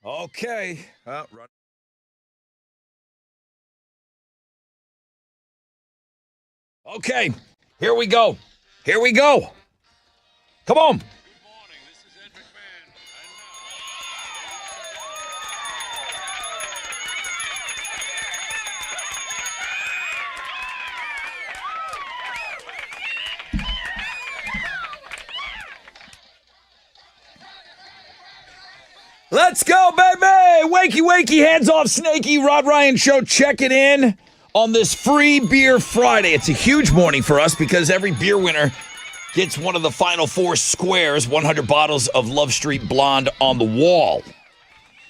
Okay. Okay. Here we go. Here we go. Come on. Let's go, baby! Wakey, wakey, hands off, snaky. Rod Ryan Show checking in on this free beer Friday. It's a huge morning for us because every beer winner gets one of the final 4 squares, 100 bottles of Love Street Blonde on the wall.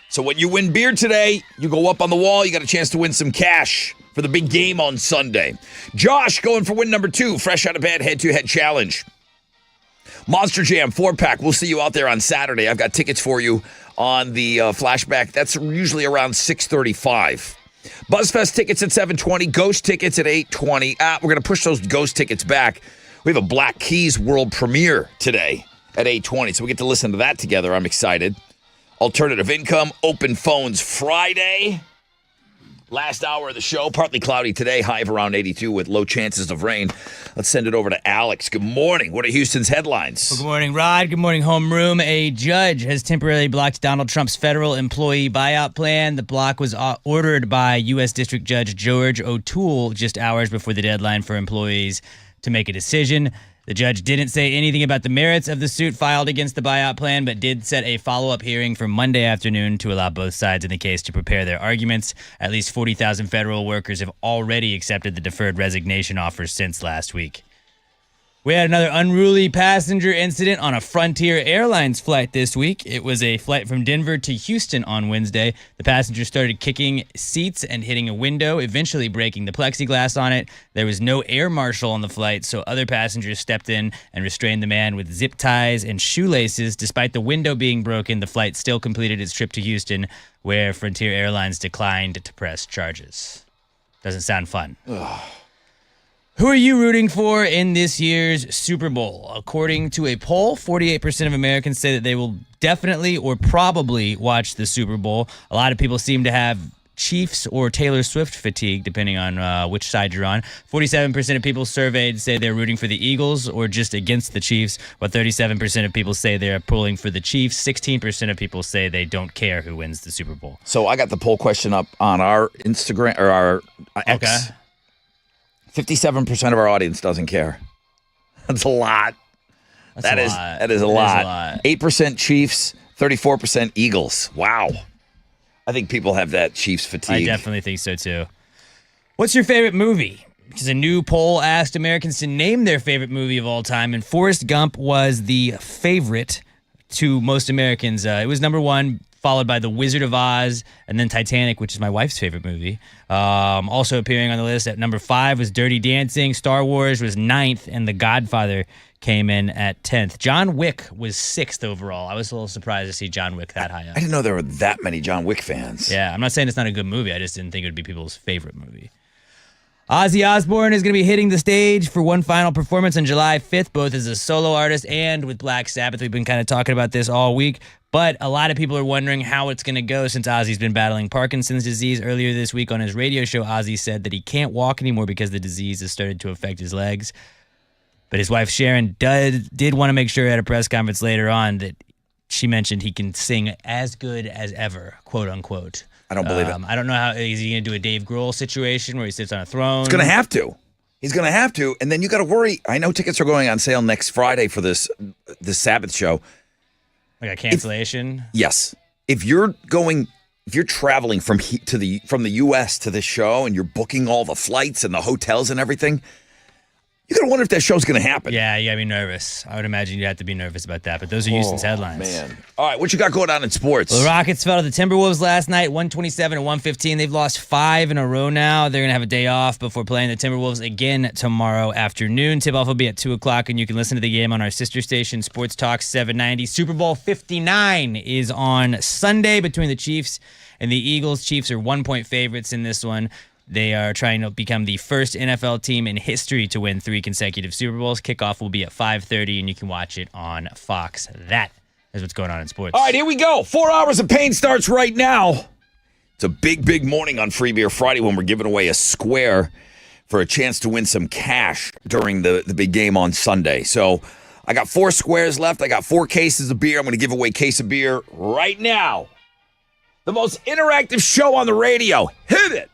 So when you win beer today, you go up on the wall, you got a chance to win some cash for the big game on Sunday. Josh going for win number 2, fresh out of bed, head-to-head challenge. Monster Jam 4-pack. We'll see you out there on Saturday. I've got tickets for you on the flashback. That's usually around 6:35. BuzzFest tickets at 7:20. Ghost tickets at 8:20. We're going to push those Ghost tickets back. We have a Black Keys world premiere today at 8:20, so we get to listen to that together. I'm excited. Alternative income, open phones Friday. Last hour of the show, partly cloudy today, high of around 82 with low chances of rain. Let's send it over to Alex. Good morning. What are Houston's headlines? Well, good morning, Rod. Good morning, homeroom. A judge has temporarily blocked Donald Trump's federal employee buyout plan. The block was ordered by U.S. District Judge George O'Toole just hours before the deadline for employees to make a decision. The judge didn't say anything about the merits of the suit filed against the buyout plan, but did set a follow-up hearing for Monday afternoon to allow both sides in the case to prepare their arguments. At least 40,000 federal workers have already accepted the deferred resignation offers since last week. We had another unruly passenger incident on a Frontier Airlines flight this week. It was a flight from Denver to Houston on Wednesday. The passenger started kicking seats and hitting a window, eventually breaking the plexiglass on it. There was no air marshal on the flight, so other passengers stepped in and restrained the man with zip ties and shoelaces. Despite the window being broken, the flight still completed its trip to Houston, where Frontier Airlines declined to press charges. Doesn't sound fun. Ugh. Who are you rooting for in this year's Super Bowl? According to a poll, 48% of Americans say that they will definitely or probably watch the Super Bowl. A lot of people seem to have Chiefs or Taylor Swift fatigue, depending on which side you're on. 47% of people surveyed say they're rooting for the Eagles or just against the Chiefs, while 37% of people say they're pulling for the Chiefs. 16% of people say they don't care who wins the Super Bowl. So I got the poll question up on our Instagram or our X. Okay. 57% of our audience doesn't care. That's a lot. That is a lot. 8% Chiefs, 34% Eagles. Wow. I think people have that Chiefs fatigue. I definitely think so, too. What's your favorite movie? Because a new poll asked Americans to name their favorite movie of all time, and Forrest Gump was the favorite to most Americans. It was number 1, followed by The Wizard of Oz, and then Titanic, which is my wife's favorite movie. Also appearing on the list at number 5 was Dirty Dancing. Star Wars was 9th, and The Godfather came in at 10th. John Wick was 6th overall. I was a little surprised to see John Wick that high up. I didn't know there were that many John Wick fans. Yeah, I'm not saying it's not a good movie. I just didn't think it would be people's favorite movie. Ozzy Osbourne is going to be hitting the stage for one final performance on July 5th, both as a solo artist and with Black Sabbath. We've been kind of talking about this all week, but a lot of people are wondering how it's going to go since Ozzy's been battling Parkinson's disease. Earlier this week on his radio show, Ozzy said that he can't walk anymore because the disease has started to affect his legs. But his wife Sharon did want to make sure at a press conference later on that she mentioned he can sing as good as ever, quote unquote. I don't believe it. I don't know how is he going to do a Dave Grohl situation where he sits on a throne. He's going to have to. He's going to have to. And then you got to worry. I know tickets are going on sale next Friday for this Sabbath show. Like a cancellation? Yes. If you're traveling from the U.S. to this show and you're booking all the flights and the hotels and everything, you got to wonder if that show's going to happen. Yeah, you got to be nervous. I would imagine you'd have to be nervous about that. But those are Houston's headlines. Man. All right, what you got going on in sports? Well, the Rockets fell to the Timberwolves last night, 127-115. They've lost 5 in a row now. They're going to have a day off before playing the Timberwolves again tomorrow afternoon. Tip-off will be at 2 o'clock, and you can listen to the game on our sister station, Sports Talk 790. Super Bowl 59 is on Sunday between the Chiefs and the Eagles. Chiefs are 1-point favorites in this one. They are trying to become the first NFL team in history to win 3 consecutive Super Bowls. Kickoff will be at 5:30, and you can watch it on Fox. That is what's going on in sports. All right, here we go. 4 hours of pain starts right now. It's a big, big morning on Free Beer Friday when we're giving away a square for a chance to win some cash during the big game on Sunday. So I got 4 squares left. I got 4 cases of beer. I'm going to give away a case of beer right now. The most interactive show on the radio. Hit it.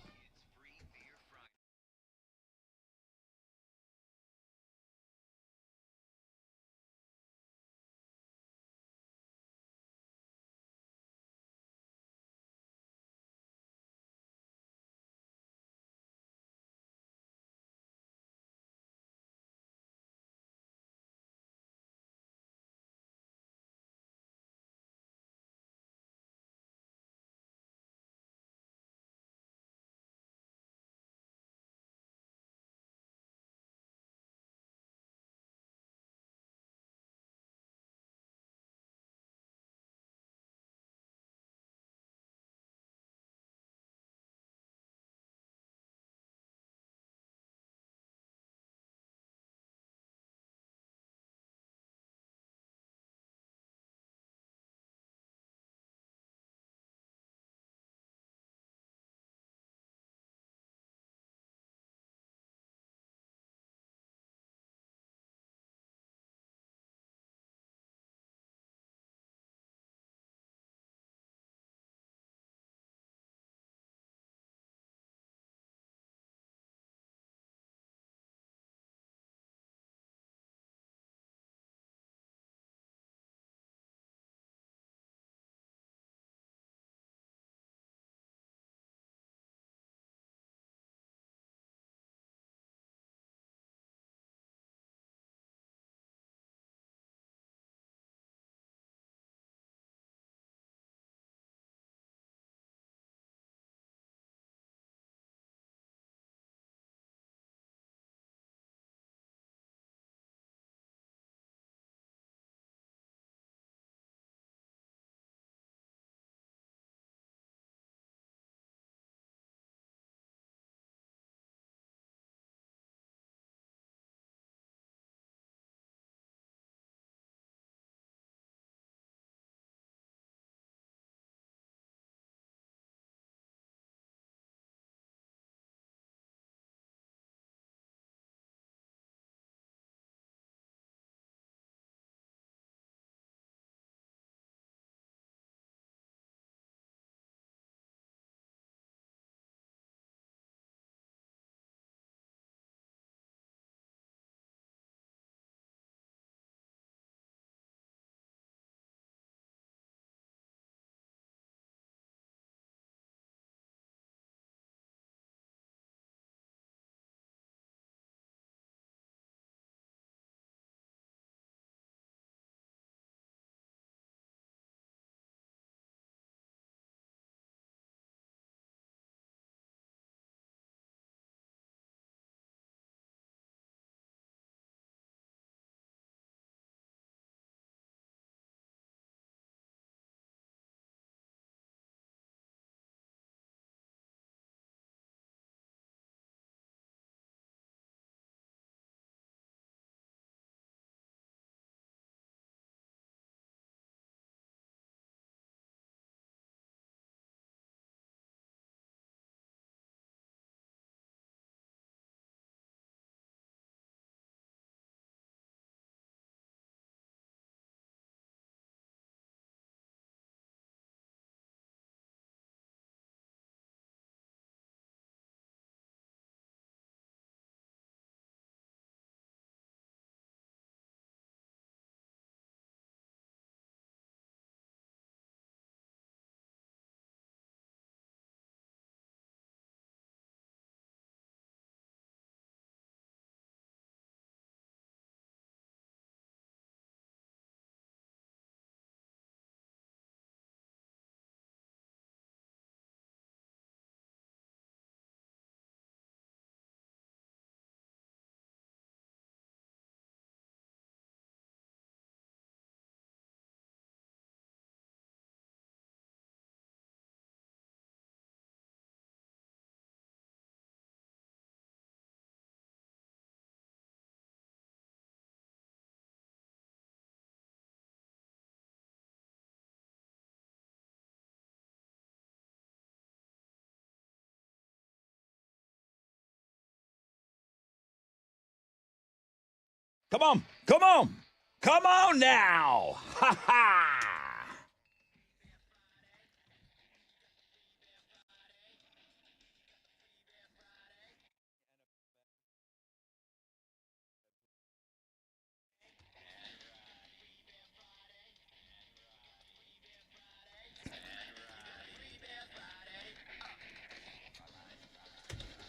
Come on. Come on. Come on now. Ha ha.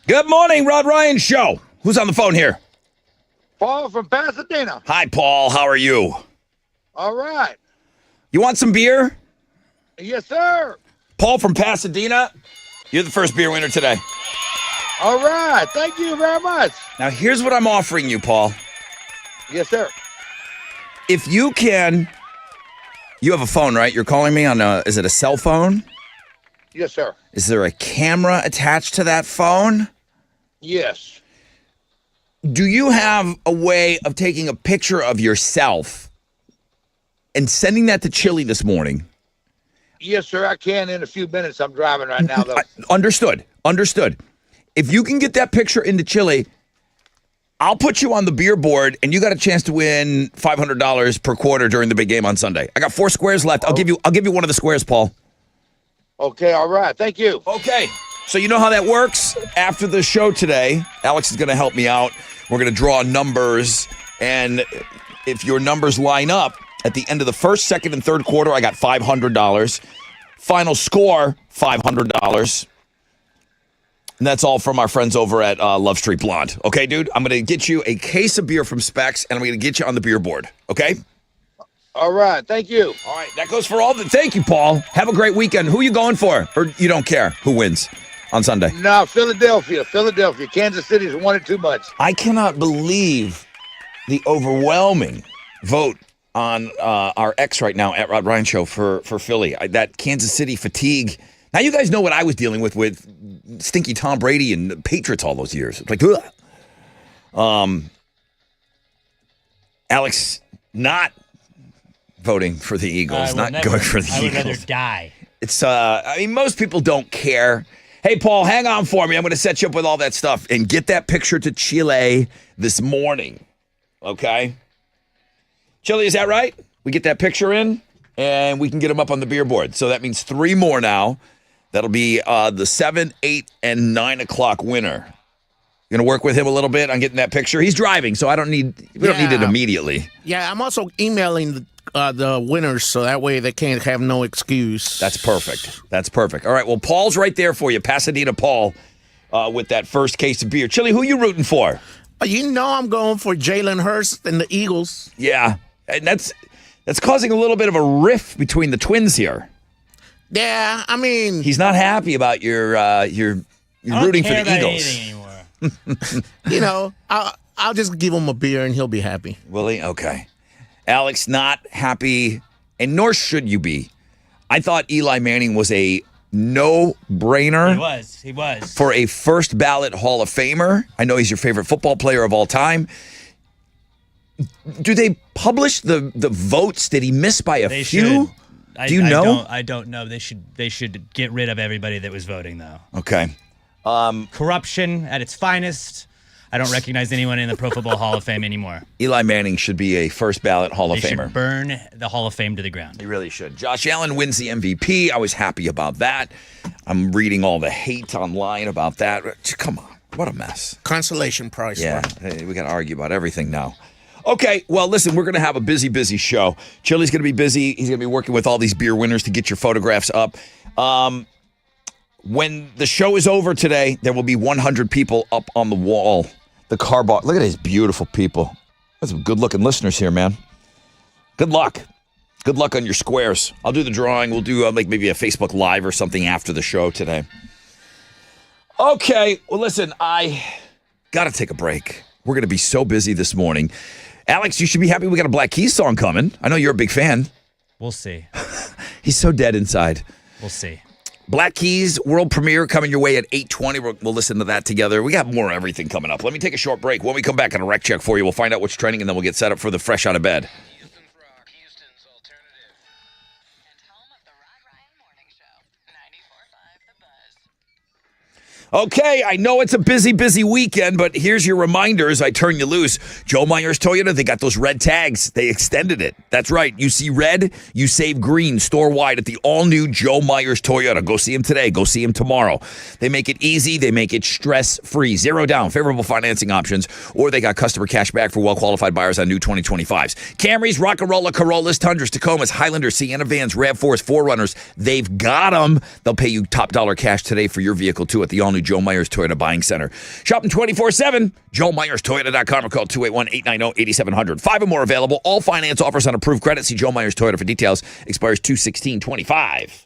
Good morning, Rod Ryan Show. Who's on the phone here? Paul from Pasadena. Hi, Paul. How are you? All right. You want some beer? Yes, sir. Paul from Pasadena, you're the first beer winner today. All right. Thank you very much. Now, here's what I'm offering you, Paul. Yes, sir. If you can, you have a phone, right? You're calling me on is it a cell phone? Yes, sir. Is there a camera attached to that phone? Yes. Do you have a way of taking a picture of yourself and sending that to Chili this morning? Yes, sir. I can in a few minutes. I'm driving right now, though. Understood. If you can get that picture into Chili, I'll put you on the beer board, and you got a chance to win $500 per quarter during the big game on Sunday. I got 4 squares left. I'll give you one of the squares, Paul. Okay. All right. Thank you. Okay. So you know how that works? After the show today, Alex is going to help me out. We're going to draw numbers, and if your numbers line up at the end of the first, second, and third quarter, I got $500. Final score, $500. And that's all from our friends over at Love Street Blonde. Okay, dude? I'm going to get you a case of beer from Specs, and I'm going to get you on the beer board. Okay? All right. Thank you. All right. That goes for all the... Thank you, Paul. Have a great weekend. Who are you going for? Or you don't care who wins on Sunday? No, Philadelphia. Kansas City's won it too much. I cannot believe the overwhelming vote on our X right now at Rod Ryan Show for Philly. That Kansas City fatigue. Now you guys know what I was dealing with stinky Tom Brady and the Patriots all those years. It's like, ugh. Alex not voting for the Eagles, going for the Eagles. I would rather die. It's I mean, most people don't care. Hey, Paul, hang on for me. I'm going to set you up with all that stuff and get that picture to Chile this morning. Okay? Chile, is that right? We get that picture in, and we can get them up on the beer board. So that means 3 more now. That'll be the 7, 8, and 9 o'clock winner. You're going to work with him a little bit on getting that picture? He's driving, so we don't need it immediately. Yeah, I'm also emailing the winners so that way they can't have no excuse. That's perfect. All right, well, Paul's right there for you. Pasadena Paul with that first case of beer. Chili, who you rooting for? You know I'm going for Jalen Hurts and the Eagles. Yeah, and that's causing a little bit of a rift between the twins here. Yeah, I mean... He's not happy about your rooting for the Eagles. You know, I'll just give him a beer and he'll be happy. Will he? Okay. Alex, not happy, and nor should you be. I thought Eli Manning was a no-brainer. He was. For a first ballot Hall of Famer. I know he's your favorite football player of all time. Do they publish the votes? Did he miss by a few? Should. Do you know? I don't know. They should get rid of everybody that was voting, though. Okay. Corruption at its finest. I don't recognize anyone in the Pro Football Hall of Fame anymore. Eli Manning should be a first ballot Hall of They Famer. should burn the Hall of Fame to the ground. He really should. Josh Allen wins the MVP. I was happy about that. I'm reading all the hate online about that. Come on. What a mess. Consolation prize. Yeah. Hey, we got to argue about everything now. Okay, well, listen, we're going to have a busy, busy show. Chili's going to be busy. He's going to be working with all these beer winners to get your photographs up. When the show is over today, there will be 100 people up on the wall. The car bar. Look at these beautiful people. There's some good-looking listeners here, man. Good luck. Good luck on your squares. I'll do the drawing. We'll do like maybe a Facebook Live or something after the show today. Okay, well, listen, I got to take a break. We're going to be so busy this morning. Alex, you should be happy we got a Black Keys song coming. I know you're a big fan. We'll see. He's so dead inside. We'll see. Black Keys world premiere coming your way at 8:20. We'll listen to that together. We got more of everything coming up. Let me take a short break. When we come back on a rec check for you, we'll find out what's trending, and then we'll get set up for the fresh out of bed. Houston's Rock, Houston's alternative. And home of the Rod Ryan Morning Show, 94.5 The Buzz. Okay, I know it's a busy weekend, but here's your reminder as I turn you loose. Joe Myers Toyota, they got those red tags. They extended it. That's right. You see red, you save green store-wide at the all-new Joe Myers Toyota. Go see him today. Go see him tomorrow. They make it easy. They make it stress-free. Zero down, favorable financing options, or they got customer cash back for well-qualified buyers on new 2025s. Camrys, Rockarola, Corollas, Tundras, Tacomas, Highlanders, Sienna vans, RAV4s, 4Runners. They've got them. They'll pay you top dollar cash today for your vehicle, too, at the all-new Joe Myers Toyota Buying Center. Shopping 24/7, JoeMyersToyota.com, or call 281-890-8700. 5 or more available. All finance offers on approved credit. See Joe Myers Toyota for details. Expires 2/16/25.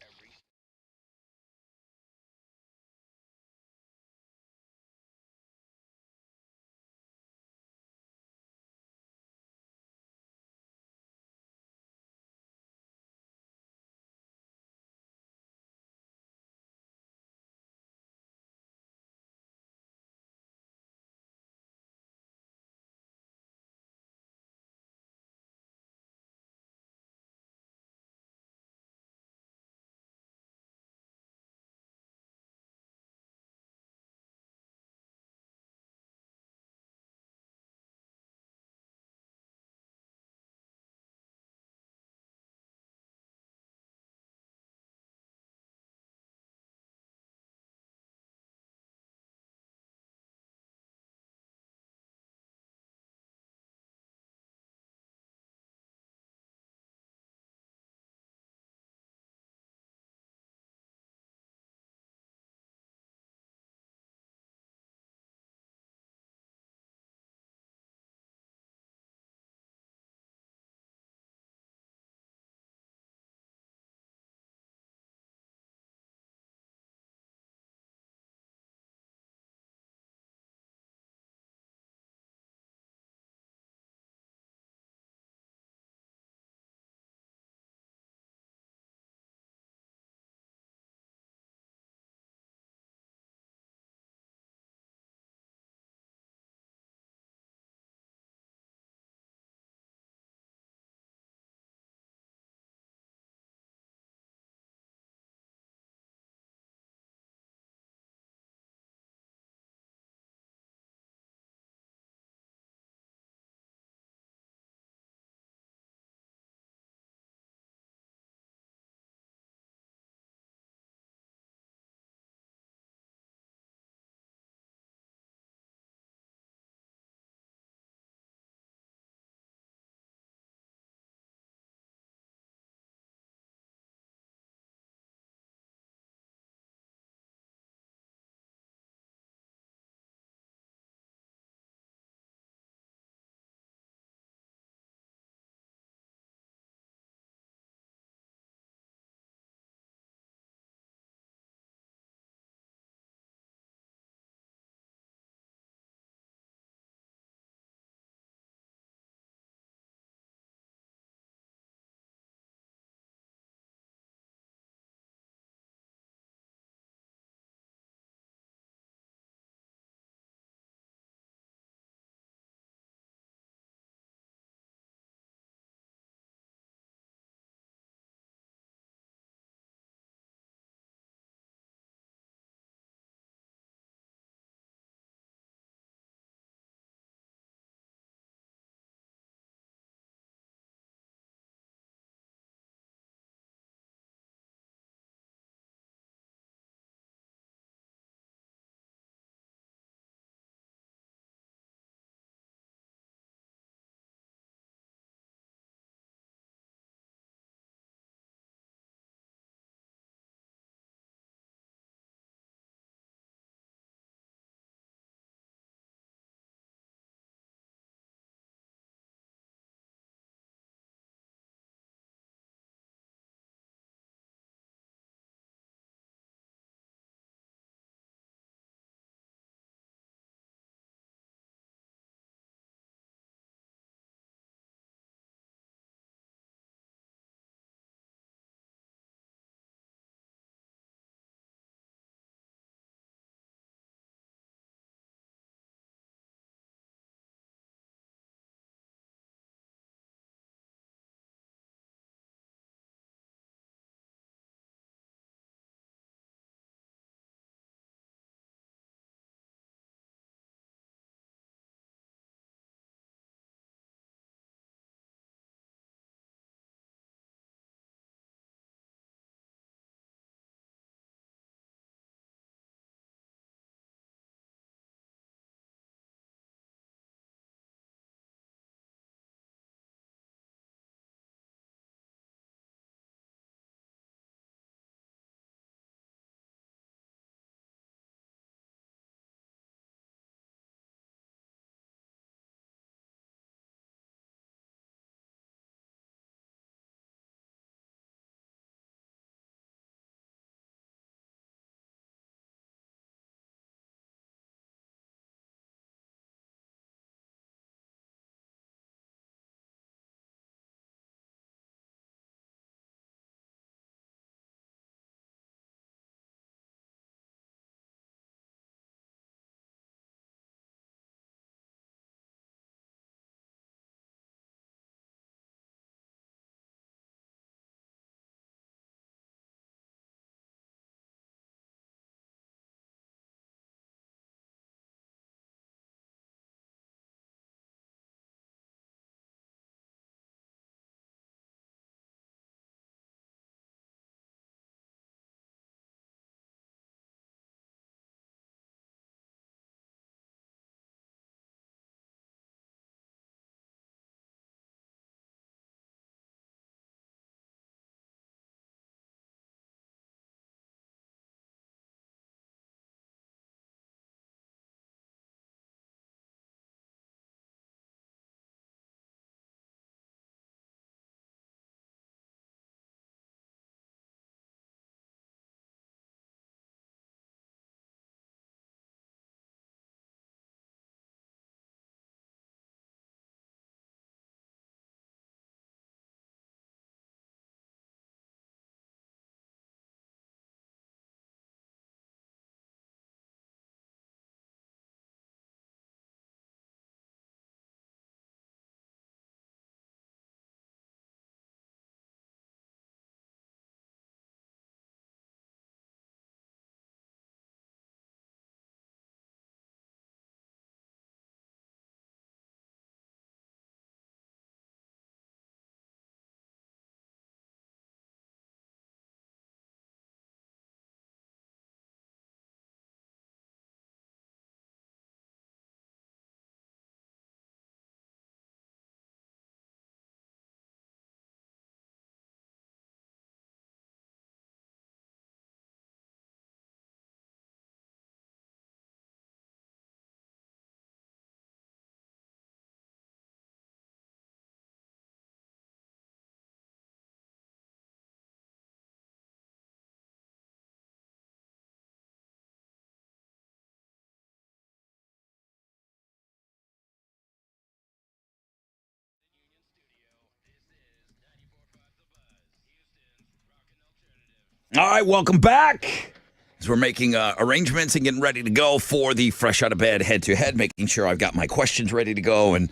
All right, welcome back. As we're making arrangements and getting ready to go for the fresh out of bed head-to-head, making sure I've got my questions ready to go and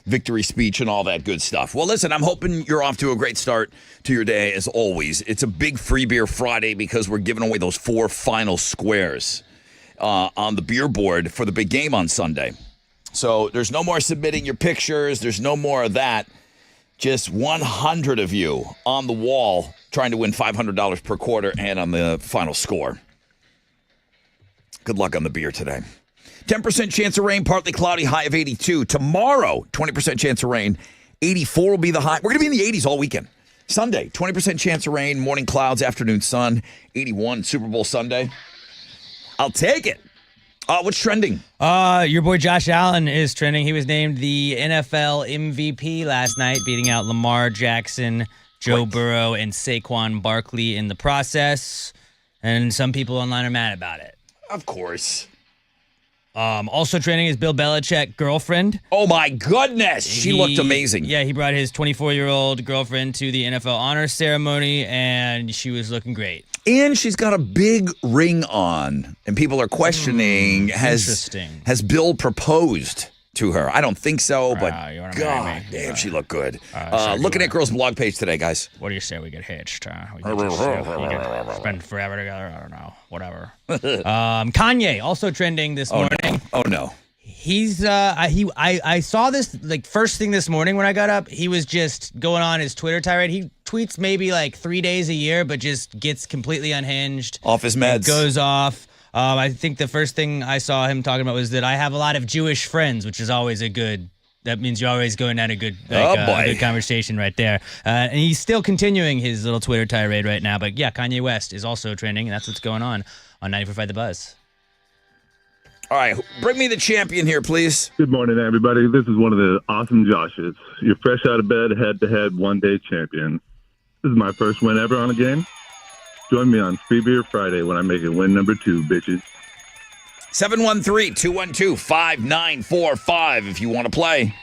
victory speech and all that good stuff. Well, listen, I'm hoping you're off to a great start to your day as always. It's a big free beer Friday because we're giving away those 4 final squares on the beer board for the big game on Sunday. So there's no more submitting your pictures. There's no more of that. Just 100 of you on the wall trying to win $500 per quarter and on the final score. Good luck on the beer today. 10% chance of rain, partly cloudy, high of 82. Tomorrow, 20% chance of rain, 84 will be the high. We're going to be in the 80s all weekend. Sunday, 20% chance of rain, morning clouds, afternoon sun, 81, Super Bowl Sunday. I'll take it. What's trending? Your boy Josh Allen is trending. He was named the NFL MVP last night, beating out Lamar Jackson, Joe Burrow, and Saquon Barkley in the process. And some people online are mad about it. Of course. Also trending is Bill Belichick girlfriend. Oh my goodness, she looked amazing. Yeah, he brought his 24-year-old girlfriend to the NFL honors ceremony, and she was looking great. And she's got a big ring on, and people are questioning, has Bill proposed to her? I don't think so, but God damn, she looked good. Looking at Girls Blog page today, guys. What do you say we get hitched? We could spend forever together. I don't know. Whatever. Kanye also trending this morning. Oh no. He's I saw this like first thing this morning when I got up. He was just going on his Twitter tirade. He tweets maybe like 3 days a year, but just gets completely unhinged. Off his meds. Goes off. I think the first thing I saw him talking about was that I have a lot of Jewish friends, which is always a good. That means you're always going down a good, a good conversation right there. And he's still continuing his little Twitter tirade right now. But yeah, Kanye West is also trending, and that's what's going on 94.5 The Buzz. All right, bring me the champion here, please. Good morning, everybody. This is one of the awesome Joshes. You're fresh out of bed, head-to-head, one-day champion. This is my first win ever on a game. Join me on Free Beer Friday when I make it win number 2, bitches. 713-212-5945 if you want to play.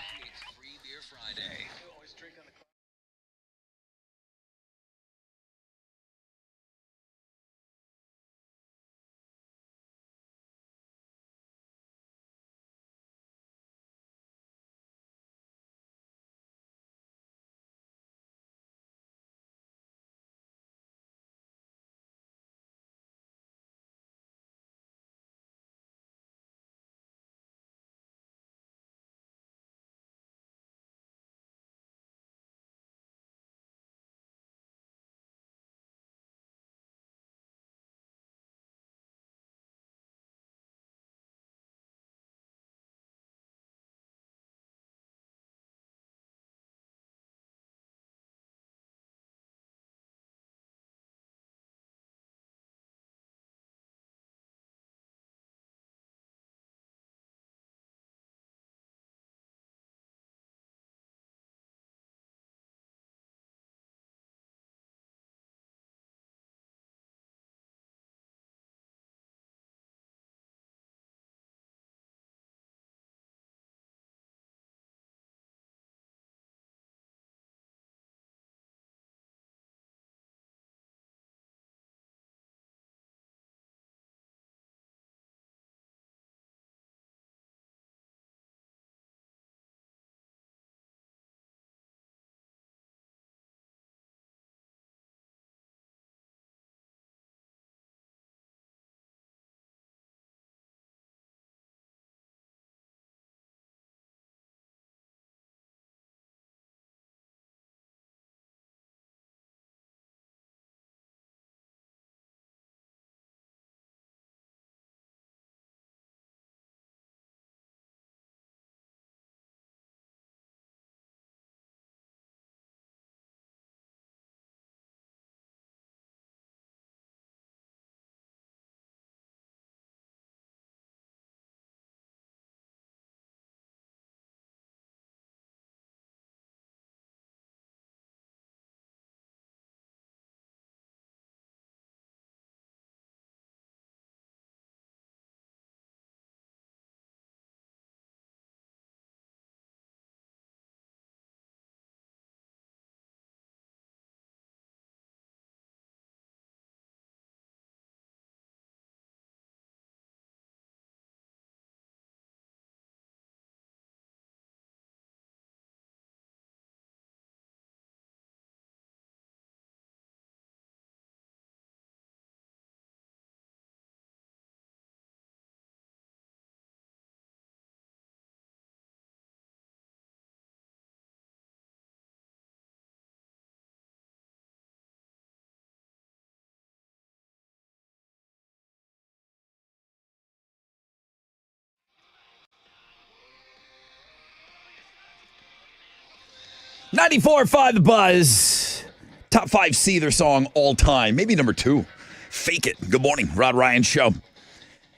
94.5 The Buzz. Top 5 Seether song all time. Maybe number 2. Fake It. Good morning. Rod Ryan Show.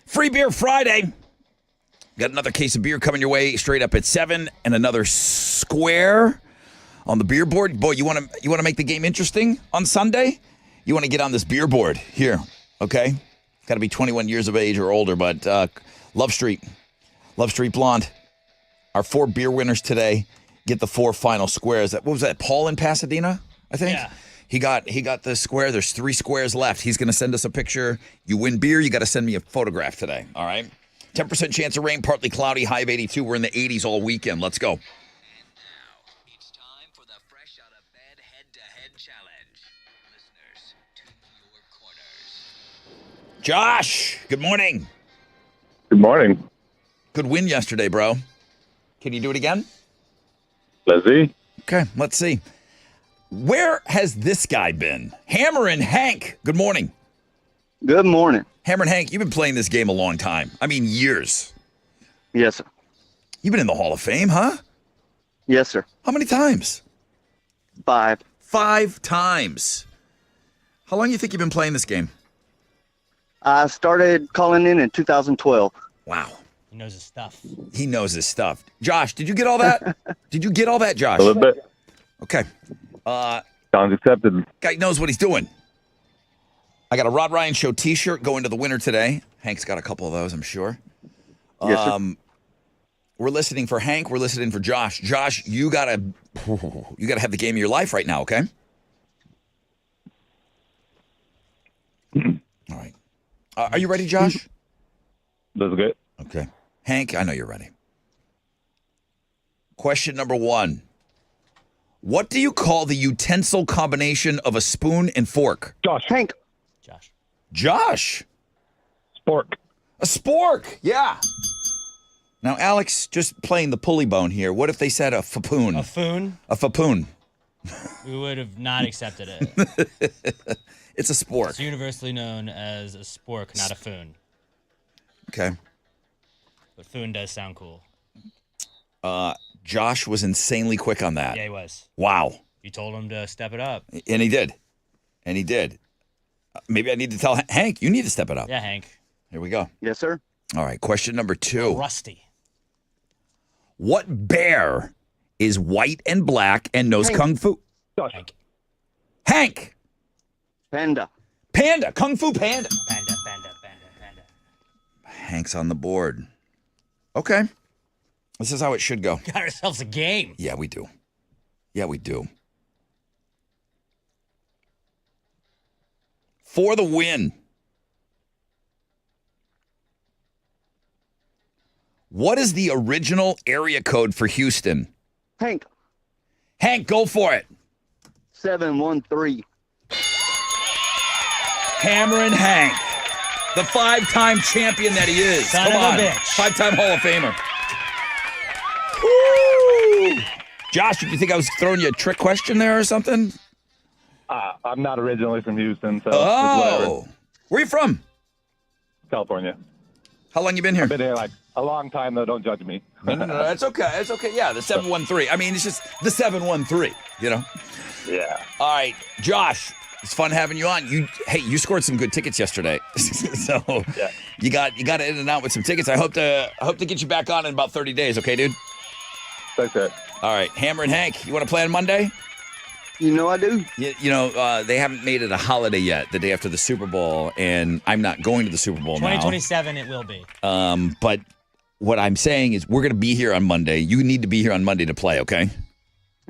Free Beer Friday. Got another case of beer coming your way straight up at 7 and another square on the beer board. Boy, you want to make the game interesting on Sunday? You want to get on this beer board here, okay? Got to be 21 years of age or older, but Love Street Blonde. Our 4 beer winners today get the 4 final squares. What was that? Paul in Pasadena, I think? Yeah. He got the square. There's 3 squares left. He's going to send us a picture. You win beer, you got to send me a photograph today, all right? 10% chance of rain, partly cloudy, high of 82. We're in the 80s all weekend. Let's go. And now, it's time for the Fresh Out of Bed Head-to-Head Challenge. Listeners, to your corners. Josh, good morning. Good morning. Good win yesterday, bro. Can you do it again? Let's see. Okay, let's see. Where has this guy been? Hammer and Hank, good morning. Good morning. Hammer and Hank, you've been playing this game a long time. I mean, years. Yes, sir. You've been in the Hall of Fame, huh? Yes, sir. How many times? 5. 5 times. How long do you think you've been playing this game? I started calling in 2012. Wow. He knows his stuff. He knows his stuff. Josh, did you get all that? Did you get all that, Josh? A little bit. Okay. Sounds accepted. Guy knows what he's doing. I got a Rod Ryan Show t-shirt going to the winner today. Hank's got a couple of those, I'm sure. Yes, sir. We're listening for Hank. We're listening for Josh. Josh, you gotta have the game of your life right now, okay? All right. Are you ready, Josh? That's good. Okay. Hank, I know you're ready. Question number 1. What do you call the utensil combination of a spoon and fork? Josh. Hank. Josh. Josh. Spork. A spork. Yeah. Now, Alex, just playing the pulley bone here. What if they said a fapoon? A foon? A fapoon. We would have not accepted it. It's a spork. It's universally known as a spork, not a foon. Okay. But foon does sound cool. Josh was insanely quick on that. Yeah, he was. Wow. You told him to step it up. And he did. And he did. Maybe I need to tell Hank, you need to step it up. Yeah, Hank. Here we go. Yes, sir. All right, question number 2. Rusty. What bear is white and black and knows Hank. kung fu? Josh. Hank. Hank. Panda. Panda. Kung fu panda. Panda, panda, panda, panda. Hank's on the board. Okay. This is how it should go. Got ourselves a game. Yeah, we do. Yeah, we do. For the win. What is the original area code for Houston? Hank. Hank, go for it. 713. Hammer and Hank. The 5-time champion that he is. Son Come of a on. bitch. 5-time Hall of Famer. Woo! Josh, did you think I was throwing you a trick question there or something? I'm not originally from Houston, so it's whatever. Oh. Where are you from? California. How long you been here? Been here like a long time, though. Don't judge me. No, that's okay. That's okay. Yeah, the 713. I mean, it's just the 713, you know? Yeah. All right, Josh, it's fun having you on. You scored some good tickets yesterday. So Yeah. you got in and out with some tickets. I hope to get you back on in about 30 days, okay, dude? That's it. All right, Hammer and Hank, you want to play on Monday? You know I do. You know, they haven't made it a holiday yet, the day after the Super Bowl, and I'm not going to the Super Bowl 2027 it will be. now. But what I'm saying is we're going to be here on Monday. You need to be here on Monday to play, okay?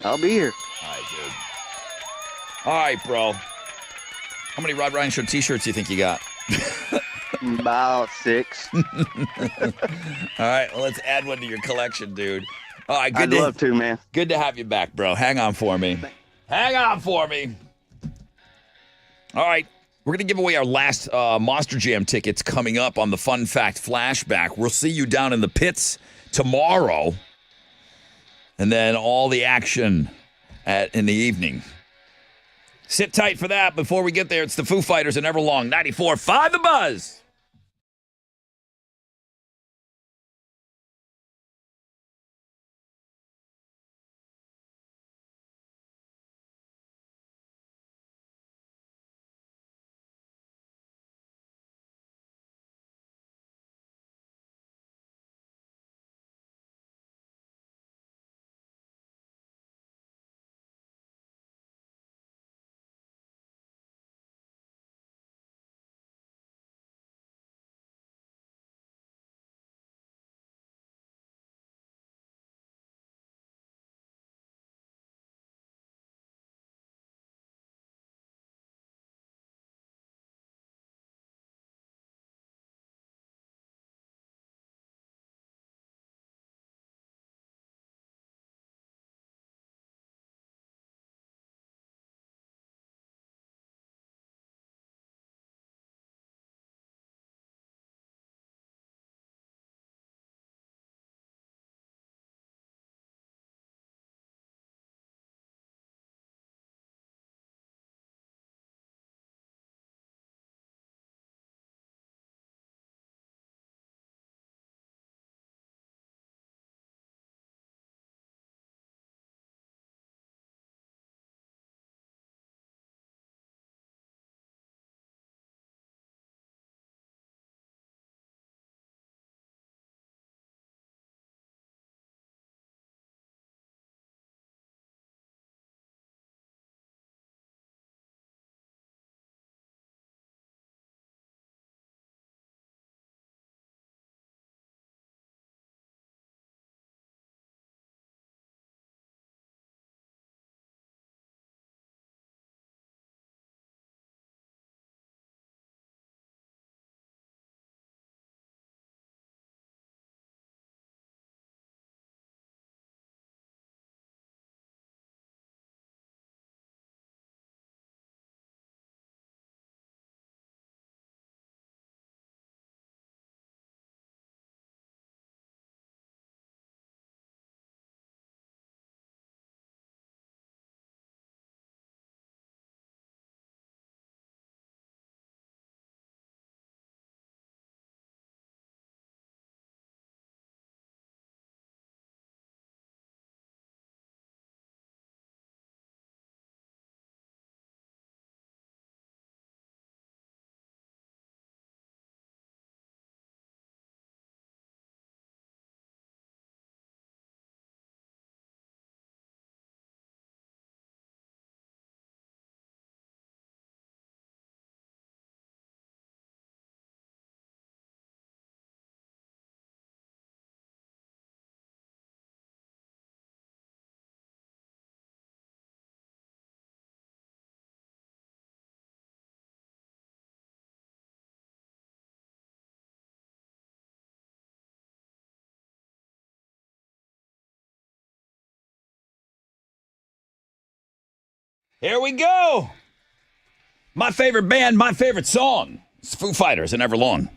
I'll be here. All right, dude. All right, bro. How many Rod Ryan Show t-shirts do you think you got? About 6. All right, well, let's add one to your collection, dude. All right, I'd love to, man. Good to have you back, bro. Hang on for me. Hang on for me. All right. We're going to give away our last Monster Jam tickets coming up on the Fun Fact Flashback. We'll see you down in the pits tomorrow. And then all the action in the evening. Sit tight for that. Before we get there, it's the Foo Fighters and Everlong. 94.5 The Buzz. Here we go. My favorite band, my favorite song. It's Foo Fighters and Everlong.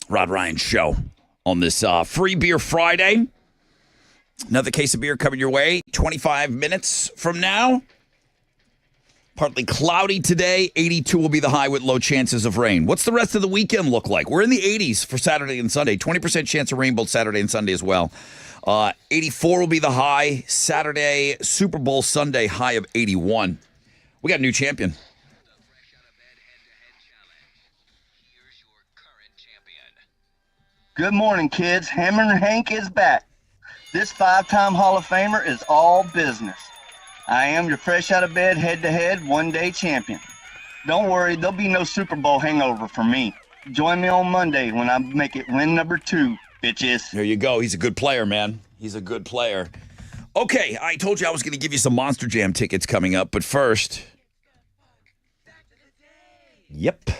Rod Ryan Show on this Free Beer Friday. Another case of beer coming your way 25 minutes from now. Partly cloudy today. 82 will be the high with low chances of rain. What's the rest of the weekend look like? We're in the 80s for Saturday and Sunday. 20% chance of rain both Saturday and Sunday as well. 84 will be the high. Saturday, Super Bowl Sunday, high of 81. We got a new champion. Good morning, kids. Hammer Hank is back. This 5-time Hall of Famer is all business. I am your fresh out of bed, head-to-head, one-day champion. Don't worry, there'll be no Super Bowl hangover for me. Join me on Monday when I make it win number 2, bitches. There you go. He's a good player, man. He's a good player. Okay, I told you I was going to give you some Monster Jam tickets coming up, but first... Yep.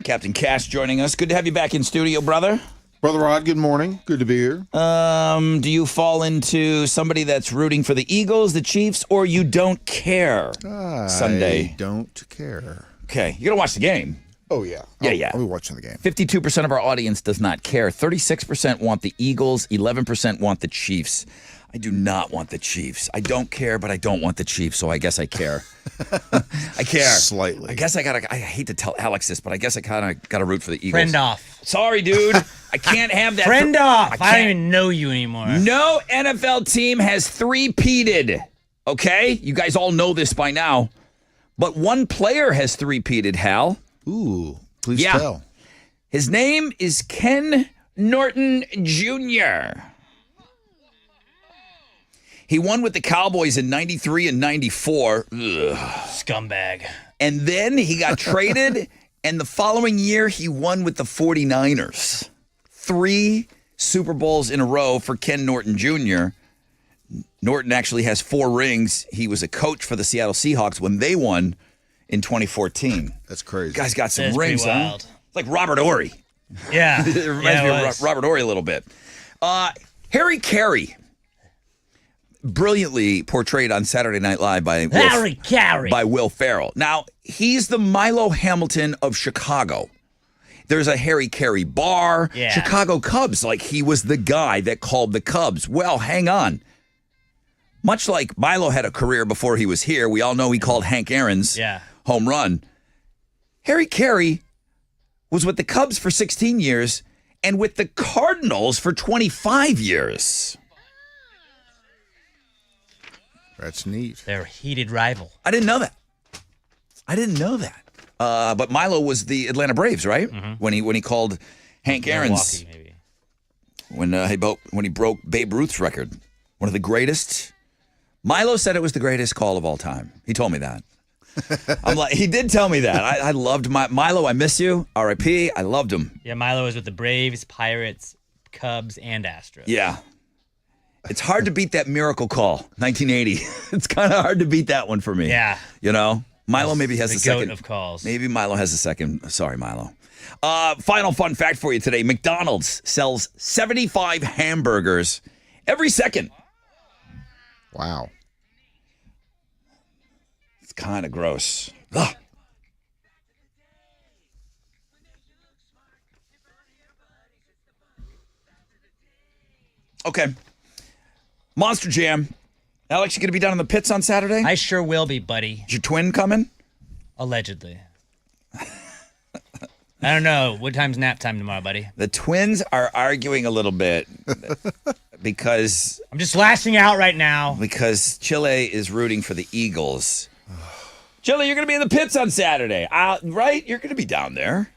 Captain Cash joining us. Good to have you back in studio, brother. Brother Rod, good morning. Good to be here. Do you fall into somebody that's rooting for the Eagles, the Chiefs, or you don't care Sunday? I don't care. Okay, you're going to watch the game. Oh, yeah. Yeah. I'll be watching the game. 52% of our audience does not care. 36% want the Eagles. 11% want the Chiefs. I do not want the Chiefs. I don't care, but I don't want the Chiefs, so I guess I care. I care. Slightly. I guess I hate to tell Alex this, but I guess I kind of got to root for the Eagles. Friend off. Sorry, dude. I can't have that. Friend off. I can't. don't even know you anymore. No NFL team has three-peated. Okay? You guys all know this by now. But one player has three-peated, Hal. Ooh, please Yeah. tell. His name is Ken Norton Jr. He won with the Cowboys in 93 and 94. Ugh. Scumbag. And then he got traded, and the following year he won with the 49ers. 3 Super Bowls in a row for Ken Norton Jr. Norton actually has 4 rings. He was a coach for the Seattle Seahawks when they won in 2014. That's crazy. Guy's got some That's rings, pretty huh? wild. It's like Robert Ory. Yeah. It reminds me was. of Robert Ory a little bit. Harry Carey, brilliantly portrayed on Saturday Night Live by Will Ferrell. Now, he's the Milo Hamilton of Chicago. There's a Harry Carey bar. Yeah. Chicago Cubs, like he was the guy that called the Cubs. Well, hang on. Much like Milo had a career before he was here, we all know he called Hank Aaron's home run. Harry Carey was with the Cubs for 16 years and with the Cardinals for 25 years. That's neat. They're a heated rival. I didn't know that. But Milo was the Atlanta Braves, right? Mm-hmm. When he called Hank Aaron's, Milwaukee, maybe. when he broke Babe Ruth's record, one of the greatest. Milo said it was the greatest call of all time. He told me that. He did tell me that. I loved Milo. I miss you. R.I.P. I loved him. Yeah, Milo was with the Braves, Pirates, Cubs, and Astros. Yeah. It's hard to beat that miracle call, 1980. It's kind of hard to beat that one for me. Yeah. You know? Milo maybe has the second. GOAT of calls. Maybe Milo has the second. Sorry, Milo. Final fun fact for you today. McDonald's sells 75 hamburgers every second. Wow. It's kind of gross. Ugh. Okay. Monster Jam. Alex, you going to be down in the pits on Saturday? I sure will be, buddy. Is your twin coming? Allegedly. I don't know. What time's nap time tomorrow, buddy? The twins are arguing a little bit because I'm just lashing out right now. Chile is rooting for the Eagles. Chile, you're going to be in the pits on Saturday, right? You're going to be down there.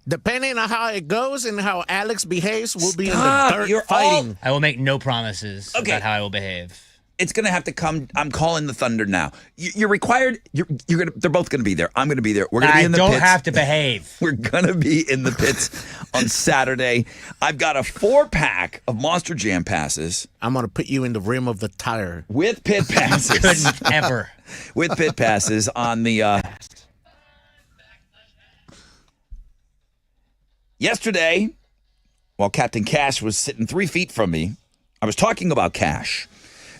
Depending on how it goes and how Alex behaves, we'll be in Stop. the dirt You're fighting. I will make no promises Okay. about how I will behave. It's going to have to come. I'm calling the Thunder now. You're required. You're going to. They're both going to be there. I'm going to be there. We're going to be I in the don't pits. have to behave. We're going to be in the pits on Saturday. I've got a 4-pack of Monster Jam passes I'm going to put you in the rim of the tire. with pit passes. Couldn't ever. With pit passes on the. while Captain Cash was sitting 3 feet from me, I was talking about cash.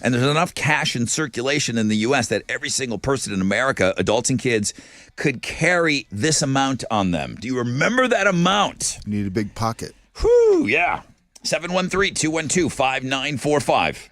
And there's enough cash in circulation in the U.S. that every single person in America, adults and kids, could carry this amount on them. Do you remember that amount? You need a big pocket. Whew, yeah. 713-212-5945.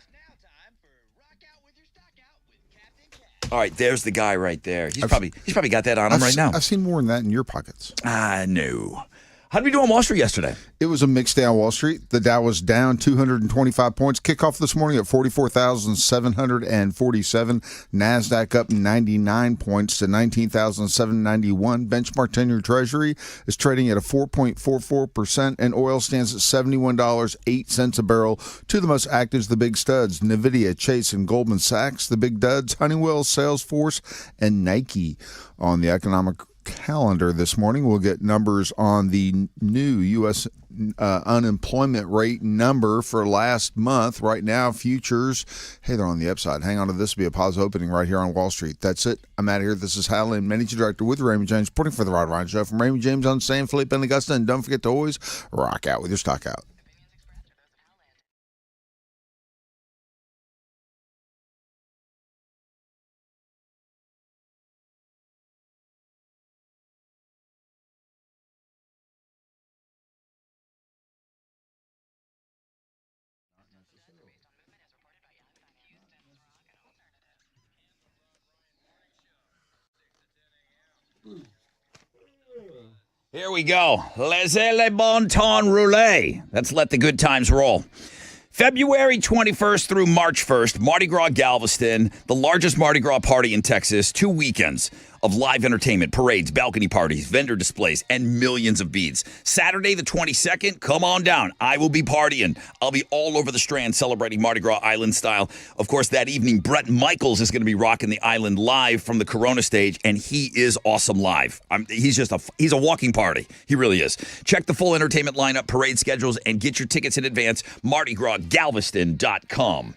All right, there's the guy right there. He's probably got that on him right now. I've seen more than that in your pockets. No. How did we do on Wall Street yesterday? It was a mixed day on Wall Street. The Dow was down 225 points. Kickoff this morning at 44,747. NASDAQ up 99 points to 19,791. Benchmark 10-year Treasury is trading at a 4.44%, and oil stands at $71.08 a barrel. Two of the most active, the big studs, NVIDIA, Chase, and Goldman Sachs. The big duds, Honeywell, Salesforce, and Nike. On the economic calendar this morning, we'll get numbers on the new U.S. Unemployment rate number for last month. Right now, futures, hey, they're on the upside. Hang on to this. Will be a positive opening right here on Wall Street. That's it. I'm out of here. This is Hal Lynn, Managing Director with Raymond James, reporting for the Rod Ryan Show from Raymond James on San Felipe and Augusta. And don't forget to always rock out with your stock out. Here we go. Laissez le bon temps rouler. Let's let the good times roll. February 21st through March 1st, Mardi Gras Galveston, the largest Mardi Gras party in Texas, 2 weekends of live entertainment, parades, balcony parties, vendor displays, and millions of beads. Saturday the 22nd, come on down. I will be partying. I'll be all over the Strand celebrating Mardi Gras Island style. Of course, that evening, Brett Michaels is going to be rocking the island live from the Corona stage, and he is awesome live. He's a walking party. He really is. Check the full entertainment lineup, parade schedules, and get your tickets in advance. MardiGrasGalveston.com.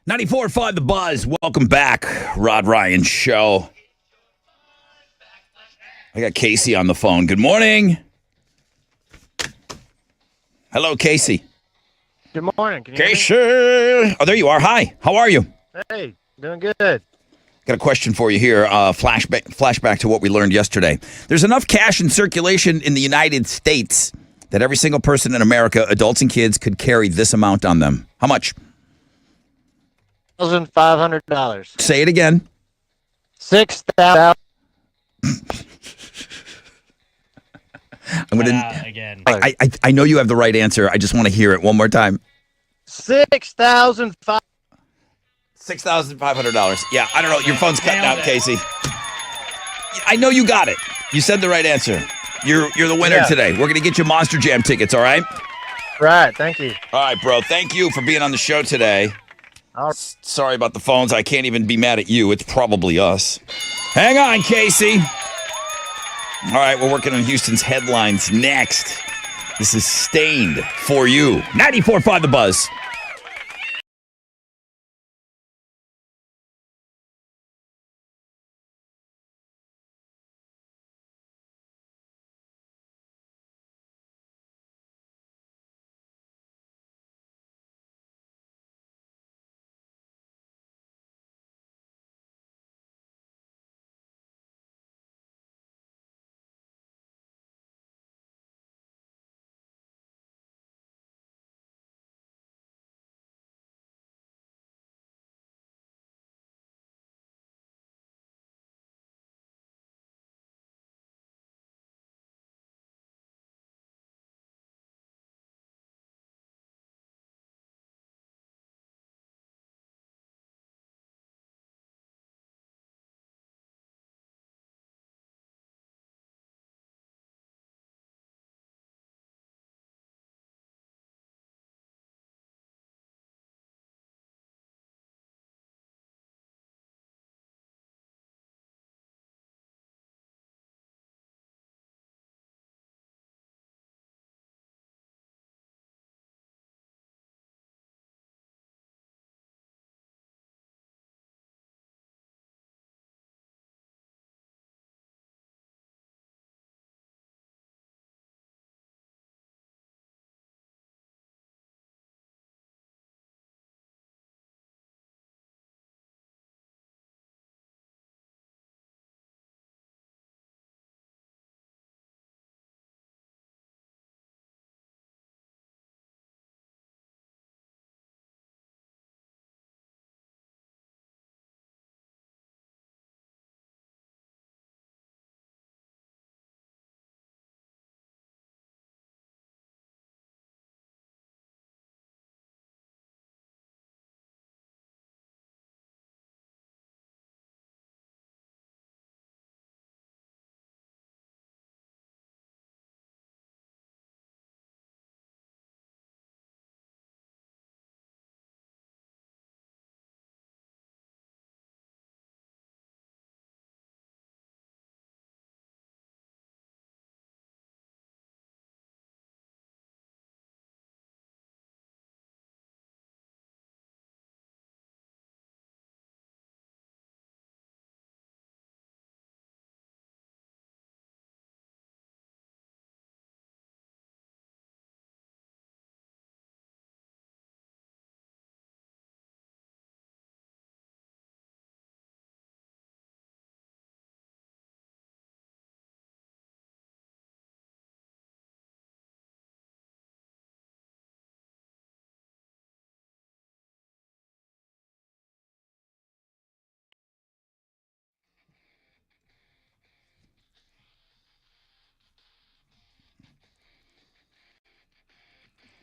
94.5 The Buzz. Welcome back, Rod Ryan Show. I got Casey on the phone. Good morning. Hello, Casey. Good morning. Can you hear Casey. me? Oh, there you are. Hi. How are you? Hey, doing good. Got a question for you here. Flashback to what we learned yesterday. There's enough cash in circulation in the United States that every single person in America, adults and kids, could carry this amount on them. How much? $1,500. Say it again. 6,000. I'm gonna again. I know you have the right answer. I just want to hear it one more time. $6,500. Yeah, I don't know. Your phone's cutting out, Casey. I know you got it. You said the right answer. You're the winner today. We're gonna get you Monster Jam tickets. All right. Right. Thank you. All right, bro. Thank you for being on the show today. Sorry about the phones. I can't even be mad at you. It's probably us. Hang on, Casey. All right, we're working on Houston's headlines next. This is Stained for you. 94.5 The Buzz.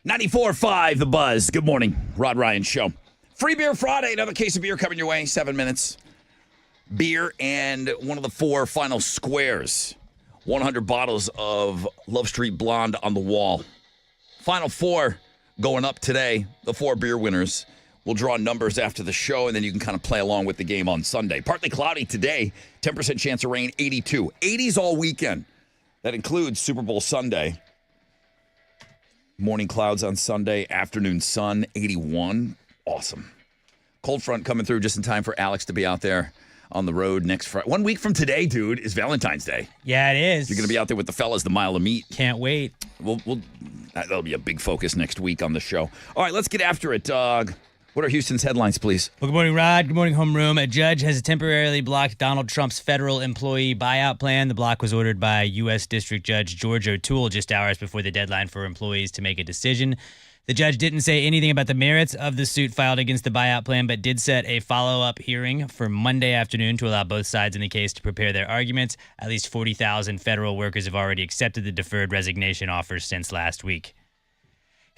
$94.5 The Buzz. Good morning, Rod Ryan Show. Free Beer Friday. Another case of beer coming your way. 7 minutes. Beer and one of the 4 final squares. 100 bottles of Love Street Blonde on the wall. Final 4 going up today. The 4 beer winners. We'll draw numbers after the show, and then you can kind of play along with the game on Sunday. Partly cloudy today. 10% chance of rain, 82. 80s all weekend. That includes Super Bowl Sunday. Morning clouds on Sunday, afternoon sun, 81. Awesome. Cold front coming through just in time for Alex to be out there on the road next Friday. 1 week from today, dude, is Valentine's Day. Yeah, it is. You're going to be out there with the fellas, the mile of meat. Can't wait. That'll be a big focus next week on the show. All right, let's get after it, Doug. What are Houston's headlines, please? Well, good morning, Rod. Good morning, homeroom. A judge has temporarily blocked Donald Trump's federal employee buyout plan. The block was ordered by U.S. District Judge George O'Toole just hours before the deadline for employees to make a decision. The judge didn't say anything about the merits of the suit filed against the buyout plan, but did set a follow-up hearing for Monday afternoon to allow both sides in the case to prepare their arguments. At least 40,000 federal workers have already accepted the deferred resignation offers since last week.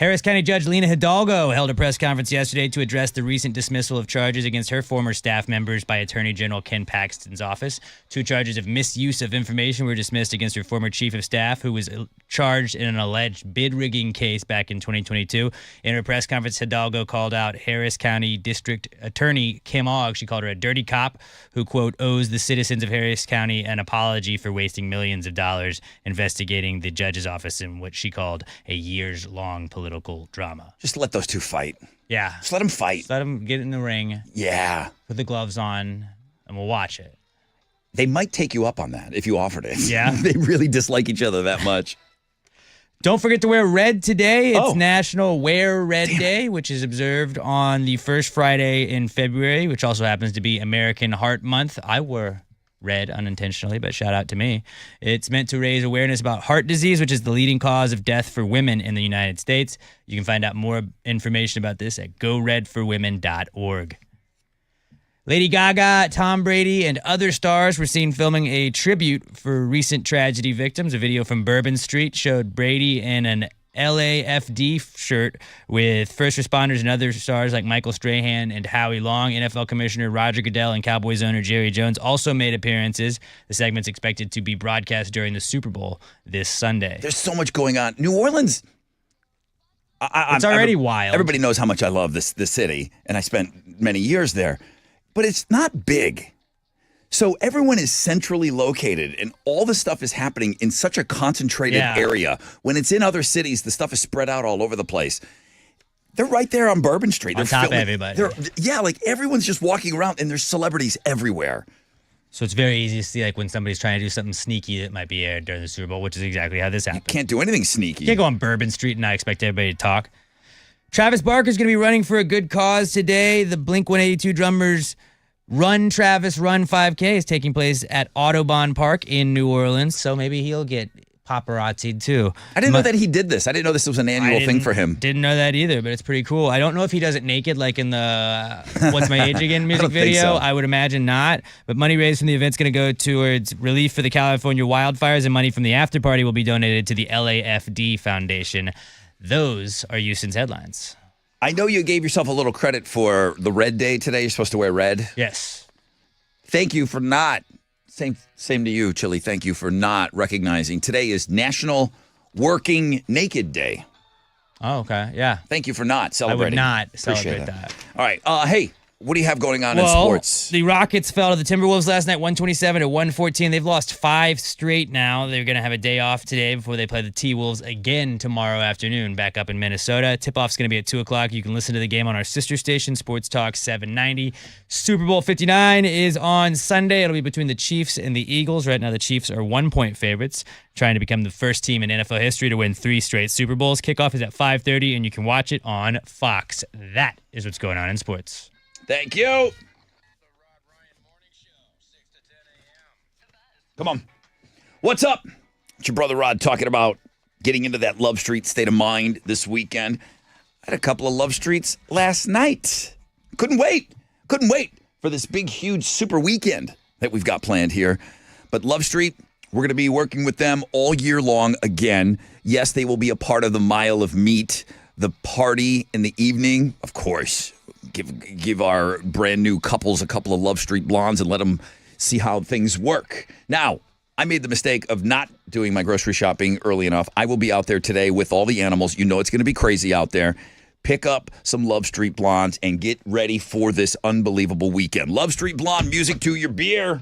Harris County Judge Lena Hidalgo held a press conference yesterday to address the recent dismissal of charges against her former staff members by Attorney General Ken Paxton's office. 2 charges of misuse of information were dismissed against her former chief of staff, who was charged in an alleged bid rigging case back in 2022. In her press conference, Hidalgo called out Harris County District Attorney Kim Ogg. She called her a dirty cop who, quote, owes the citizens of Harris County an apology for wasting millions of dollars investigating the judge's office in what she called a years-long political drama. Just let those two fight. Yeah. Just let them fight. Just let them get in the ring. Yeah. Put the gloves on, and we'll watch it. They might take you up on that if you offered it. Yeah. They really dislike each other that much. Don't forget to wear red today. It's National Wear Red Day, which is observed on the first Friday in February, which also happens to be American Heart Month. I wore red unintentionally, but shout out to me. It's meant to raise awareness about heart disease, which is the leading cause of death for women in the United States. You can find out more information about this at goredforwomen.org. Lady Gaga, Tom Brady, and other stars were seen filming a tribute for recent tragedy victims. A video from Bourbon Street showed Brady in an LAFD shirt with first responders and other stars like Michael Strahan and Howie Long. NFL Commissioner Roger Goodell and Cowboys owner Jerry Jones also made appearances. The segment's expected to be broadcast during the Super Bowl this Sunday. There's so much going on. New Orleans, it's already wild. Everybody knows how much I love this city, and I spent many years there. But it's not big. So everyone is centrally located, and all the stuff is happening in such a concentrated area. When it's in other cities, the stuff is spread out all over the place. They're right there on Bourbon Street. On top of everybody. Yeah, like everyone's just walking around, and there's celebrities everywhere. So it's very easy to see like when somebody's trying to do something sneaky that might be aired during the Super Bowl, which is exactly how this happened. You can't do anything sneaky. You can't go on Bourbon Street and not expect everybody to talk. Travis Barker's going to be running for a good cause today. The Blink-182 drummers' Run Travis Run 5K is taking place at Audubon Park in New Orleans, so maybe he'll get paparazzi'd too. I didn't know that he did this. I didn't know this was an annual thing for him. Didn't know that either, but it's pretty cool. I don't know if he does it naked like in the What's My Age Again music video. So. I would imagine not. But money raised from the event's going to go towards relief for the California wildfires, and money from the after party will be donated to the LAFD Foundation. Those are Houston's headlines. I know you gave yourself a little credit for the red day today. You're supposed to wear red. Yes. Thank you for not. Same to you, Chili. Thank you for not recognizing today is National Working Naked Day. Oh, okay. Yeah. Thank you for not celebrating. I would not celebrate that. All right. Hey, what do you have going on in sports? The Rockets fell to the Timberwolves last night, 127-114. They've lost 5 straight now. They're going to have a day off today before they play the T-Wolves again tomorrow afternoon back up in Minnesota. Tip-off's going to be at 2 o'clock. You can listen to the game on our sister station, Sports Talk 790. Super Bowl 59 is on Sunday. It'll be between the Chiefs and the Eagles. Right now, the Chiefs are 1-point favorites, trying to become the first team in NFL history to win 3 straight Super Bowls. Kickoff is at 5:30, and you can watch it on Fox. That is what's going on in sports. Thank you. Come on. What's up? It's your brother Rod talking about getting into that Love Street state of mind this weekend. I had a couple of Love Streets last night. Couldn't wait for this big, huge super weekend that we've got planned here. But Love Street, we're going to be working with them all year long again. Yes, they will be a part of the Mile of Meat, the party in the evening, of course. Give our brand new couples a couple of Love Street blondes and let them see how things work. Now, I made the mistake of not doing my grocery shopping early enough. I will be out there today with all the animals. You know it's going to be crazy out there. Pick up some Love Street blondes and get ready for this unbelievable weekend. Love Street blonde music to your beer.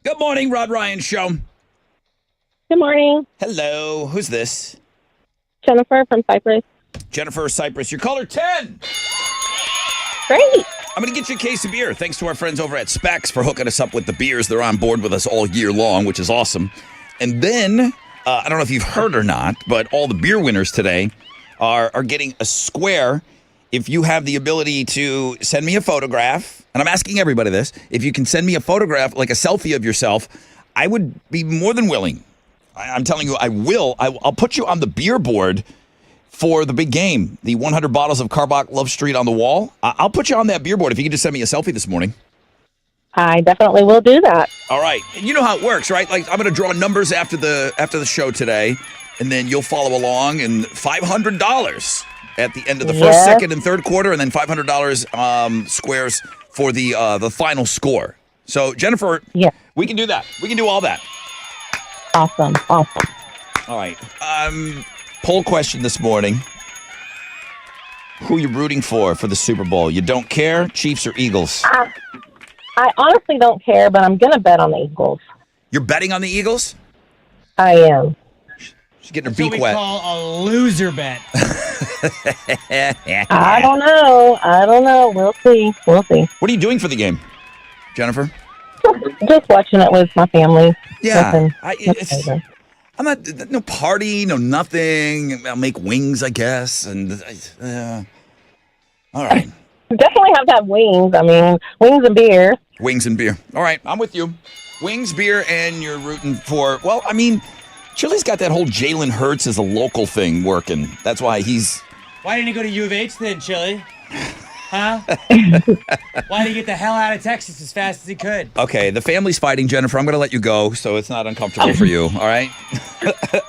Good morning, Rod Ryan Show. Good morning. Hello. Who's this? Jennifer from Cyprus. Jennifer Cypress. You're caller 10. Great. I'm going to get you a case of beer. Thanks to our friends over at Specs for hooking us up with the beers. They're on board with us all year long, which is awesome. And then, I don't know if you've heard or not, but all the beer winners today are getting a square. If you have the ability to send me a photograph, and I'm asking everybody this, if you can send me a photograph, like a selfie of yourself, I would be more than willing. I'm telling you, I will. I'll put you on the beer board for the big game, the 100 bottles of Carbach Love Street on the wall. I'll put you on that beer board if you can just send me a selfie this morning. I definitely will do that. All right. And you know how it works, right? Like, I'm going to draw numbers after the show today, and then you'll follow along, and $500 at the end of the first, second, and third quarter, and then $500 squares for the final score. So, Jennifer, we can do that. We can do all that. Awesome. All right. Poll question this morning. Who you rooting for the Super Bowl? You don't care? Chiefs or Eagles? I honestly don't care, but I'm going to bet on the Eagles. You're betting on the Eagles? I am. She's getting her That's what beak we wet. call a loser bet. I don't know. We'll see. What are you doing for the game, Jennifer? Just watching it with my family. Yeah. Nothing. I'm not, no party, no nothing. I'll make wings, I guess. And all right. Definitely have to have wings. I mean, wings and beer. Wings and beer. All right, I'm with you. Wings, beer, and you're rooting for, well, I mean, Chili's got that whole Jalen Hurts as a local thing working. That's why he's... Why didn't he go to U of H then, Chili? Huh? Why did he get the hell out of Texas as fast as he could? Okay, the family's fighting, Jennifer. I'm going to let you go so it's not uncomfortable for you, all right?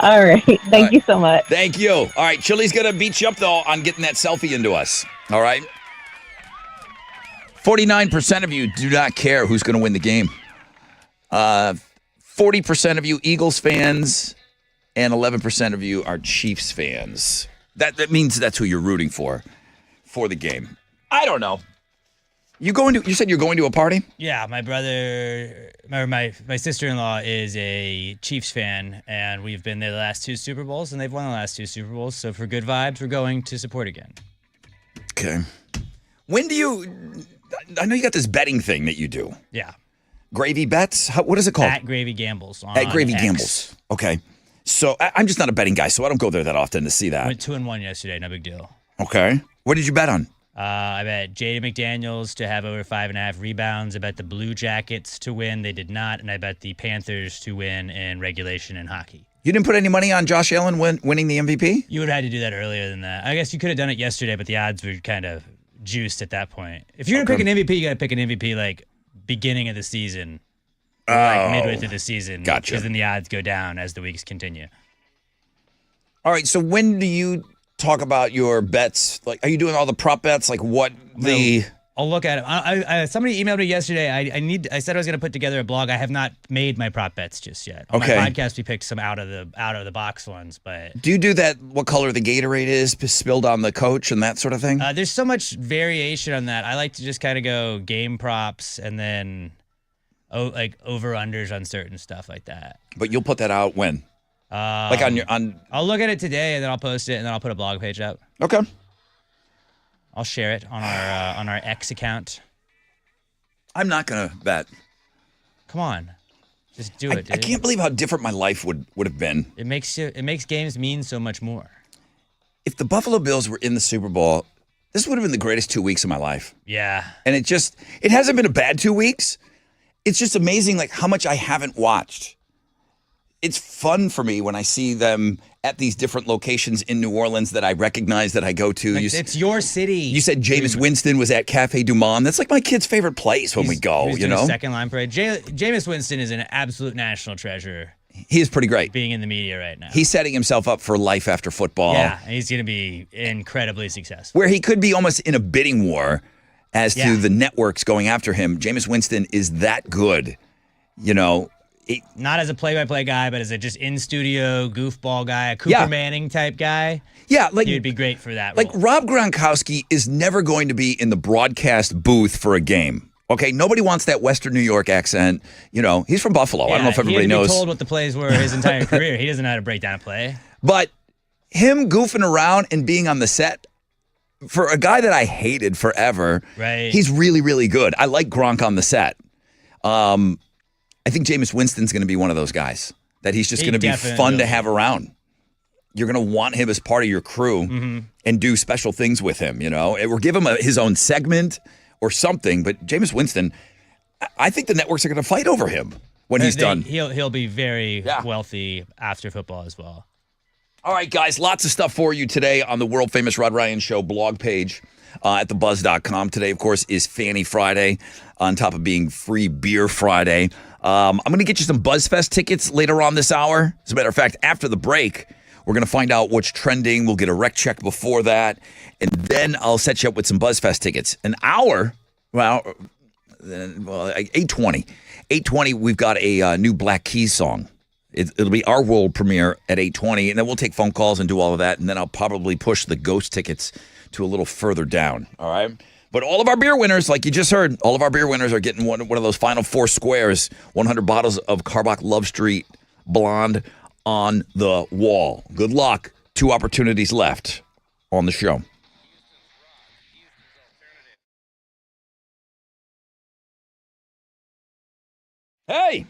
All right. Thank you so much. Thank you. All right, Chili's going to beat you up, though, on getting that selfie into us, all right? 49% of you do not care who's going to win the game. 40% of you Eagles fans, and 11% of you are Chiefs fans. That means that's who you're rooting for the game. I don't know. You said you're going to a party? Yeah, my brother, my sister-in-law is a Chiefs fan, and we've been there the last 2 Super Bowls, and they've won the last 2 Super Bowls. So for good vibes, we're going to support again. Okay. When do you? I know you got this betting thing that you do. Yeah. Gravy bets? What is it called? At Gravy Gambles. At Gravy X. Gambles. Okay. So I'm just not a betting guy, so I don't go there that often to see that. Went 2-1 yesterday. No big deal. Okay. What did you bet on? I bet Jaden McDaniels to have over 5.5 rebounds. I bet the Blue Jackets to win. They did not. And I bet the Panthers to win in regulation in hockey. You didn't put any money on Josh Allen winning the MVP? You would have had to do that earlier than that. I guess you could have done it yesterday, but the odds were kind of juiced at that point. If you're going to pick an MVP, you got to pick an MVP like beginning of the season. Or like midway through the season. Gotcha. Because then the odds go down as the weeks continue. All right, so when do you talk about your bets? Like, are you doing all the prop bets? Like, what the... I'll look at it. Somebody emailed me yesterday. I said I was going to put together a blog. I have not made my prop bets just yet. On Okay. my podcast, we picked some out of the box ones, but Do you do that, what color the Gatorade is spilled on the coach and that sort of thing? there's so much variation on that. I like to just kind of go game props and then like over-unders on certain stuff like that. But you'll put that out when? Like on... I'll look at it today and then I'll post it and then I'll put a blog page up. Okay. I'll share it on our X account. I'm not going to bet. Come on. Just do it, dude. I can't believe how different my life would have been. It makes games mean so much more. If the Buffalo Bills were in the Super Bowl, this would have been the greatest 2 weeks of my life. Yeah. And it hasn't been a bad 2 weeks. It's just amazing like how much I haven't watched. It's fun for me when I see them at these different locations in New Orleans that I recognize that I go to. It's your city. You said Jameis Winston was at Cafe Du Monde. That's like my kid's favorite place when we go, He's you doing know? a second line parade. Jameis Winston is an absolute national treasure. He is pretty great. Being in the media right now. He's setting himself up for life after football. Yeah, and he's going to be incredibly successful. Where he could be almost in a bidding war as to the networks going after him. Jameis Winston is that good, you know? Not as a play-by-play guy, but as a just in-studio goofball guy, a Cooper Manning type guy. Yeah, like he would be great for that Like role. Rob Gronkowski is never going to be in the broadcast booth for a game. Okay, nobody wants that Western New York accent. You know, he's from Buffalo. I don't know if everybody he had to knows. be told what the plays were his entire career. He doesn't know how to break down a play. But him goofing around and being on the set, for a guy that I hated forever, Right. he's really, really good. I like Gronk on the set. I think Jameis Winston's going to be one of those guys that he's just going to be fun to have around. You're going to want him as part of your crew and do special things with him, you know, or give him his own segment or something. But Jameis Winston, I think the networks are going to fight over him when he's done. He'll be very wealthy after football as well. All right, guys, lots of stuff for you today on the world famous Rod Ryan Show blog page at thebuzz.com. Today, of course, is Fanny Friday on top of being Free Beer Friday. I'm going to get you some BuzzFest tickets later on this hour. As a matter of fact, after the break, we're going to find out what's trending. We'll get a rec check before that, and then I'll set you up with some BuzzFest tickets. An hour, 8:20. 8:20, we've got a new Black Keys song. It'll be our world premiere at 8:20, and then we'll take phone calls and do all of that, and then I'll probably push the Ghost tickets to a little further down, all right? But all of our beer winners, like you just heard, all of our beer winners are getting one of those final 4 squares, 100 bottles of Carbach Love Street Blonde on the wall. Good luck. 2 opportunities left on the show. Hey,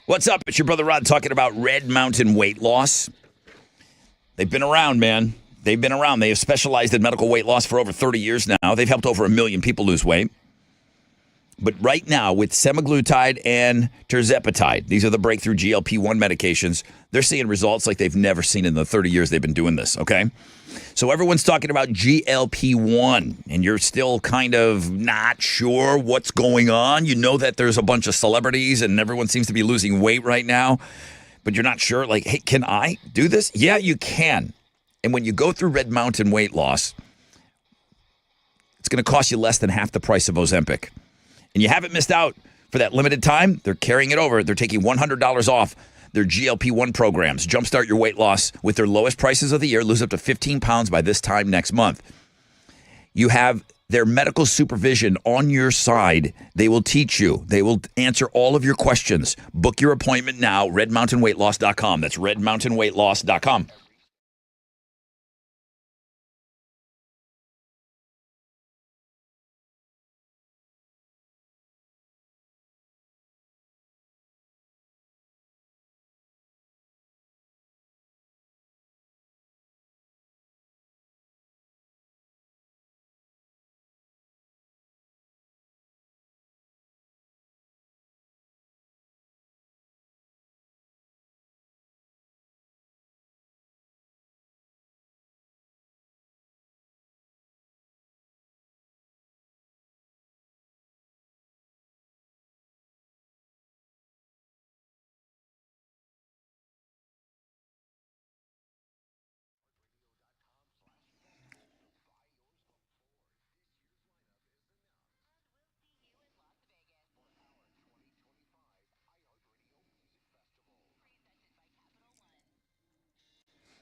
what's up? It's your brother Rod talking about Red Mountain Weight Loss. They've been around, man. They've been around. They have specialized in medical weight loss for over 30 years now. They've helped over 1 million people lose weight. But right now, with semaglutide and tirzepatide, these are the breakthrough GLP-1 medications, they're seeing results like they've never seen in the 30 years they've been doing this, okay? So everyone's talking about GLP-1, and you're still kind of not sure what's going on. You know that there's a bunch of celebrities, and everyone seems to be losing weight right now, but you're not sure, like, hey, can I do this? Yeah, you can. And when you go through Red Mountain Weight Loss, it's going to cost you less than half the price of Ozempic. And you haven't missed out for that limited time. They're carrying it over. They're taking $100 off their GLP-1 programs. Jumpstart your weight loss with their lowest prices of the year. Lose up to 15 pounds by this time next month. You have their medical supervision on your side. They will teach you. They will answer all of your questions. Book your appointment now, redmountainweightloss.com. That's redmountainweightloss.com.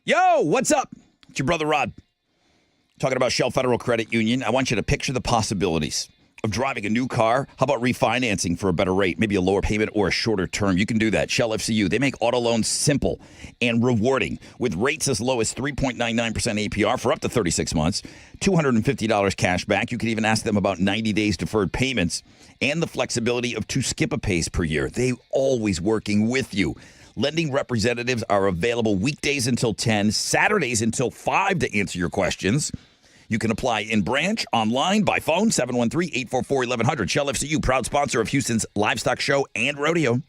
Yo, what's up? It's your brother Rod. Talking about Shell Federal Credit Union. I want you to picture the possibilities of driving a new car. How about refinancing for a better rate, maybe a lower payment or a shorter term? You can do that. Shell FCU, they make auto loans simple and rewarding with rates as low as 3.99% APR for up to 36 months, $250 cash back. You can even ask them about 90 days deferred payments and the flexibility of 2 skip-a-pays per year. They always working with you. Lending representatives are available weekdays until 10, Saturdays until 5 to answer your questions. You can apply in branch, online, by phone, 713-844-1100. Shell FCU, proud sponsor of Houston's Livestock Show and Rodeo.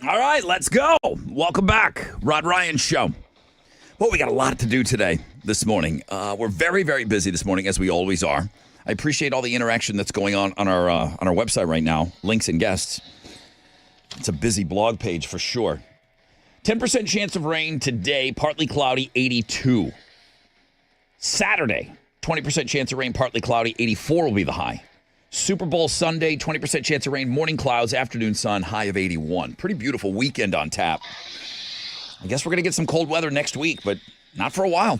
All right, let's go. Welcome back. Rod Ryan Show. Well, we got a lot to do today, this morning. We're very, very busy this morning, as we always are. I appreciate all the interaction that's going on our website right now. Links and guests. It's a busy blog page for sure. 10% chance of rain today, partly cloudy, 82. Saturday, 20% chance of rain, partly cloudy, 84 will be the high. Super Bowl Sunday, 20% chance of rain, morning clouds, afternoon sun, high of 81. Pretty beautiful weekend on tap. I guess we're going to get some cold weather next week, but not for a while.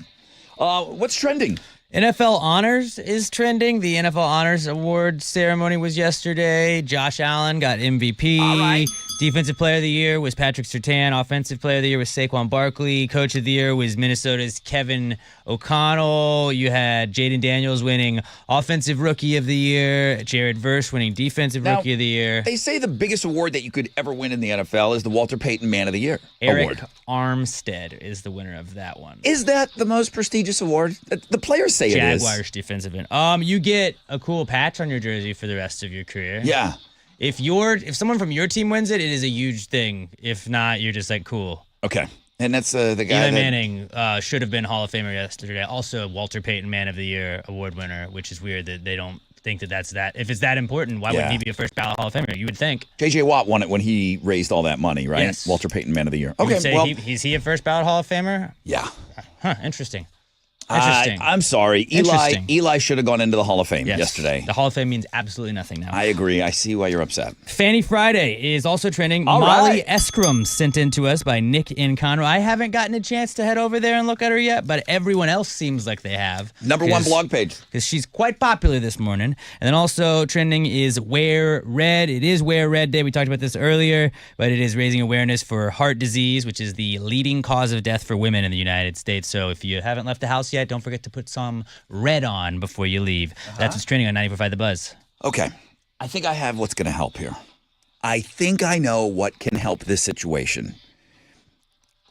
What's trending? NFL Honors is trending. The NFL Honors Award ceremony was yesterday. Josh Allen got MVP. All right. Defensive Player of the Year was Patrick Surtain. Offensive Player of the Year was Saquon Barkley. Coach of the Year was Minnesota's Kevin O'Connell. You had Jaden Daniels winning Offensive Rookie of the Year. Jared Verse winning Defensive Rookie of the Year. They say the biggest award that you could ever win in the NFL is the Walter Payton Man of the Year Eric award. Armstead is the winner of that one. Is that the most prestigious award? The players say it is. Jaguars defensive end. You get a cool patch on your jersey for the rest of your career. Yeah. If someone from your team wins it, it is a huge thing. If not, you're just like cool. Okay. And that's the guy Eli Manning should have been Hall of Famer yesterday. Also, Walter Payton Man of the Year award winner, which is weird that they don't think that's that. If it's that important, why wouldn't he be a first ballot Hall of Famer? You would think. J.J. Watt won it when he raised all that money, right? Yes. Walter Payton Man of the Year. You Okay, would say well, is he a first ballot Hall of Famer? Yeah. Huh, interesting. Interesting. I'm sorry. Eli should have gone into the Hall of Fame yesterday. The Hall of Fame means absolutely nothing now. I agree. I see why you're upset. Fanny Friday is also trending. All Molly right. Eskram sent in to us by Nick in Conroe. I haven't gotten a chance to head over there and look at her yet, but everyone else seems like they have. Number one blog page. Because she's quite popular this morning. And then also trending is Wear Red. It is Wear Red Day. We talked about this earlier, but it is raising awareness for heart disease, which is the leading cause of death for women in the United States. So if you haven't left the house yet, don't forget to put some red on before you leave. That's what's trending on 94.5 The Buzz. Okay. I think I have what's going to help here. I think I know what can help this situation.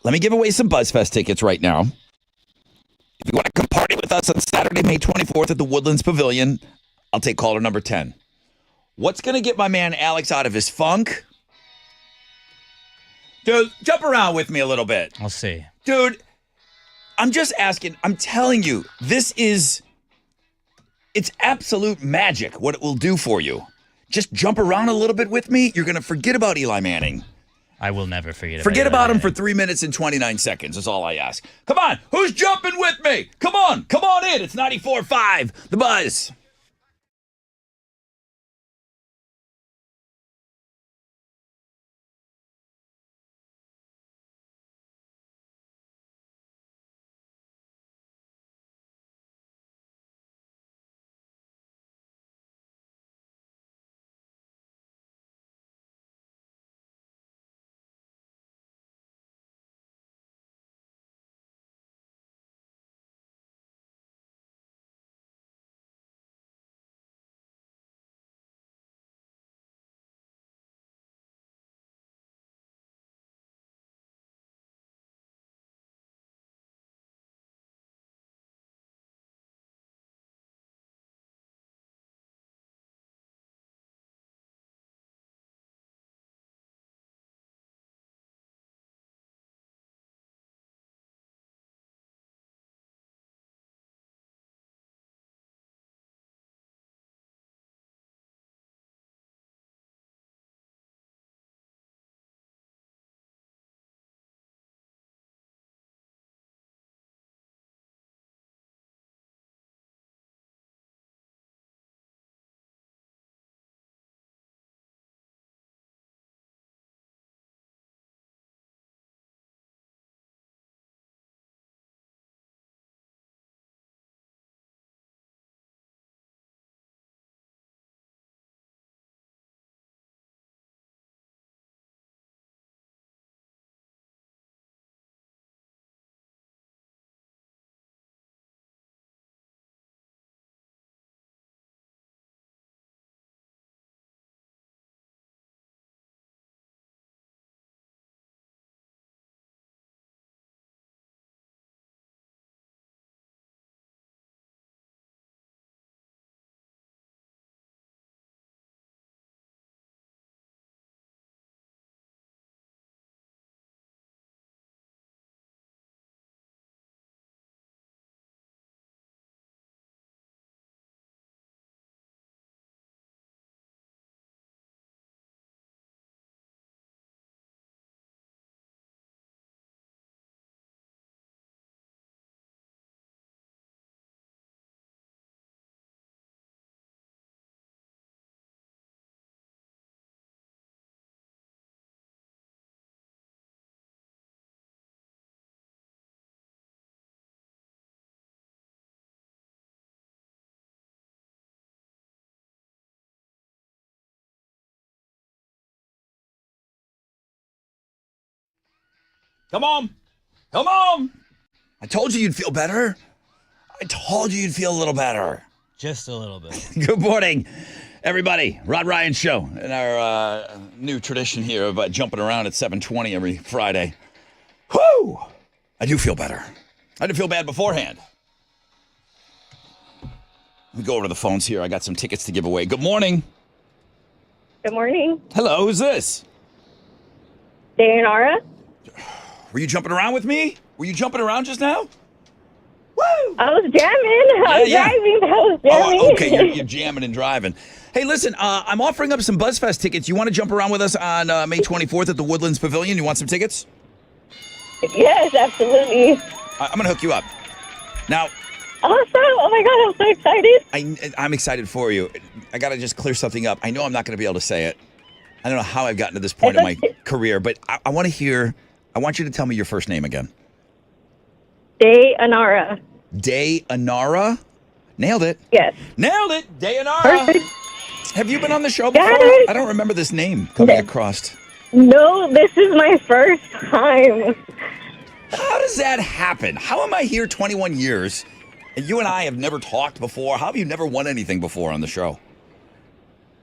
Let me give away some BuzzFest tickets right now. If you want to come party with us on Saturday, May 24th at the Woodlands Pavilion, I'll take caller number 10. What's going to get my man Alex out of his funk? Dude, jump around with me a little bit. I'll see. Dude, I'm just asking. I'm telling you, it's absolute magic what it will do for you. Just jump around a little bit with me. You're going to forget about Eli Manning. I will never forget Forget about him Manning. for 3 minutes and 29 seconds is all I ask. Come on. Who's jumping with me? Come on in. It's 94.5 The Buzz. Come on. Come on. I told you you'd feel better. I told you you'd feel a little better. Just a little bit. Good morning, everybody. Rod Ryan Show and our new tradition here of jumping around at 7:20 every Friday. Whoo! I do feel better. I didn't feel bad beforehand. Let me go over to the phones here. I got some tickets to give away. Good morning. Good morning. Hello, who's this? Dayanara. Were you jumping around with me? Were you jumping around just now? Woo! I was jamming. I was driving. I was jamming. Oh, okay, you're jamming and driving. Hey, listen, I'm offering up some BuzzFest tickets. You want to jump around with us on May 24th at the Woodlands Pavilion? You want some tickets? Yes, absolutely. I'm going to hook you up. Now, awesome. Oh, my God. I'm so excited. I'm excited for you. I got to just clear something up. I know I'm not going to be able to say it. I don't know how I've gotten to this point in my career, but I want you to tell me your first name again. Dayanara. Dayanara? Nailed it. Yes. Nailed it. Dayanara. Perfect. Have you been on the show before? Yes. I don't remember this name coming across. No, this is my first time. How does that happen? How am I here 21 years and you and I have never talked before? How have you never won anything before on the show?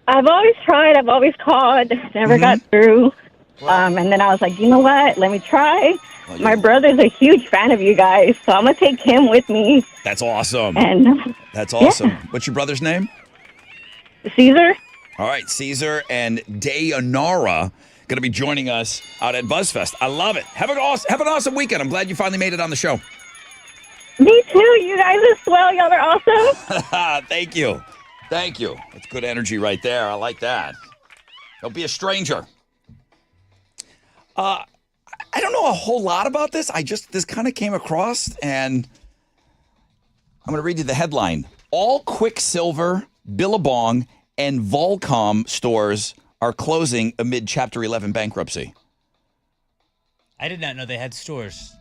I've always tried. I've always called. Never got through. And then I was like, you know what? Let me try. Oh, My brother's a huge fan of you guys, so I'm going to take him with me. That's awesome. And That's awesome. Yeah. What's your brother's name? Caesar? All right, Caesar and Dayanara going to be joining us out at BuzzFest. I love it. Have an awesome weekend. I'm glad you finally made it on the show. Me too. You guys as well. Y'all are awesome. Thank you. Thank you. That's good energy right there. I like that. Don't be a stranger. I don't know a whole lot about this. This kind of came across, and I'm going to read you the headline. All Quicksilver, Billabong, and Volcom stores are closing amid Chapter 11 bankruptcy. I did not know they had stores.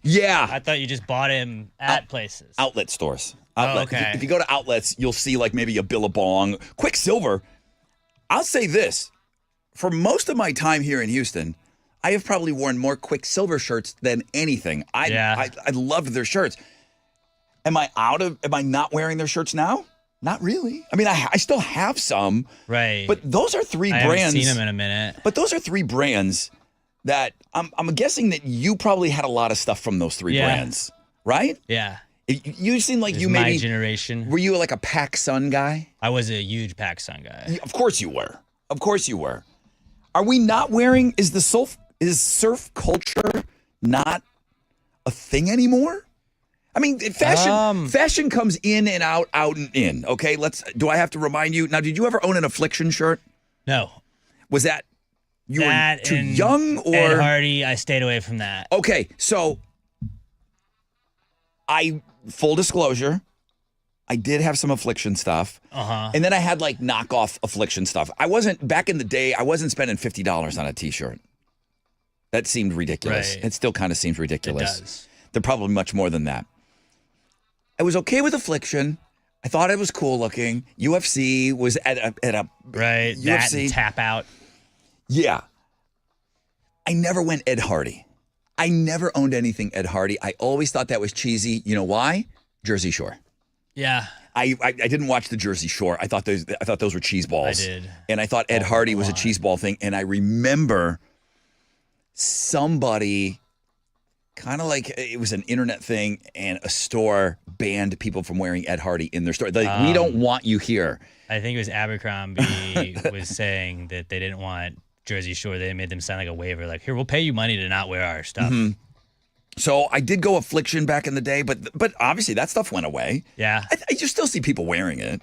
Yeah. I thought you just bought them at places. Outlet stores. Oh, okay. If you go to outlets, you'll see like maybe a Billabong. Quicksilver, I'll say this. For most of my time here in Houston, I have probably worn more Quicksilver shirts than anything. I loved their shirts. Am I not wearing their shirts now? Not really. I mean, I still have some. Right. But those are three I brands. haven't seen them in a minute. But those are three brands that I'm guessing that you probably had a lot of stuff from those three brands, right? Yeah. You seem like It was you maybe my generation. Were you like a PacSun guy? I was a huge PacSun guy. Of course you were. Of course you were. Are we not wearing? Is surf culture not a thing anymore? I mean, fashion comes in and out and in. Okay, do I have to remind you? Now, did you ever own an Affliction shirt? No. Was that you were too and young or Ed Hardy? I stayed away from that. Okay, so full disclosure, I did have some Affliction stuff. And then I had like knockoff Affliction stuff. Back in the day, I wasn't spending $50 on a t-shirt. That seemed ridiculous. Right. It still kind of seems ridiculous. It does. They're probably much more than that. I was okay with Affliction. I thought it was cool looking. UFC was at a right. UFC. That and Tap Out. Yeah. I never went Ed Hardy. I never owned anything Ed Hardy. I always thought that was cheesy. You know why? Jersey Shore. Yeah. I didn't watch the Jersey Shore. I thought those were cheese balls. I did. And I thought Ed Hardy was a cheese ball thing. And I remember somebody, kind of like it was an internet thing, and a store banned people from wearing Ed Hardy in their store. Like, we don't want you here. I think it was Abercrombie was saying that they didn't want Jersey Shore. They made them sign like a waiver, like, here, we'll pay you money to not wear our stuff. Mm-hmm. So I did go Affliction back in the day, but obviously that stuff went away. Yeah. You still see people wearing it.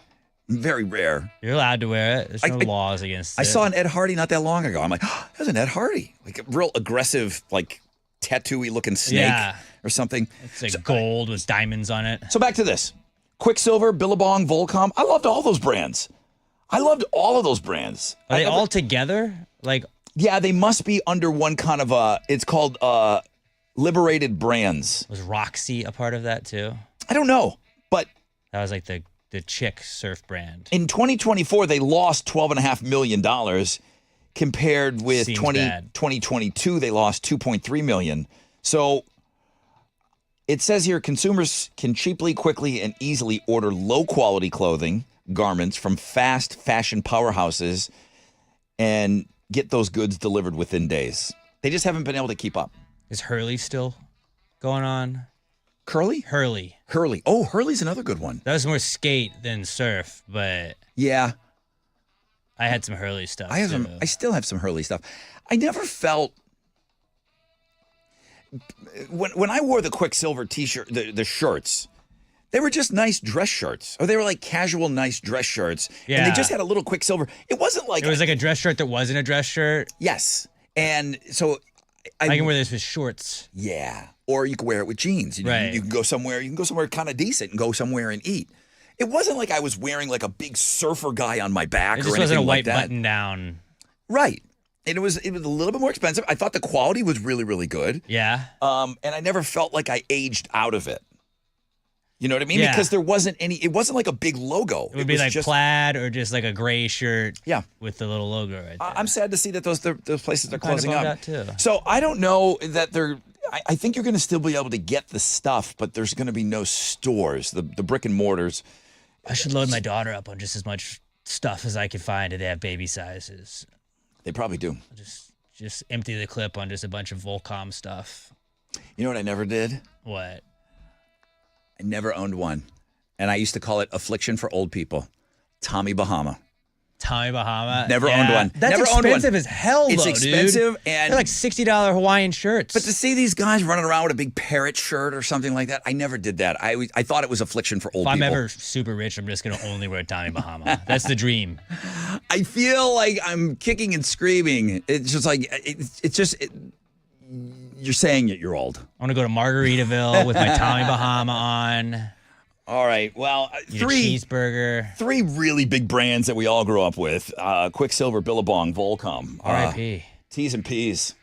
Very rare. You're allowed to wear it. There's no laws against it. I saw an Ed Hardy not that long ago. I'm like, oh, that was an Ed Hardy. Like a real aggressive, like tattooy looking snake or something. It's like gold with diamonds on it. So back to this. Quicksilver, Billabong, Volcom. I loved all those brands. Are they all together? Like, yeah, they must be under one kind of it's called Liberated Brands. Was Roxy a part of that too? I don't know, but that was like the chick surf brand. In 2024, they lost $12.5 million. compared with Seems 2022, they lost 2.3 million. So it says here consumers can cheaply, quickly, and easily order low-quality clothing, garments from fast fashion powerhouses and get those goods delivered within days. They just haven't been able to keep up. Is Hurley still going on? Curly? Hurley. Oh, Hurley's another good one. That was more skate than surf, but Yeah. I had some Hurley stuff. I too. still have some Hurley stuff. I never felt when I wore the Quicksilver t-shirt, the shirts, they were just nice dress shirts, or they were like casual, nice dress shirts. Yeah. And they just had a little Quicksilver. It wasn't like It was like a dress shirt that wasn't a dress shirt. Yes, and so I can wear this with shorts. Yeah, or you can wear it with jeans. Right. You can go somewhere. You can go somewhere kind of decent and go somewhere and eat. It wasn't like I was wearing like a big surfer guy on my back It or just anything wasn't a like white that. button down. Right. And it was a little bit more expensive. I thought the quality was really, really good. Yeah. And I never felt like I aged out of it. You know what I mean? Yeah. Because there wasn't any. It wasn't like a big logo. It would be was like just plaid or just like a gray shirt. Yeah. With the little logo right there. I'm sad to see that those places are kinda closing bummed up. out, too. So I don't know that they're. I think you're going to still be able to get the stuff, but there's going to be no stores. The brick and mortars. I should load my daughter up on just as much stuff as I can find, and they have baby sizes. They probably do. Just empty the clip on just a bunch of Volcom stuff. You know what I never did? What? I never owned one. And I used to call it affliction for old people. Tommy Bahama. Tommy Bahama? Never owned one. That's Never owned expensive one. as hell, It's though, expensive, dude. and They're like $60 Hawaiian shirts. But to see these guys running around with a big parrot shirt or something like that, I never did that. I thought it was affliction for old if people. I'm ever super rich, I'm just going to only wear Tommy Bahama. That's the dream. I feel like I'm kicking and screaming. It's just like, you're saying it, you're old. I want to go to Margaritaville with my Tommy Bahama on. All right. Well, Eat a cheeseburger. Three really big brands that we all grew up with. Quicksilver, Billabong, Volcom. R.I.P. T's and P's.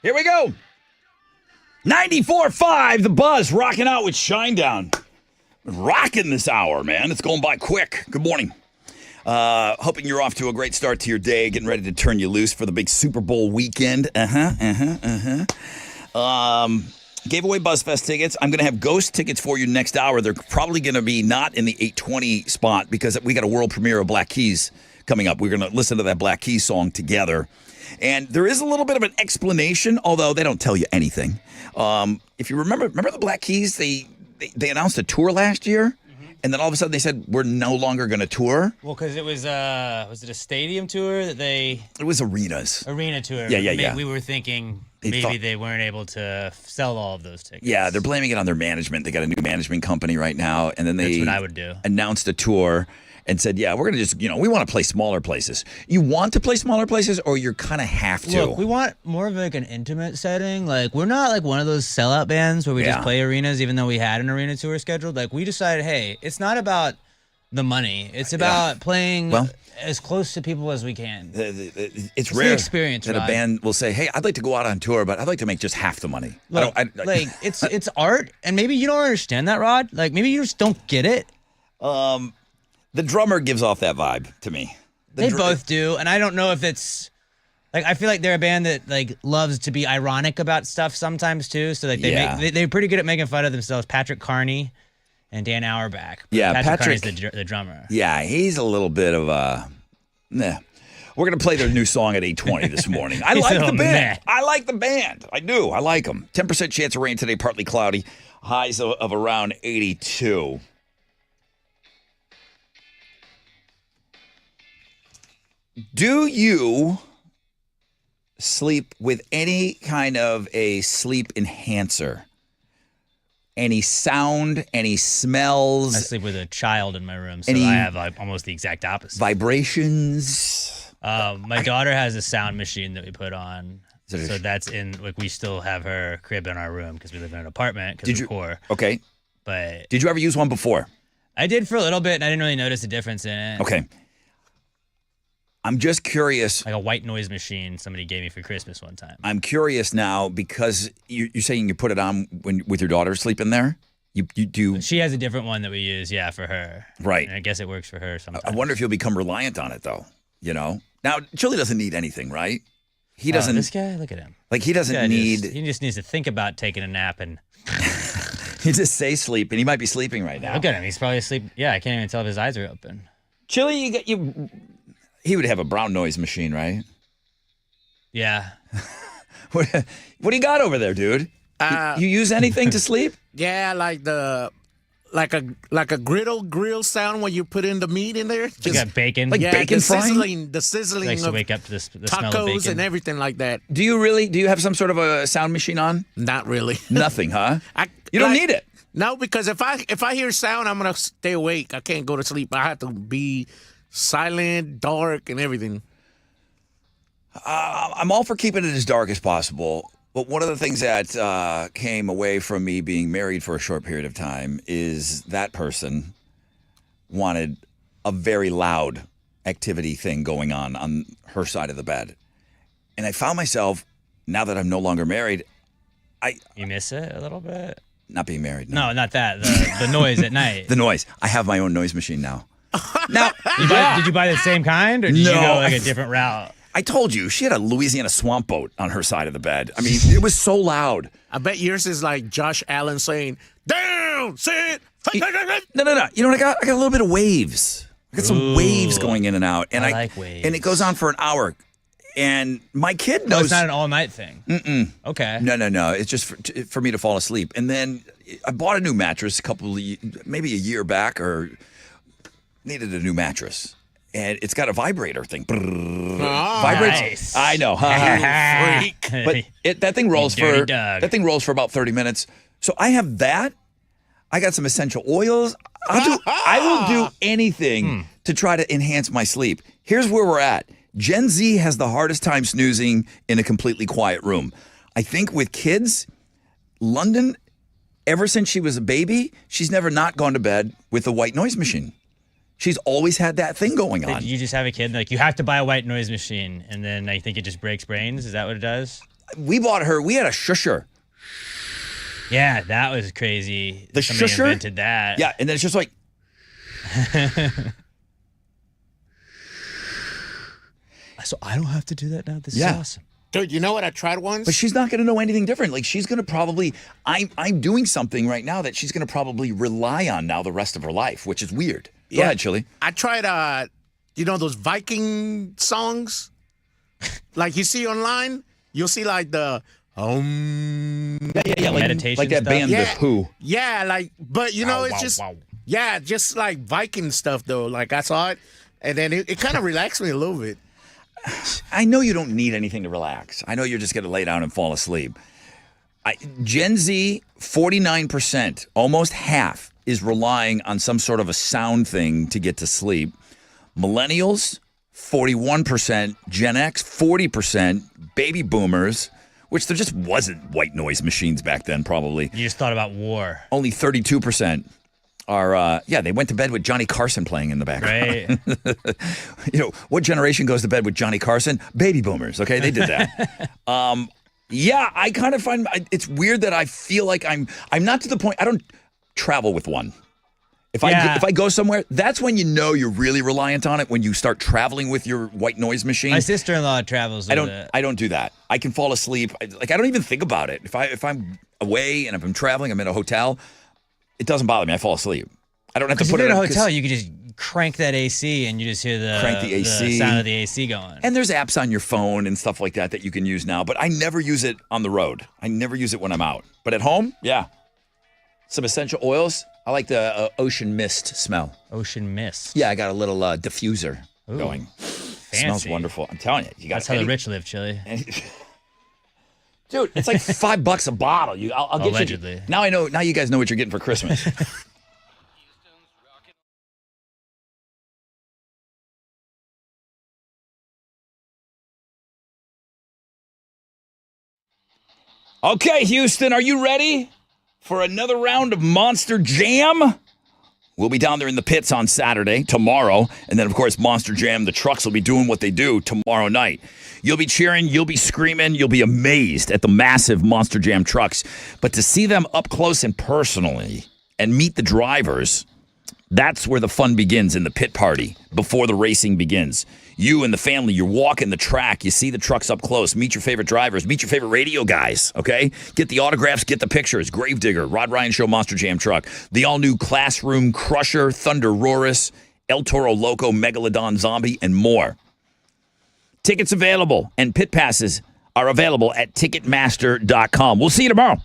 Here we go. 94.5, The Buzz, rocking out with Shinedown. Rocking this hour, man. It's going by quick. Good morning. Hoping you're off to a great start to your day, getting ready to turn you loose for the big Super Bowl weekend. Gave away BuzzFest tickets. I'm going to have ghost tickets for you next hour. They're probably going to be not in the 8:20 spot because we got a world premiere of Black Keys coming up. We're going to listen to that Black Keys song together. And there is a little bit of an explanation, although they don't tell you anything. If you remember the Black Keys, they announced a tour last year. And then all of a sudden they said, we're no longer going to tour. Well, because it was it a stadium tour that they... It was arenas. Arena tour. Yeah. We were thinking they weren't able to sell all of those tickets. Yeah, they're blaming it on their management. They got a new management company right now. And then That's what I would do. Announced a tour and said, yeah, we're going to just, we want to play smaller places. You want to play smaller places or you kind of have to? Look, we want more of like an intimate setting. Like, we're not like one of those sellout bands where we just play arenas even though we had an arena tour scheduled. Like, we decided, hey, it's not about the money. It's about playing as close to people as we can. It's rare the experience, that a band will say, hey, I'd like to go out on tour, but I'd like to make just half the money. Look, it's art, and maybe you don't understand that, Rod. Like, maybe you just don't get it. The drummer gives off that vibe to me. They both do, and I don't know if it's like I feel like they're a band that like loves to be ironic about stuff sometimes too. So like they're pretty good at making fun of themselves. Patrick Carney and Dan Auerbach. Patrick Carney's the drummer. Yeah, he's a little bit of a. We're gonna play their new song at 8:20 this morning. I like the band. I like the band. I do. I like them. 10% chance of rain today, partly cloudy. Highs of around 82. Do you sleep with any kind of a sleep enhancer? Any sound, any smells? I sleep with a child in my room, so I have almost the exact opposite. Vibrations? My daughter has a sound machine that we put on. So that's we still have her crib in our room because we live in an apartment because we're poor. Okay. But did you ever use one before? I did for a little bit, and I didn't really notice a difference in it. Okay. I'm just curious. Like a white noise machine somebody gave me for Christmas one time. I'm curious now because you're saying you put it on with your daughter sleeping there? You do. She has a different one that we use, for her. Right. And I guess it works for her sometimes. I wonder if you'll become reliant on it, though. Now, Chili doesn't need anything, right? He doesn't. This guy, look at him. Like, he doesn't need. He just needs to think about taking a nap and. He just say sleep, and he might be sleeping right now. Look at him. He's probably asleep. Yeah, I can't even tell if his eyes are open. Chili, he would have a brown noise machine, right? Yeah. What do you got over there, dude? You use anything to sleep? Yeah, like a grill sound when you put in the meat in there. You got bacon. Like bacon frying? The sizzling Likes of to wake up to the smell of tacos bacon. and everything like that. Do you have some sort of a sound machine on? Not really. Nothing, huh? You don't need it. No, because if I hear sound, I'm gonna stay awake. I can't go to sleep. I have to be silent, dark, and everything. I'm all for keeping it as dark as possible. But one of the things that came away from me being married for a short period of time is that person wanted a very loud activity thing going on her side of the bed. And I found myself, now that I'm no longer married, You miss it a little bit? Not being married. No, not that. The noise at night. The noise. I have my own noise machine now. Now, did you buy the same kind, or did you go like a different route? I told you, she had a Louisiana swamp boat on her side of the bed. I mean, it was so loud. I bet yours is like Josh Allen saying, "Down, sit." No. You know what I got? I got a little bit of waves. I got some waves going in and out. And I like waves. And it goes on for an hour. And my kid knows. Oh, it's not an all-night thing? Mm-mm. Okay. No. It's just for me to fall asleep. And then I bought a new mattress maybe a year back, or needed a new mattress. And it's got a vibrator thing. Vibrates. Nice. I know. Freak. But that thing rolls for about 30 minutes. So I have that. I got some essential oils. I will do anything to try to enhance my sleep. Here's where we're at. Gen Z has the hardest time snoozing in a completely quiet room. I think with kids, London, ever since she was a baby, she's never not gone to bed with a white noise machine. She's always had that thing going on. You just have a kid, like, you have to buy a white noise machine, and then I think it just breaks brains. Is that what it does? We bought her. We had a shusher. Yeah, that was crazy. The Somebody shusher? invented that. Yeah, and then it's just like. So I don't have to do that now. This is Yeah. awesome. Dude, you know what I tried once? But she's not going to know anything different. Like she's going to probably, I'm doing something right now that she's going to probably rely on now the rest of her life, which is weird. Go ahead, Chili. I tried, you know, those Viking songs? Like you see online, you'll see like the, Yeah, meditation like that stuff? band, The Yeah. Who. Yeah, like, but you know, Wow, it's wow, just, wow. yeah, just like Viking stuff though. Like I saw it, and then it kind of relaxed me a little bit. I know you don't need anything to relax. I know you're just going to lay down and fall asleep. Gen Z, 49%, almost half, is relying on some sort of a sound thing to get to sleep. Millennials, 41%. Gen X, 40%. Baby boomers, which there just wasn't white noise machines back then, probably. You just thought about war. Only 32% are, they went to bed with Johnny Carson playing in the background. Right. You know, what generation goes to bed with Johnny Carson? Baby boomers, okay? They did that. Yeah, I kind of find it's weird that I feel like I'm not to the point. I don't travel with one. If I go somewhere, that's when you know you're really reliant on it. When you start traveling with your white noise machine. My sister-in-law travels with it. I don't do that. I can fall asleep. I don't even think about it. If I'm away and if I'm traveling, I'm in a hotel. It doesn't bother me. I fall asleep. I don't have to Because put if it you're in a on, hotel, you can just crank that AC and you just hear the AC. sound of the AC going. And there's apps on your phone and stuff like that you can use now. But I never use it on the road. I never use it when I'm out. But at home, yeah. Some essential oils. I like the ocean mist smell. Ocean mist. Yeah, I got a little diffuser going. Fancy. Smells wonderful. I'm telling you, That's how the rich live, Chili. Dude, it's like $5 a bottle. I'll get Allegedly. you. Now I know. Now you guys know what you're getting for Christmas. Okay, Houston, are you ready for another round of Monster Jam? We'll be down there in the pits on Saturday, tomorrow. And then, of course, Monster Jam, the trucks will be doing what they do tomorrow night. You'll be cheering, you'll be screaming, you'll be amazed at the massive Monster Jam trucks. But to see them up close and personally and meet the drivers, that's where the fun begins in the pit party before the racing begins. You and the family, you're walking the track. You see the trucks up close. Meet your favorite drivers. Meet your favorite radio guys, okay? Get the autographs, get the pictures. Gravedigger, Rod Ryan Show Monster Jam truck. The all-new Classroom Crusher, Thunder Rorus, El Toro Loco, Megalodon Zombie, and more. Tickets available and pit passes are available at Ticketmaster.com. We'll see you tomorrow.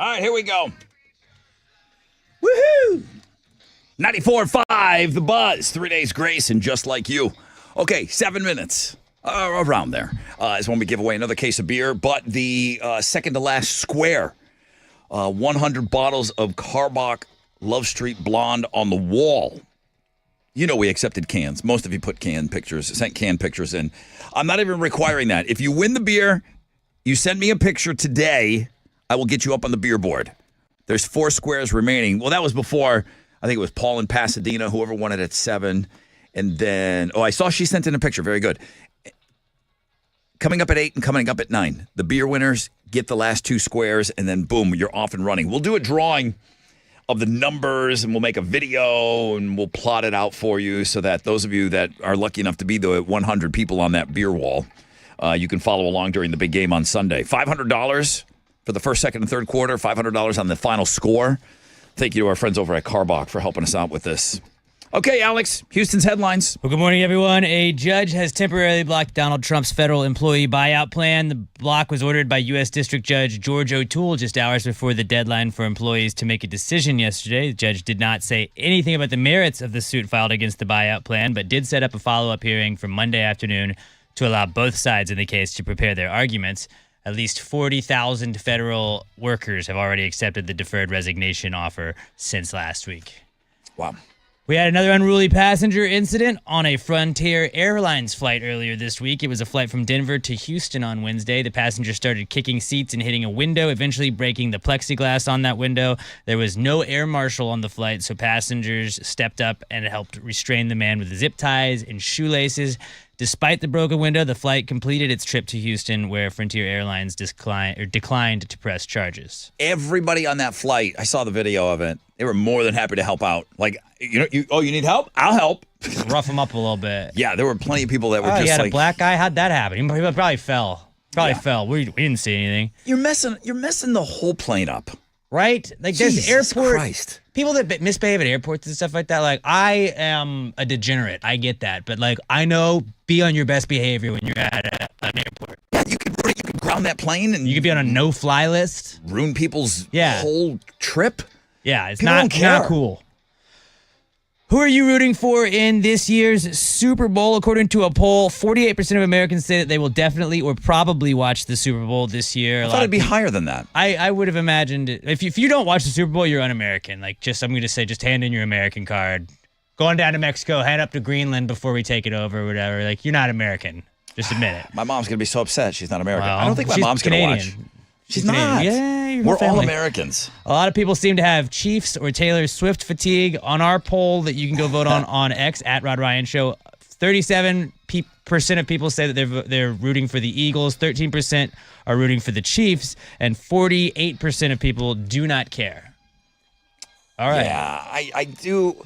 All right, here we go. Woohoo! 94.5, The Buzz. 3 days grace and just like you. Okay, 7 minutes. Around there is when we give away another case of beer. But the second to last square, 100 bottles of Karbach Love Street Blonde on the wall. You know we accepted cans. Most of you put sent canned pictures in. I'm not even requiring that. If you win the beer, you send me a picture today, I will get you up on the beer board. There's 4 squares remaining. Well, that was before, I think it was Paul in Pasadena, whoever won it at 7. And then, I saw she sent in a picture. Very good. Coming up at 8 and coming up at 9. The beer winners get the last 2 squares, and then boom, you're off and running. We'll do a drawing of the numbers, and we'll make a video, and we'll plot it out for you so that those of you that are lucky enough to be the 100 people on that beer wall, you can follow along during the big game on Sunday. $500 for the first, second, and third quarter, $500 on the final score. Thank you to our friends over at Karbach for helping us out with this. Okay, Alex, Houston's headlines. Well, good morning, everyone. A judge has temporarily blocked Donald Trump's federal employee buyout plan. The block was ordered by U.S. District Judge George O'Toole just hours before the deadline for employees to make a decision yesterday. The judge did not say anything about the merits of the suit filed against the buyout plan, but did set up a follow-up hearing for Monday afternoon to allow both sides in the case to prepare their arguments. At least 40,000 federal workers have already accepted the deferred resignation offer since last week. Wow. We had another unruly passenger incident on a Frontier Airlines flight earlier this week. It was a flight from Denver to Houston on Wednesday. The passenger started kicking seats and hitting a window, eventually breaking the plexiglass on that window. There was no air marshal on the flight, so passengers stepped up and helped restrain the man with zip ties and shoelaces. Despite the broken window, the flight completed its trip to Houston, where Frontier Airlines declined to press charges. Everybody on that flight, I saw the video of it. They were more than happy to help out. Like, you need help? I'll help. Rough them up a little bit. Yeah, there were plenty of people that were you just had like, a black guy. How'd that happen? He probably fell. Fell. We didn't see anything. You're messing the whole plane up. Right? Like, Jesus there's airport Christ. People that misbehave at airports and stuff like that. Like, I am a degenerate. I get that, but like, I know, be on your best behavior when you're at an airport. Yeah, you could ground that plane and you could be on a no-fly list. Ruin people's whole trip. Yeah, it's People don't care. not cool. Who are you rooting for in this year's Super Bowl? According to a poll, 48% of Americans say that they will definitely or probably watch the Super Bowl this year. I thought it'd be higher than that. I would have imagined it. If you don't watch the Super Bowl, you're un-American. Like, I'm going to say, just hand in your American card. Going down to Mexico, head up to Greenland before we take it over or whatever. Like, you're not American. Just admit it. My mom's going to be so upset she's not American. Well, I don't think my she's mom's going to Canadian. watch. She's not. Yeah, we're all Americans. A lot of people seem to have Chiefs or Taylor Swift fatigue. On our poll that you can go vote on X at Rod Ryan Show, 37% of people say that they're rooting for the Eagles, 13% are rooting for the Chiefs, and 48% of people do not care. All right. Yeah, I do.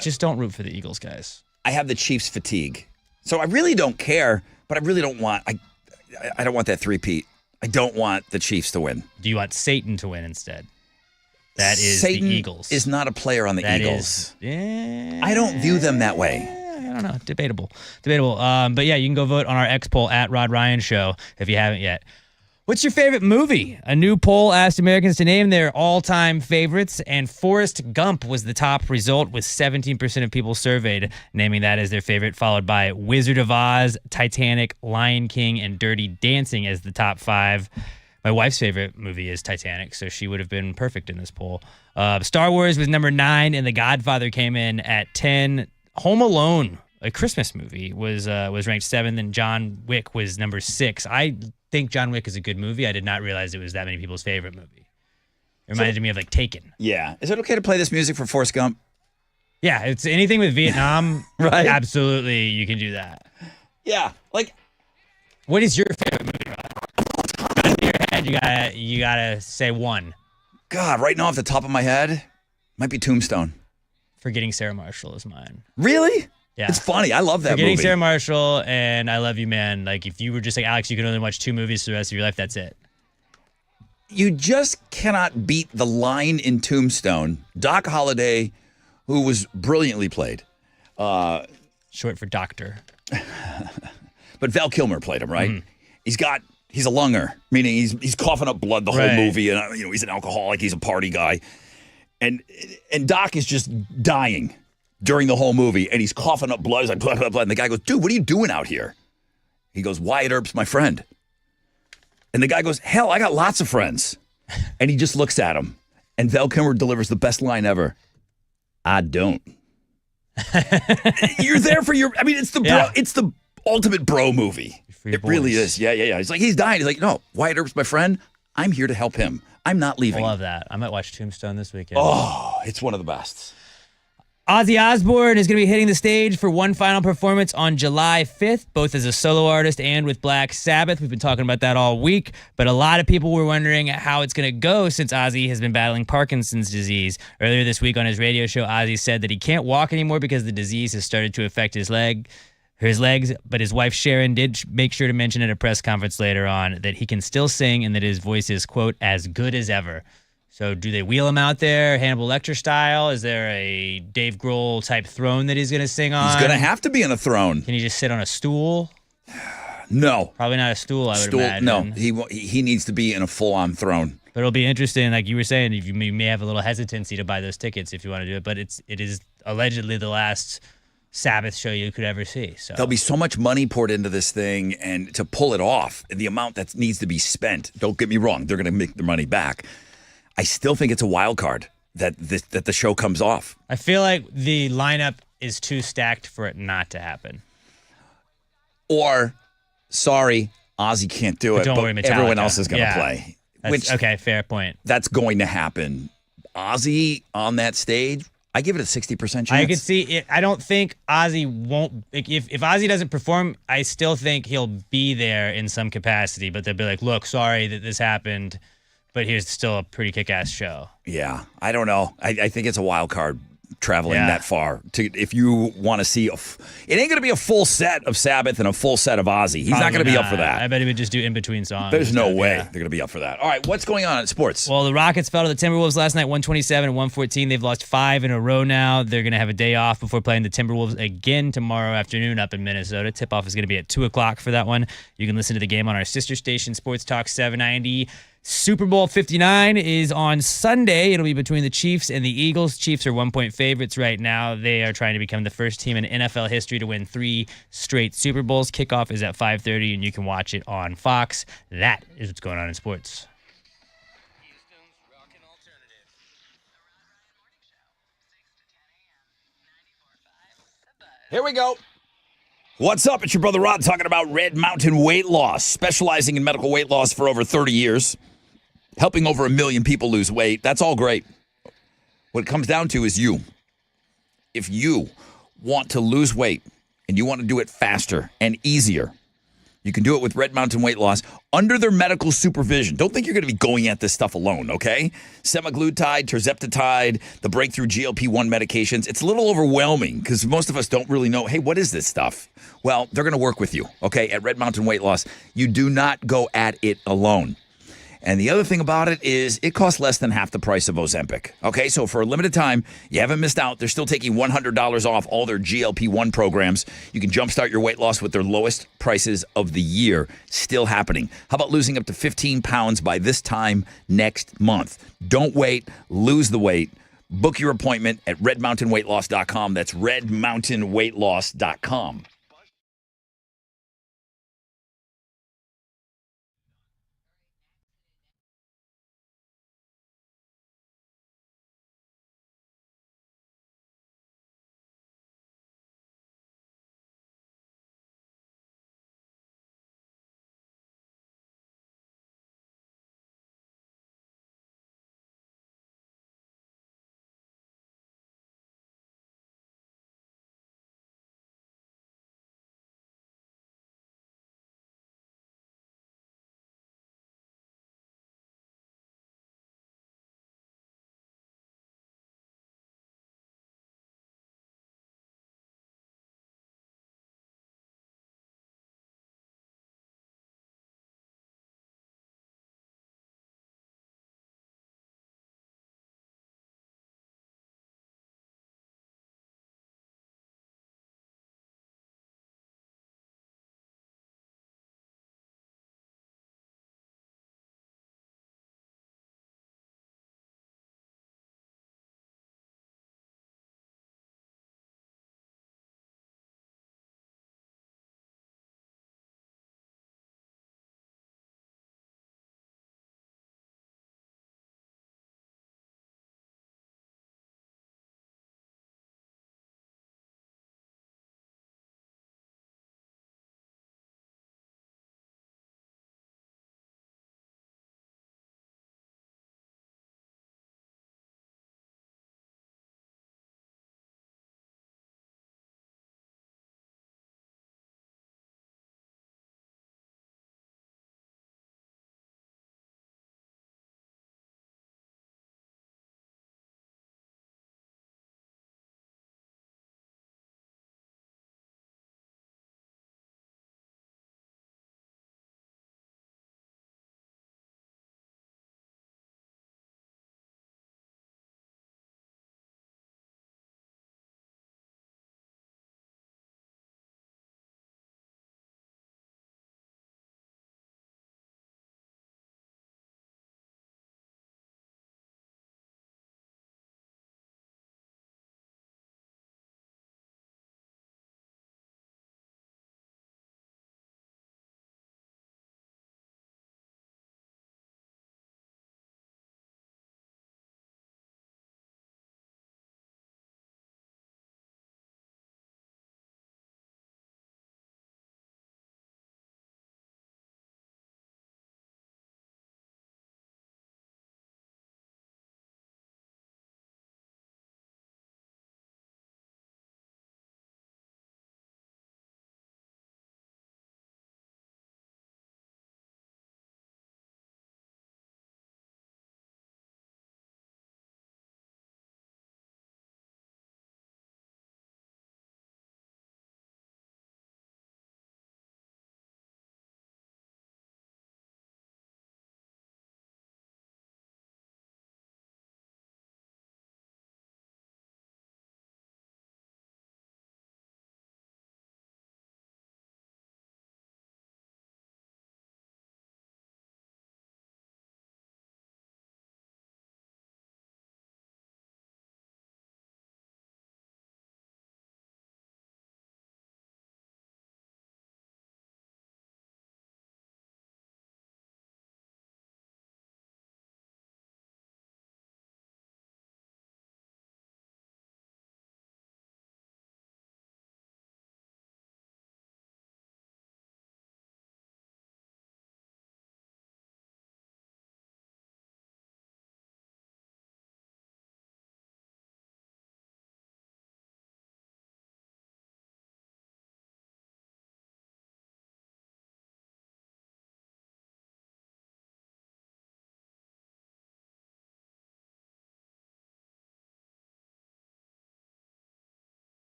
Just don't root for the Eagles, guys. I have the Chiefs fatigue, so I really don't care. But I really don't want. I don't want that three-peat. I don't want the Chiefs to win. Do you want Satan to win instead? That is Satan the Eagles. Is not a player on the Eagles. I don't view them that way. I don't know. Debatable. But yeah, you can go vote on our X poll at Rod Ryan Show if you haven't yet. What's your favorite movie? A new poll asked Americans to name their all-time favorites, and Forrest Gump was the top result with 17% of people surveyed naming that as their favorite, followed by Wizard of Oz, Titanic, Lion King, and Dirty Dancing as the top 5. My wife's favorite movie is Titanic, so she would have been perfect in this poll. Star Wars was number 9, and The Godfather came in at 10. Home Alone, a Christmas movie, was ranked 7th, and John Wick was number 6. I think John Wick is a good movie. I did not realize it was that many people's favorite movie. It reminded me of like Taken. Yeah. Is it okay to play this music for Forrest Gump? Yeah, it's anything with Vietnam. Right. Absolutely, you can do that. Yeah. Like, what is your favorite movie? In your head, you gotta say one. God, right now off the top of my head, might be Tombstone. Forgetting Sarah Marshall is mine. Really? Yeah. It's funny. I love that Forgetting movie. Sarah Marshall and I Love You, Man. Like, if you were just like, Alex, you can only watch 2 movies for the rest of your life, that's it. You just cannot beat the line in Tombstone. Doc Holliday, who was brilliantly played. Short for doctor. But Val Kilmer played him, right? Mm-hmm. He's got He's a lunger, meaning he's coughing up blood the whole Right. movie, and he's an alcoholic. He's a party guy, and Doc is just dying during the whole movie, and he's coughing up blood. He's like blah blah blah, and the guy goes, "Dude, what are you doing out here?" He goes, "Wyatt Earp's my friend," and the guy goes, "Hell, I got lots of friends," and he just looks at him, and Val Kilmer delivers the best line ever: "I don't." You're there for your. I mean, it's the ultimate bro movie. It really is. Yeah. He's like, he's dying. He's like, no, Wyatt Earp's my friend. I'm here to help him. I'm not leaving. I love that. I might watch Tombstone this weekend. Oh, it's one of the best. Ozzy Osbourne is going to be hitting the stage for one final performance on July 5th, both as a solo artist and with Black Sabbath. We've been talking about that all week, but a lot of people were wondering how it's going to go since Ozzy has been battling Parkinson's disease. Earlier this week on his radio show, Ozzy said that he can't walk anymore because the disease has started to affect his legs, but his wife Sharon did make sure to mention at a press conference later on that he can still sing and that his voice is, quote, as good as ever. So do they wheel him out there Hannibal Lecter style? Is there a Dave Grohl type throne that he's going to sing on? He's going to have to be on a throne. Can he just sit on a stool? No. Probably not a stool, I would imagine. No, he needs to be in a full-on throne. But it'll be interesting, like you were saying, you may have a little hesitancy to buy those tickets if you want to do it, but it is allegedly the last Sabbath show you could ever see. So There'll be so much money poured into this thing, and to pull it off, the amount that needs to be spent, don't get me wrong, they're going to make their money back. I still think it's a wild card that the show comes off. I feel like the lineup is too stacked for it not to happen. Or, sorry, Ozzy can't do it, Don't but worry, Metallica. everyone else is going to play. Okay, fair point. That's going to happen. Ozzy on that stage, I give it a 60% chance. I could see it. I don't think Ozzy won't. If Ozzy doesn't perform, I still think he'll be there in some capacity. But they'll be like, "Look, sorry that this happened, but here's still a pretty kick-ass show." Yeah, I don't know. I think it's a wild card traveling that far. If you want to see, it ain't going to be a full set of Sabbath and a full set of Ozzy. He's not going to be up for that. I bet he would just do in-between songs. There's no way they're going to be up for that. All right, what's going on in sports? Well, the Rockets fell to the Timberwolves last night, 127 and 114. They've lost 5 in a row now. They're going to have a day off before playing the Timberwolves again tomorrow afternoon up in Minnesota. Tip-off is going to be at 2 o'clock for that one. You can listen to the game on our sister station, Sports Talk 790. Super Bowl 59 is on Sunday. It'll be between the Chiefs and the Eagles. Chiefs are 1-point favorites right now. They are trying to become the first team in NFL history to win 3 straight Super Bowls. Kickoff is at 5:30, and you can watch it on Fox. That is what's going on in sports. Here we go. What's up? It's your brother Rod talking about Red Mountain Weight Loss, specializing in medical weight loss for over 30 years, helping over 1 million people lose weight. That's all great. What it comes down to is you. If you want to lose weight and you want to do it faster and easier, you can do it with Red Mountain Weight Loss under their medical supervision. Don't think you're going to be going at this stuff alone, okay? Semaglutide, tirzepatide, the breakthrough GLP-1 medications. It's a little overwhelming because most of us don't really know, hey, what is this stuff? Well, they're going to work with you, okay? At Red Mountain Weight Loss, you do not go at it alone. And the other thing about it is it costs less than half the price of Ozempic. Okay, so for a limited time, you haven't missed out. They're still taking $100 off all their GLP-1 programs. You can jumpstart your weight loss with their lowest prices of the year. Still happening. How about losing up to 15 pounds by this time next month? Don't wait. Lose the weight. Book your appointment at redmountainweightloss.com. That's redmountainweightloss.com.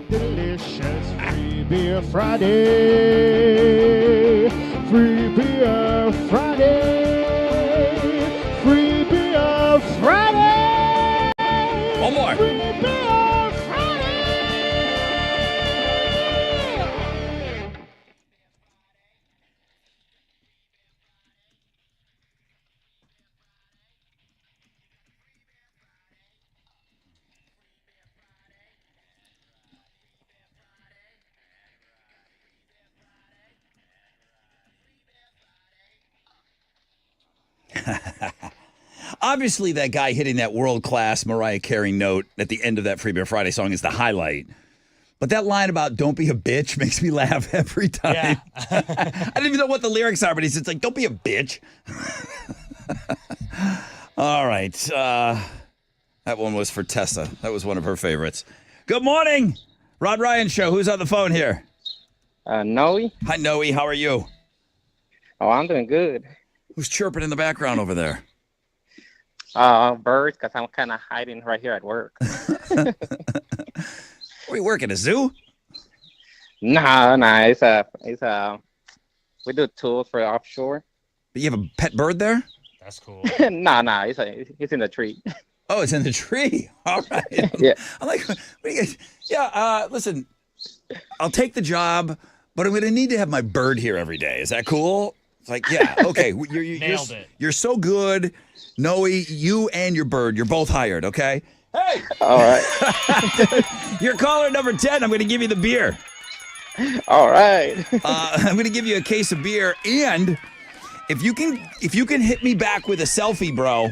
delicious Free Beer Friday. Free Beer Friday. Free Beer Friday. One more. Free Beer Friday. Obviously, that guy hitting that world-class Mariah Carey note at the end of that Free Beer Friday song is the highlight. But that line about "don't be a bitch" makes me laugh every time. Yeah. I don't even know what the lyrics are, but it's like, "Don't be a bitch." All right. That one was for Tessa. That was one of her favorites. Good morning. Rod Ryan Show. Who's on the phone here? Noe. Hi, Noe. How are you? Oh, I'm doing good. Who's chirping in the background over there? Birds, because I'm kind of hiding right here at work. Where are you working? A zoo? No, we do tools for offshore. But you have a pet bird there? That's cool. No, it's in the tree. Oh, it's in the tree. All right. Yeah. I'm like, what do you guys? Yeah. Listen, I'll take the job, but I'm going to need to have my bird here every day. Is that cool? It's like, yeah, okay. Nailed it. You're so good. Noe, you and your bird, you're both hired, okay? Hey! All right. You're caller number 10. I'm going to give you the beer. All right. I'm going to give you a case of beer, and if you can hit me back with a selfie, bro,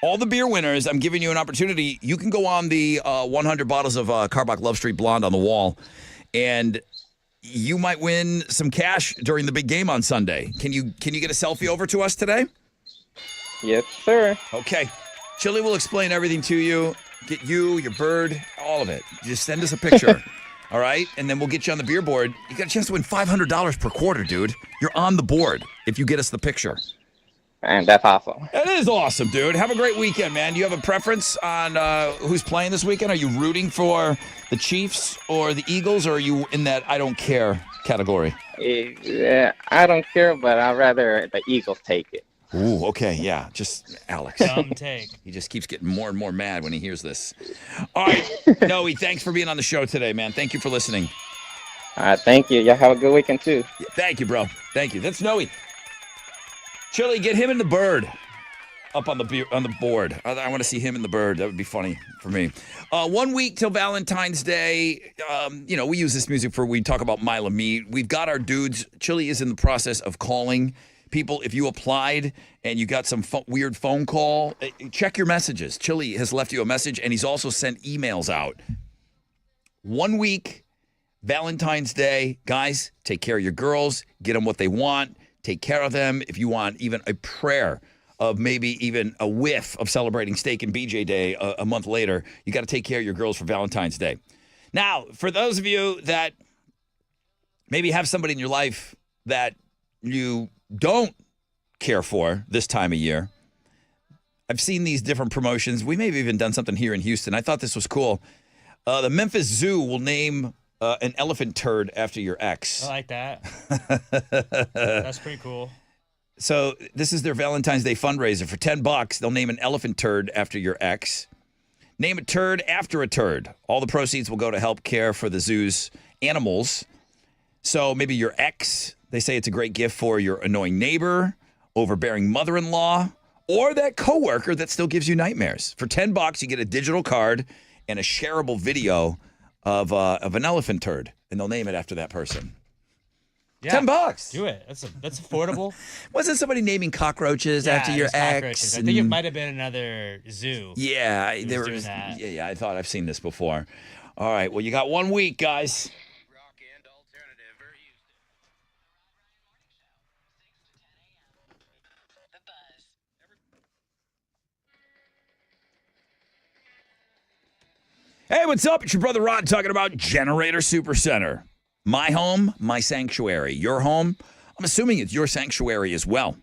all the beer winners, I'm giving you an opportunity. You can go on the 100 bottles of Carbach Love Street Blonde on the wall, and you might win some cash during the big game on Sunday. Can you get a selfie over to us today? Yes, sir. Okay. Chili will explain everything to you. Get you, your bird, all of it. Just send us a picture. All right? And then we'll get you on the beer board. You got a chance to win $500 per quarter, dude. You're on the board if you get us the picture. And that's awesome. That is awesome, dude. Have a great weekend, man. Do you have a preference on who's playing this weekend? Are you rooting for the Chiefs or the Eagles, or are you in that I don't care category? I don't care, but I'd rather the Eagles take it. Ooh, okay, yeah. Just Alex. Dumb take. He just keeps getting more and more mad when he hears this. All right, Noe, thanks for being on the show today, man. Thank you for listening. All right, thank you. Y'all have a good weekend, too. Yeah, thank you, bro. Thank you. That's Noe. Chili, get him and the bird up on the board. I want to see him and the bird. That would be funny for me. 1 week till Valentine's Day. We use this music we talk about Mile of Meat. We've got our dudes. Chili is in the process of calling people. If you applied and you got some weird phone call, check your messages. Chili has left you a message, and he's also sent emails out. 1 week, Valentine's Day. Guys, take care of your girls. Get them what they want. Take care of them. If you want even a prayer of maybe even a whiff of celebrating Steak and BJ Day a month later, you got to take care of your girls for Valentine's Day. Now, for those of you that maybe have somebody in your life that you don't care for this time of year, I've seen these different promotions. We may have even done something here in Houston. I thought this was cool. The Memphis Zoo will name an elephant turd after your ex. I like that. That's pretty cool. So this is their Valentine's Day fundraiser. For $10, they'll name an elephant turd after your ex. Name a turd after a turd. All the proceeds will go to help care for the zoo's animals. So maybe your ex, they say it's a great gift for your annoying neighbor, overbearing mother-in-law, or that coworker that still gives you nightmares. For $10, you get a digital card and a shareable video of an elephant turd, and they'll name it after that person. Yeah, $10. Do it. That's affordable. Wasn't somebody naming cockroaches after your ex? I think it might have been another zoo. Yeah, they were doing that. Yeah, I thought I've seen this before. All right, well, you got 1 week, guys. Hey, what's up? It's your brother Rod talking about Generator Supercenter. My home, my sanctuary. Your home, I'm assuming it's your sanctuary as well.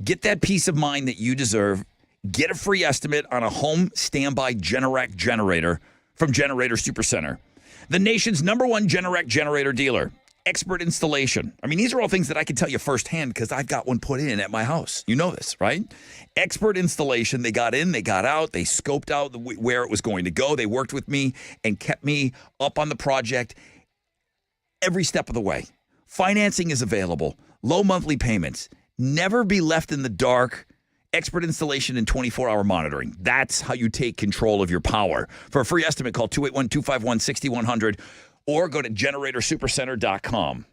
Get that peace of mind that you deserve. Get a free estimate on a home standby Generac generator from Generator Supercenter. The nation's #1 Generac generator dealer. Expert installation. I mean, these are all things that I can tell you firsthand because I've got one put in at my house. You know this, right? Expert installation. They got in, they got out, they scoped out where it was going to go. They worked with me and kept me up on the project every step of the way. Financing is available. Low monthly payments. Never be left in the dark. Expert installation and 24-hour monitoring. That's how you take control of your power. For a free estimate, call 281-251-6100 or go to generatorsupercenter.com.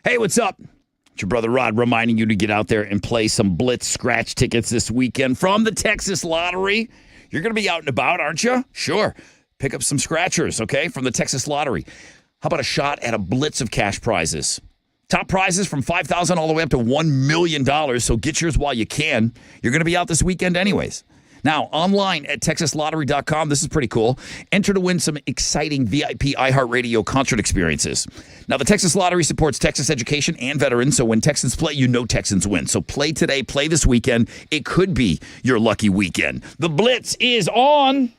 Hey, what's up? It's your brother Rod reminding you to get out there and play some Blitz scratch tickets this weekend from the Texas Lottery. You're going to be out and about, aren't you? Sure. Pick up some scratchers, okay, from the Texas Lottery. How about a shot at a blitz of cash prizes? Top prizes from $5,000 all the way up to $1 million, so get yours while you can. You're going to be out this weekend anyways. Now, online at TexasLottery.com, this is pretty cool. Enter to win some exciting VIP iHeartRadio concert experiences. Now, the Texas Lottery supports Texas education and veterans, so when Texans play, you know Texans win. So play today, play this weekend. It could be your lucky weekend. The Blitz is on.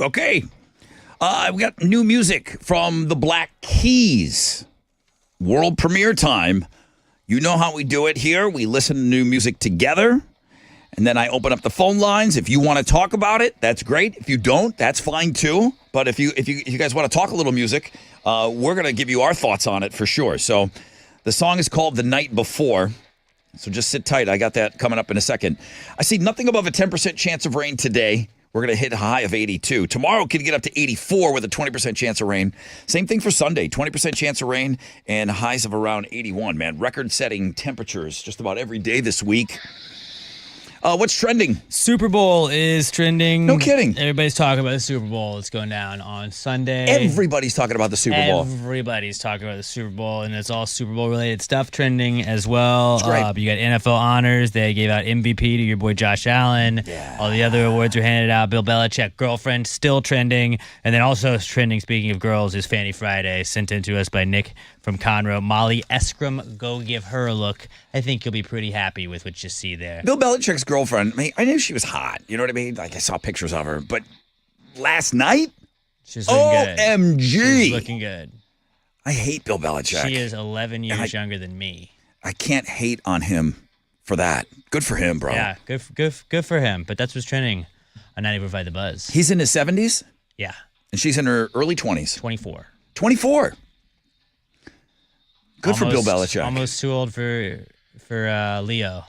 Okay. We got new music from the Black Keys. World premiere time. You know how we do it here. We listen to new music together, and then I open up the phone lines. If you want to talk about it, that's great. If you don't, that's fine too. But if you guys want to talk a little music, we're going to give you our thoughts on it for sure. So the song is called The Night Before. So just sit tight. I got that coming up in a second. I see nothing above a 10% chance of rain today. We're going to hit a high of 82. Tomorrow could get up to 84 with a 20% chance of rain. Same thing for Sunday, 20% chance of rain and highs of around 81, man. Record-setting temperatures just about every day this week. What's trending? Super Bowl is trending. No kidding. Everybody's talking about the Super Bowl. It's going down on Sunday. Everybody's talking about the Super Bowl. Everybody's talking about the Super Bowl, and it's all Super Bowl related stuff trending as well. It's great. You got NFL honors. They gave out MVP to your boy Josh Allen. Yeah. All the other awards are handed out. Bill Belichick, girlfriend, still trending. And then also trending, speaking of girls, is Fanny Friday, sent in to us by Nick from Conroe. Molly Eskram, go give her a look. I think you'll be pretty happy with what you see there. Bill Belichick's girlfriend, I knew she was hot. You know what I mean? Like, I saw pictures of her. But last night, She's looking good. OMG. She's looking good. I hate Bill Belichick. She is 11 years younger than me. I can't hate on him for that. Good for him, bro. Yeah, good for him. But that's what's trending on 94.5 The Buzz. He's in his 70s? Yeah. And she's in her early 20s? 24. 24. Good for Bill Belichick. Almost too old for Leo.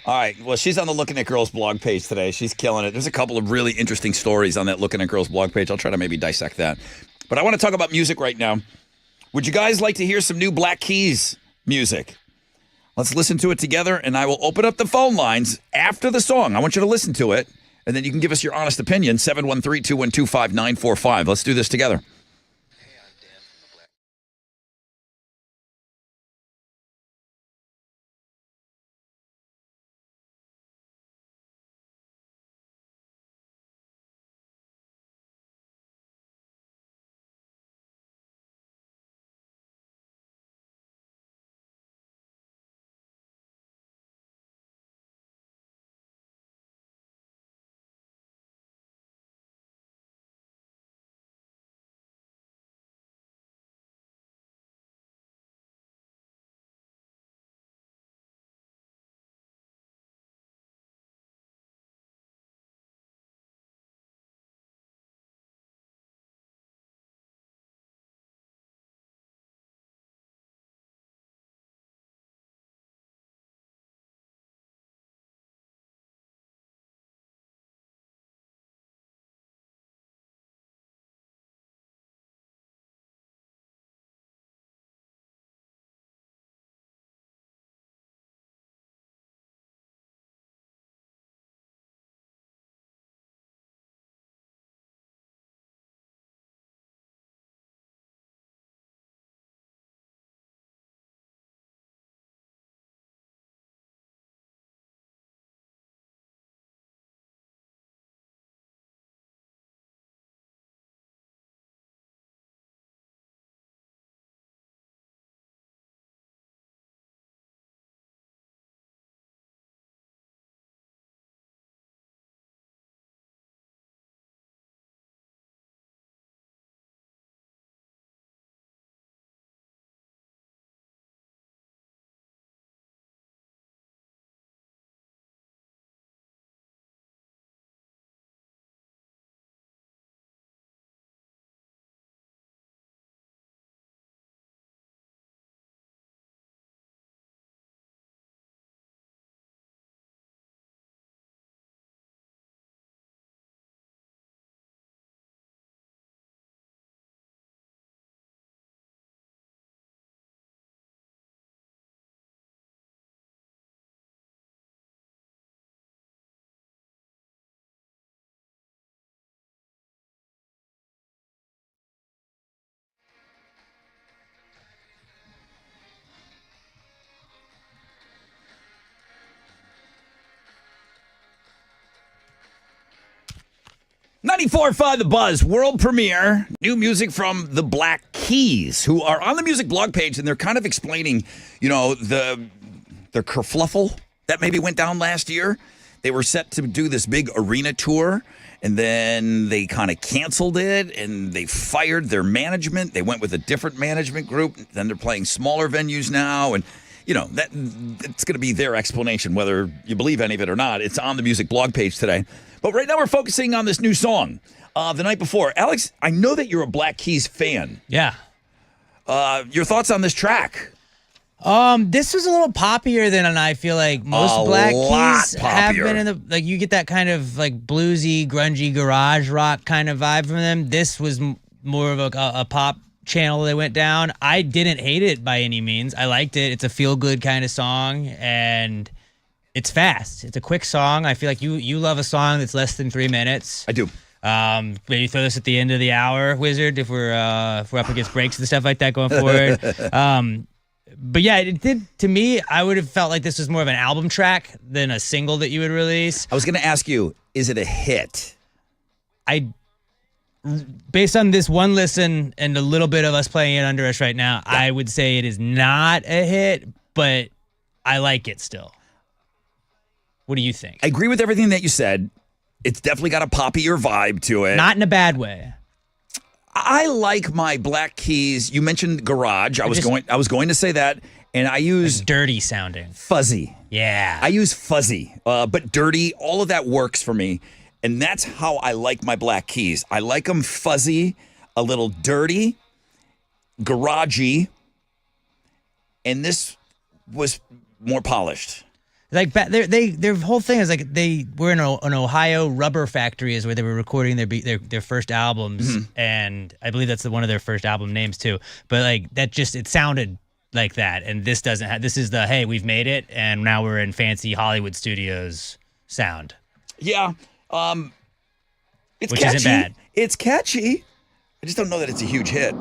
All right. Well, she's on the Looking at Girls blog page today. She's killing it. There's a couple of really interesting stories on that Looking at Girls blog page. I'll try to maybe dissect that. But I want to talk about music right now. Would you guys like to hear some new Black Keys music? Let's listen to it together, and I will open up the phone lines after the song. I want you to listen to it, and then you can give us your honest opinion, 713-212-5945. Let's do this together. 94.5 The Buzz, world premiere, new music from the Black Keys, who are on the music blog page, and they're kind of explaining, their kerfluffle that maybe went down last year. They were set to do this big arena tour, And then they kind of canceled it, and they fired their management. They went with a different management group. Then they're playing smaller venues now, and that it's going to be their explanation, whether you believe any of it or not. It's on the music blog page today. But right now we're focusing on this new song, The Night Before. Alex, I know that you're a Black Keys fan. Yeah. Your thoughts on this track? This was a little poppier than I feel like most Black Keys have been in the you get that kind of like bluesy, grungy garage rock kind of vibe from them. This was more of a pop channel they went down. I didn't hate it by any means. I liked it. It's a feel good kind of song, and it's fast. It's a quick song. I feel like you love a song that's less than 3 minutes. I do. Maybe throw this at the end of the hour, Wizard, if we're up against breaks and stuff like that going forward. But yeah, it did, to me, I would have felt like this was more of an album track than a single that you would release. I was going to ask you, is it a hit? Based on this one listen and a little bit of us playing it under us right now, I would say it is not a hit, but I like it still. What do you think? I agree with everything that you said. It's definitely got a poppier vibe to it. Not in a bad way. I like my Black Keys. You mentioned garage. I was going to say that, and I use like dirty sounding, fuzzy. Yeah, I use fuzzy, but dirty. All of that works for me, and that's how I like my Black Keys. I like them fuzzy, a little dirty, garagey, and this was more polished. Like their whole thing is like they were in an Ohio rubber factory is where they were recording their first albums, and I believe that's one of their first album names too. But like that just it sounded like that, and this doesn't have. This is the hey, we've made it, and now we're in fancy Hollywood studios sound. Yeah, it's which catchy. Isn't bad. It's catchy. I just don't know that it's a huge hit.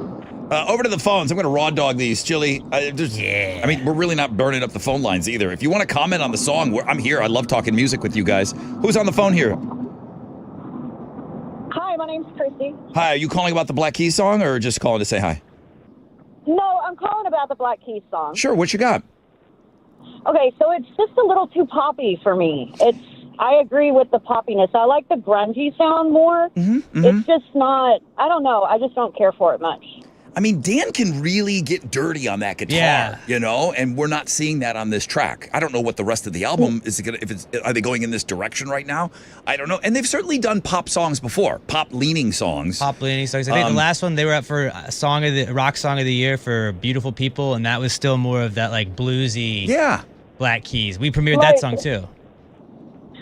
Over to the phones. I'm going to raw dog these, Chili. I mean, we're really not burning up the phone lines either. If you want to comment on the song, I'm here. I love talking music with you guys. Who's on the phone here? Hi, my name's Christy. Hi, are you calling about the Black Keys song or just calling to say hi? No, I'm calling about the Black Keys song. Sure, what you got? Okay, so it's just a little too poppy for me. I agree with the poppiness. I like the grungy sound more. It's just not, I don't know, I just don't care for it much. I mean, Dan can really get dirty on that guitar, and we're not seeing that on this track. I don't know what the rest of the album is going to, are they going in this direction right now? I don't know. And they've certainly done pop songs before, pop-leaning songs. Pop-leaning songs. I think the last one, they were up for rock song of the year for Beautiful People, and that was still more of that like bluesy Black Keys. We premiered that song too.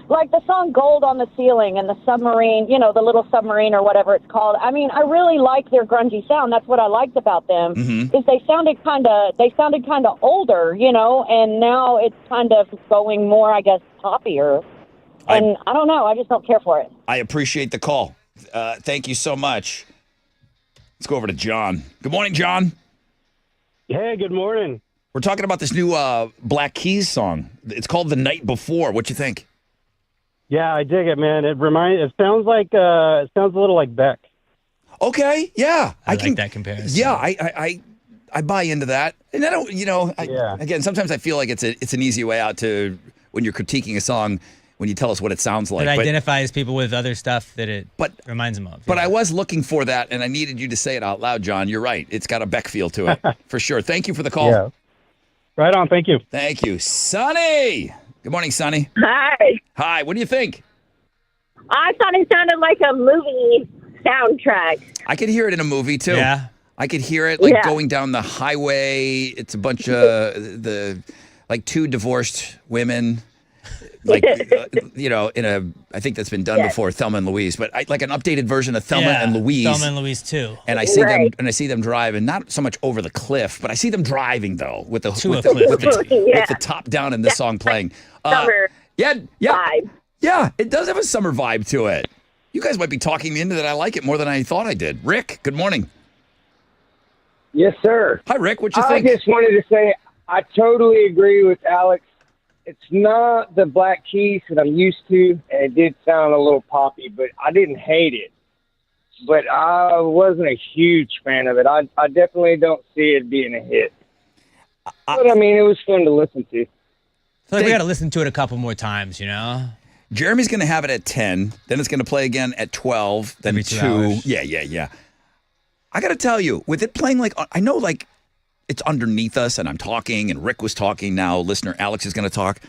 Like the song Gold on the Ceiling and the submarine, the little submarine or whatever it's called. I mean, I really like their grungy sound. That's what I liked about them, is they sounded kind of older, and now it's kind of going more, I guess, poppier. And I don't know. I just don't care for it. I appreciate the call. Thank you so much. Let's go over to John. Good morning, John. Hey, good morning. We're talking about this new Black Keys song. It's called The Night Before. What you think? Yeah, I dig it, man. It sounds a little like Beck. Okay, yeah. I like that comparison. Yeah, I buy into that. And I don't, again, sometimes I feel like it's an easy way out to when you're critiquing a song when you tell us what it sounds like. It identifies people with other stuff that it reminds them of. But I was looking for that, and I needed you to say it out loud, John. You're right. It's got a Beck feel to it, for sure. Thank you for the call. Yeah. Right on. Thank you. Thank you. Sonny! Good morning, Sonny. Hi. Hi. What do you think? I thought it sounded like a movie soundtrack. I could hear it in a movie, too. Yeah. I could hear it going down the highway. It's a bunch of two divorced women. I think that's been done before, Thelma and Louise, but like an updated version of Thelma and Louise. Thelma and Louise too. And I see them driving, not so much over the cliff, but I see them driving though with the top down and the song playing. Summer vibe. Yeah, it does have a summer vibe to it. You guys might be talking me into that. I like it more than I thought I did. Rick, good morning. Yes, sir. Hi, Rick. What you think? I just wanted to say I totally agree with Alex. It's not the Black Keys that I'm used to, and it did sound a little poppy, but I didn't hate it. But I wasn't a huge fan of it. I definitely don't see it being a hit. But, I mean, it was fun to listen to. I feel like we got to listen to it a couple more times, Jeremy's going to have it at 10. Then it's going to play again at 12. Then Every 2. 2 hours. Yeah. I got to tell you, with it playing like, I know like it's underneath us and I'm talking and Rick was talking now. Listener Alex is going to talk.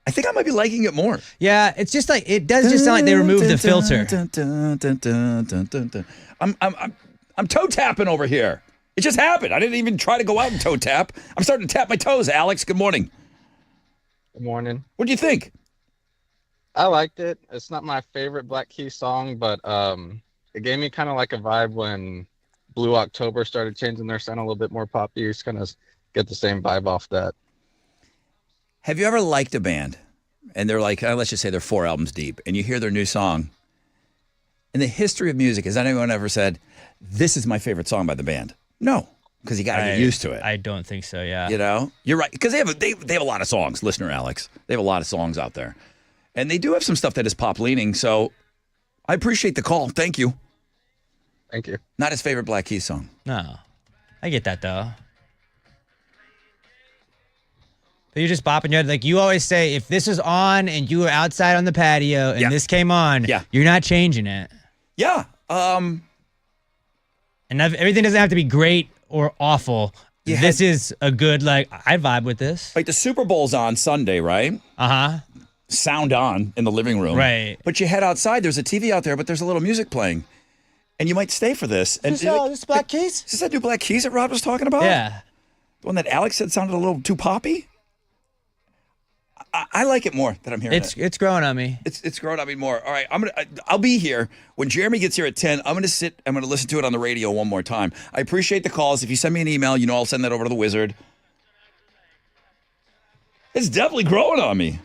I think I might be liking it more. Yeah, it's just like, it does just sound like they removed the filter. I'm toe tapping over here. It just happened. I didn't even try to go out and toe tap. I'm starting to tap my toes. Alex, good morning. Good morning. What do you think? I liked it. It's not my favorite Black Keys song, but it gave me kind of like a vibe when Blue October started changing their sound a little bit more poppy. You just kind of get the same vibe off that. Have you ever liked a band and they're like, let's just say they're 4 albums deep, and you hear their new song? In the history of music, has anyone ever said, this is my favorite song by the band? No, because you got to get used to it. I don't think so, yeah. You know? You're right, because they have a lot of songs, listener Alex. They have a lot of songs out there. And they do have some stuff that is pop-leaning, so I appreciate the call. Thank you. Thank you. Not his favorite Black Keys song. No. I get that, though. But you're just bopping your head. Like you always say, if this is on and you were outside on the patio and this came on, you're not changing it. Yeah. And everything doesn't have to be great or awful. This is a good, like, I vibe with this. Like the Super Bowl's on Sunday, right? Uh-huh. Sound on in the living room. Right. But you head outside, there's a TV out there, but there's a little music playing. And you might stay for this. And this Black Keys? Is this that new Black Keys that Rod was talking about? Yeah. The one that Alex said sounded a little too poppy? I like it more that I'm hearing It's growing on me. It's growing on me more. All right, I'll be here when Jeremy gets here at 10. I'm gonna listen to it on the radio one more time. I appreciate the calls. If you send me an email, I'll send that over to the Wizard. It's definitely growing on me.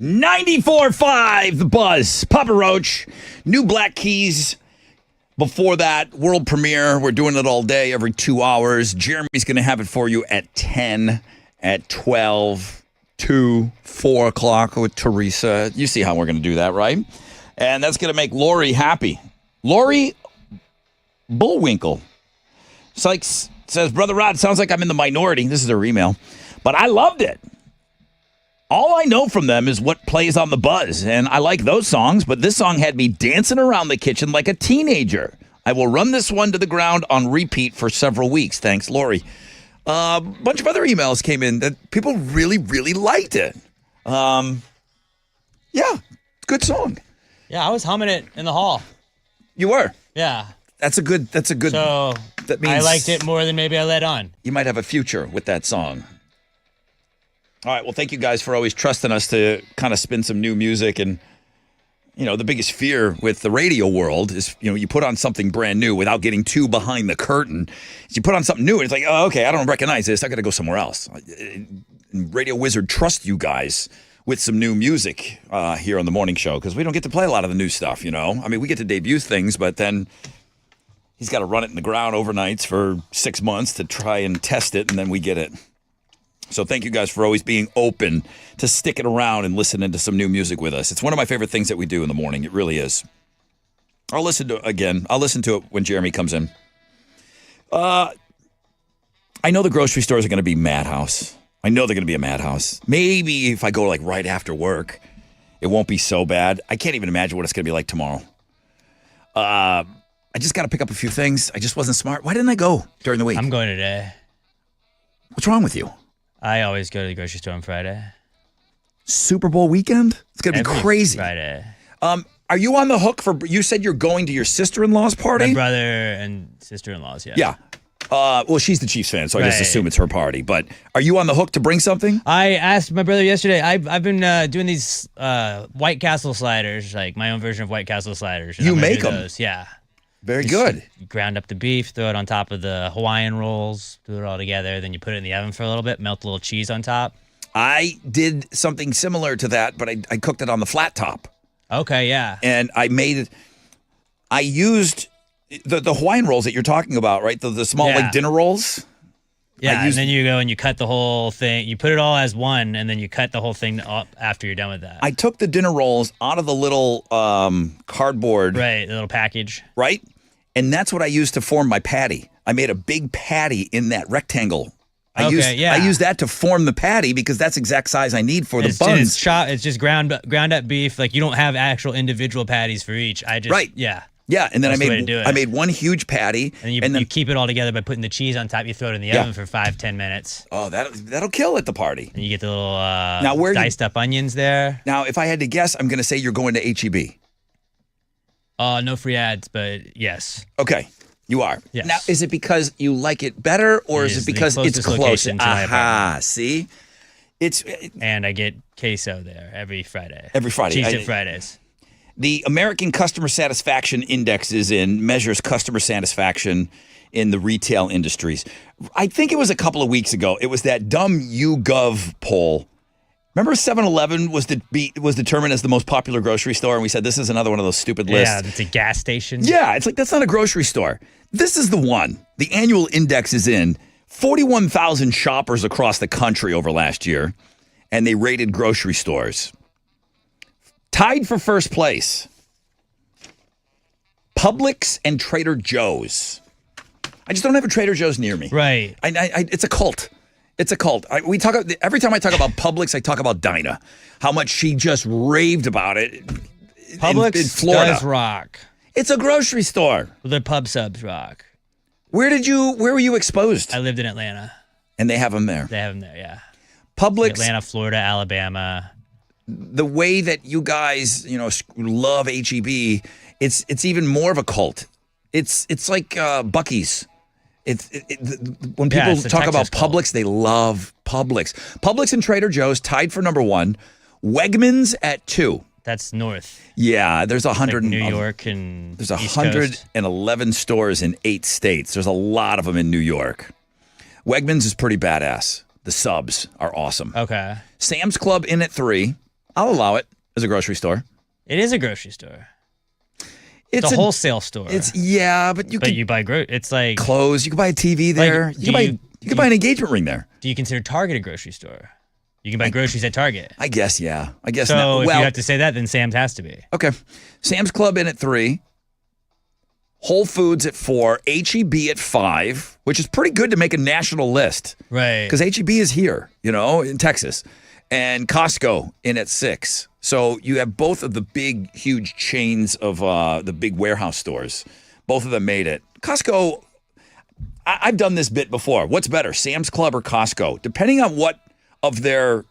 94.5 The Buzz. Papa Roach. New Black Keys. Before that, world premiere. We're doing it all day, every 2 hours. Jeremy's going to have it for you at 10, at 12, 2, 4 o'clock with Teresa. You see how we're going to do that, right? And that's going to make Lori happy. Lori Bullwinkle. Sykes says, Brother Rod, sounds like I'm in the minority. This is her email. But I loved it. All I know from them is what plays on the Buzz, and I like those songs, but this song had me dancing around the kitchen like a teenager. I will run this one to the ground on repeat for several weeks. Thanks, Lori. A bunch of other emails came in that people really, really liked it. Yeah, good song. Yeah, I was humming it in the hall. You were? Yeah. That's a good. So that means I liked it more than maybe I let on. You might have a future with that song. All right, well, thank you guys for always trusting us to kind of spin some new music. And, the biggest fear with the radio world is, you put on something brand new without getting too behind the curtain. You put on something new, and it's like, oh, okay, I don't recognize this. I got to go somewhere else. Radio Wizard trusts you guys with some new music here on the morning show because we don't get to play a lot of the new stuff, I mean, we get to debut things, but then he's got to run it in the ground overnights for 6 months to try and test it, and then we get it. So thank you guys for always being open to sticking around and listening to some new music with us. It's one of my favorite things that we do in the morning. It really is. I'll listen to it again. I'll listen to it when Jeremy comes in. I know the grocery stores are going to be madhouse. I know they're going to be a madhouse. Maybe if I go like right after work, it won't be so bad. I can't even imagine what it's going to be like tomorrow. I just got to pick up a few things. I just wasn't smart. Why didn't I go during the week? I'm going today. What's wrong with you? I always go to the grocery store on Friday. Super Bowl weekend? It's going to be crazy. Friday. Are you on the hook for, you said you're going to your sister-in-law's party? My brother and sister-in-law's, yeah. Yeah. Well, she's the Chiefs fan, so I just assume it's her party. But are you on the hook to bring something? I asked my brother yesterday. I've been doing these White Castle sliders, like my own version of White Castle sliders. You make them? Those. Yeah. Very good. You ground up the beef, throw it on top of the Hawaiian rolls, do it all together. Then you put it in the oven for a little bit, melt a little cheese on top. I did something similar to that, but I cooked it on the flat top. Okay, yeah. And I used the Hawaiian rolls that you're talking about, right? The small like dinner rolls. Yeah, and then you go and you cut the whole thing. You put it all as one, and then you cut the whole thing up after you're done with that. I took the dinner rolls out of the little cardboard. Right, the little package. Right? And that's what I used to form my patty. I made a big patty in that rectangle. I used that to form the patty because that's the exact size I need for the buns. It's just ground up beef. Like you don't have actual individual patties for each. Yeah. Yeah, and then I made one huge patty. And you keep it all together by putting the cheese on top. You throw it in the oven for 5-10 minutes. Oh, that'll kill at the party. And you get the little diced up onions there. Now, if I had to guess, I'm going to say you're going to HEB. No free ads, but yes. Okay, you are. Yes. Now, is it because you like it better, or is it because it's close? Aha, see? And I get queso there every Friday. Every Friday. Cheese-Dip Fridays. The American Customer Satisfaction Index measures customer satisfaction in the retail industries. I think it was a couple of weeks ago. It was that dumb YouGov poll. Remember 7-Eleven was determined as the most popular grocery store, and we said this is another one of those stupid lists. Yeah, it's a gas station. Yeah, it's like that's not a grocery store. This is the one. The annual index is in 41,000 shoppers across the country over last year, and they rated grocery stores. Tied for first place, Publix and Trader Joe's. I just don't have a Trader Joe's near me. Right. It's a cult. It's a cult. Every time I talk about Publix, I talk about Dinah. How much she just raved about it. Publix in Florida. Does rock. It's a grocery store. The pub subs rock. Where were you exposed? I lived in Atlanta. And they have them there. They have them there, yeah. Publix. Atlanta, Florida, Alabama. The way that you guys, love HEB, it's even more of a cult. It's like Buc-ee's. When people talk about Publix, they love Publix. Publix and Trader Joe's tied for number 1. Wegmans at 2. That's north. Yeah, there's 100 like New York and there's 111 stores in 8 states. There's a lot of them in New York. Wegmans is pretty badass. The subs are awesome. Okay. Sam's Club in at 3. I'll allow it as a grocery store. It is a grocery store. It's a wholesale store. But you buy it's like clothes. You can buy a TV there. You can buy an engagement ring there. Do you consider Target a grocery store? You can buy groceries at Target. I guess, yeah. I guess so. If you have to say that, then Sam's has to be. Okay. Sam's Club in at 3. Whole Foods at 4. H-E-B at 5, which is pretty good to make a national list. Right. Because H-E-B is here, in Texas. And Costco in at 6. So you have both of the big, huge chains of the big warehouse stores. Both of them made it. Costco, I've done this bit before. What's better, Sam's Club or Costco? Depending on what of their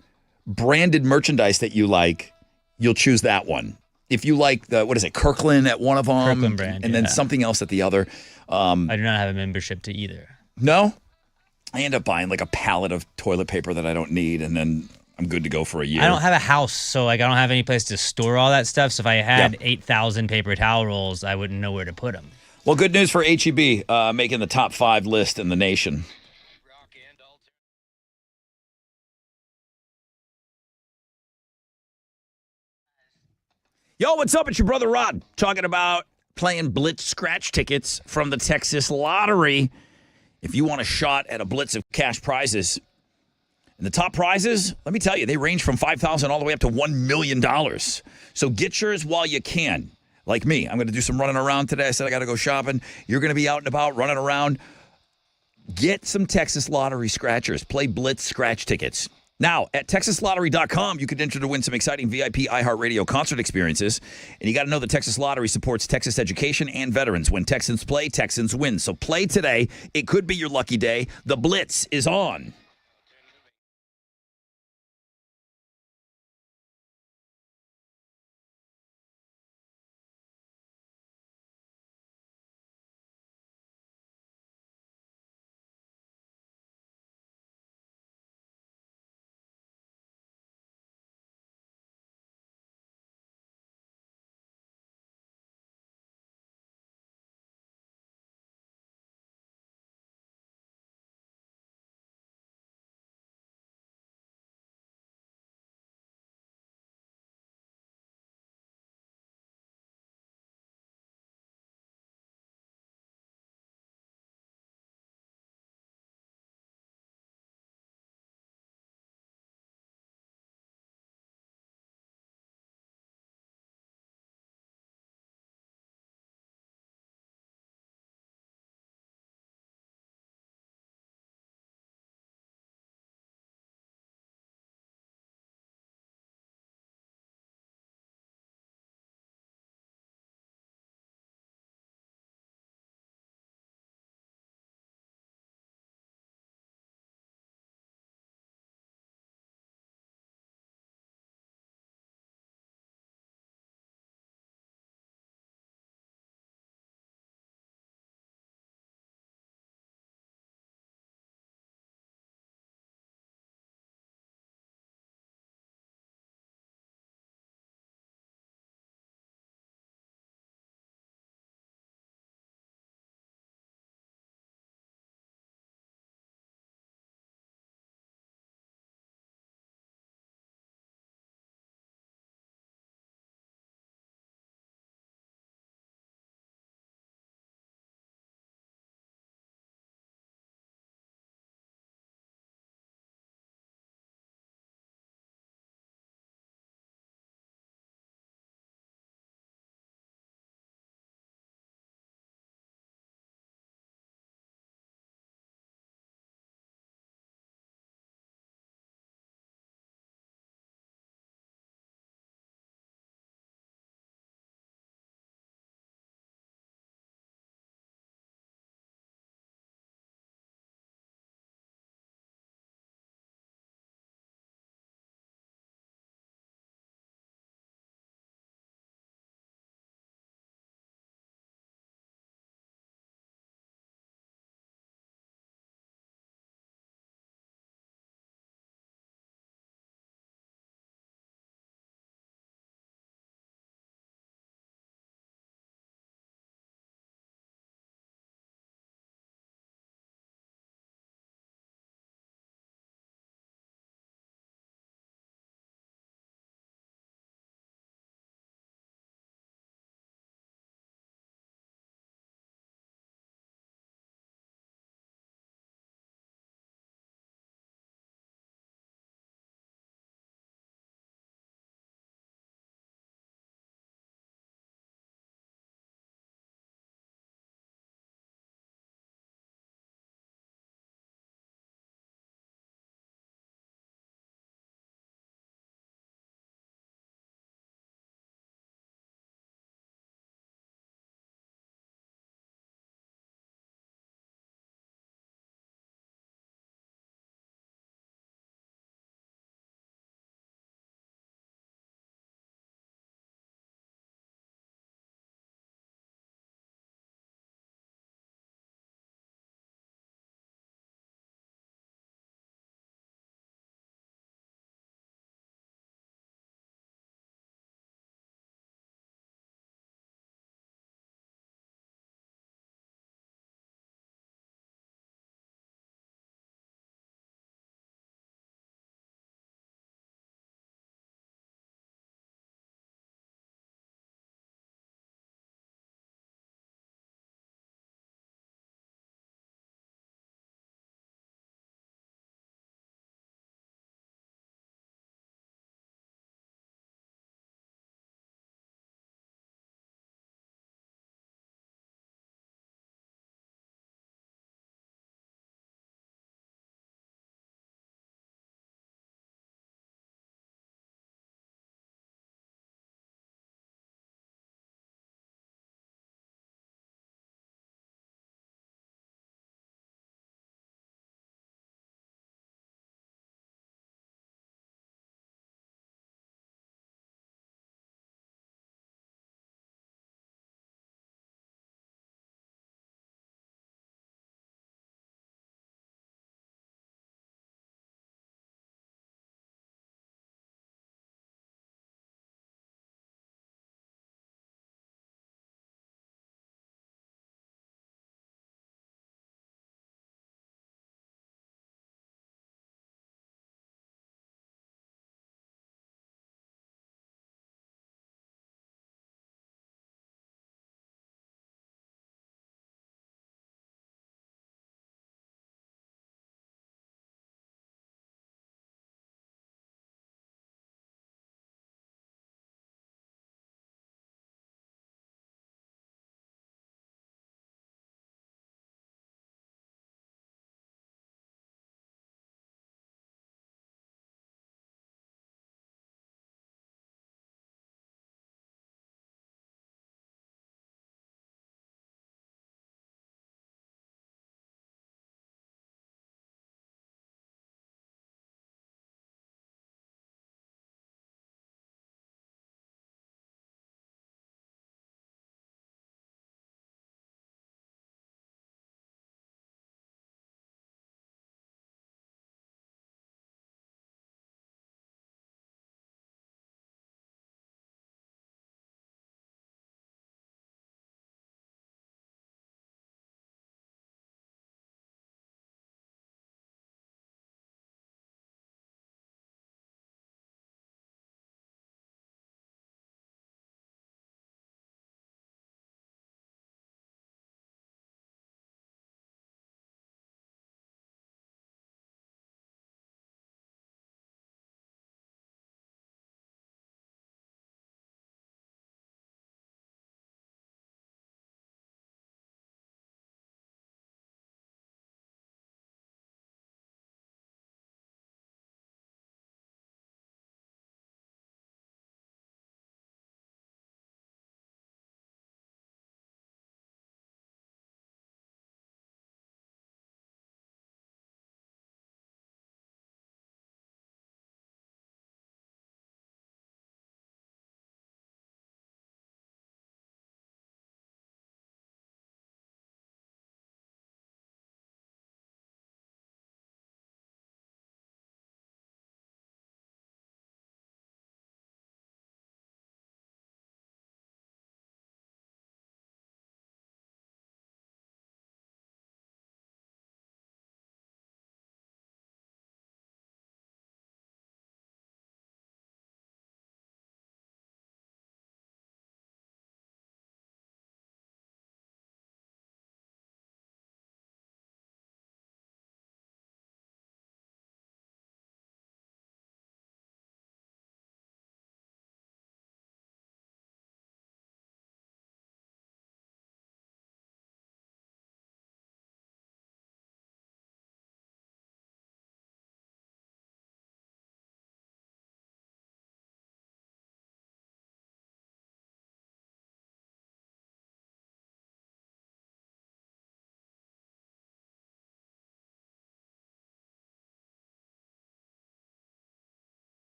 branded merchandise that you like, you'll choose that one. If you like Kirkland at one of them, Kirkland brand, and then something else at the other. I do not have a membership to either. No? I end up buying like a pallet of toilet paper that I don't need, and then I'm good to go for a year. I don't have a house, so I don't have any place to store all that stuff. So if I had 8,000 paper towel rolls, I wouldn't know where to put them. Well, good news for H-E-B, making the top 5 list in the nation. Yo, what's up? It's your brother Rod talking about playing Blitz scratch tickets from the Texas Lottery. If you want a shot at a blitz of cash prizes, and the top prizes, let me tell you, they range from $5,000 all the way up to $1 million. So get yours while you can. Like me, I'm going to do some running around today. I said I got to go shopping. You're going to be out and about running around. Get some Texas Lottery scratchers. Play Blitz scratch tickets. Now, at TexasLottery.com, you could enter to win some exciting VIP iHeartRadio concert experiences. And you got to know the Texas Lottery supports Texas education and veterans. When Texans play, Texans win. So play today. It could be your lucky day. The Blitz is on.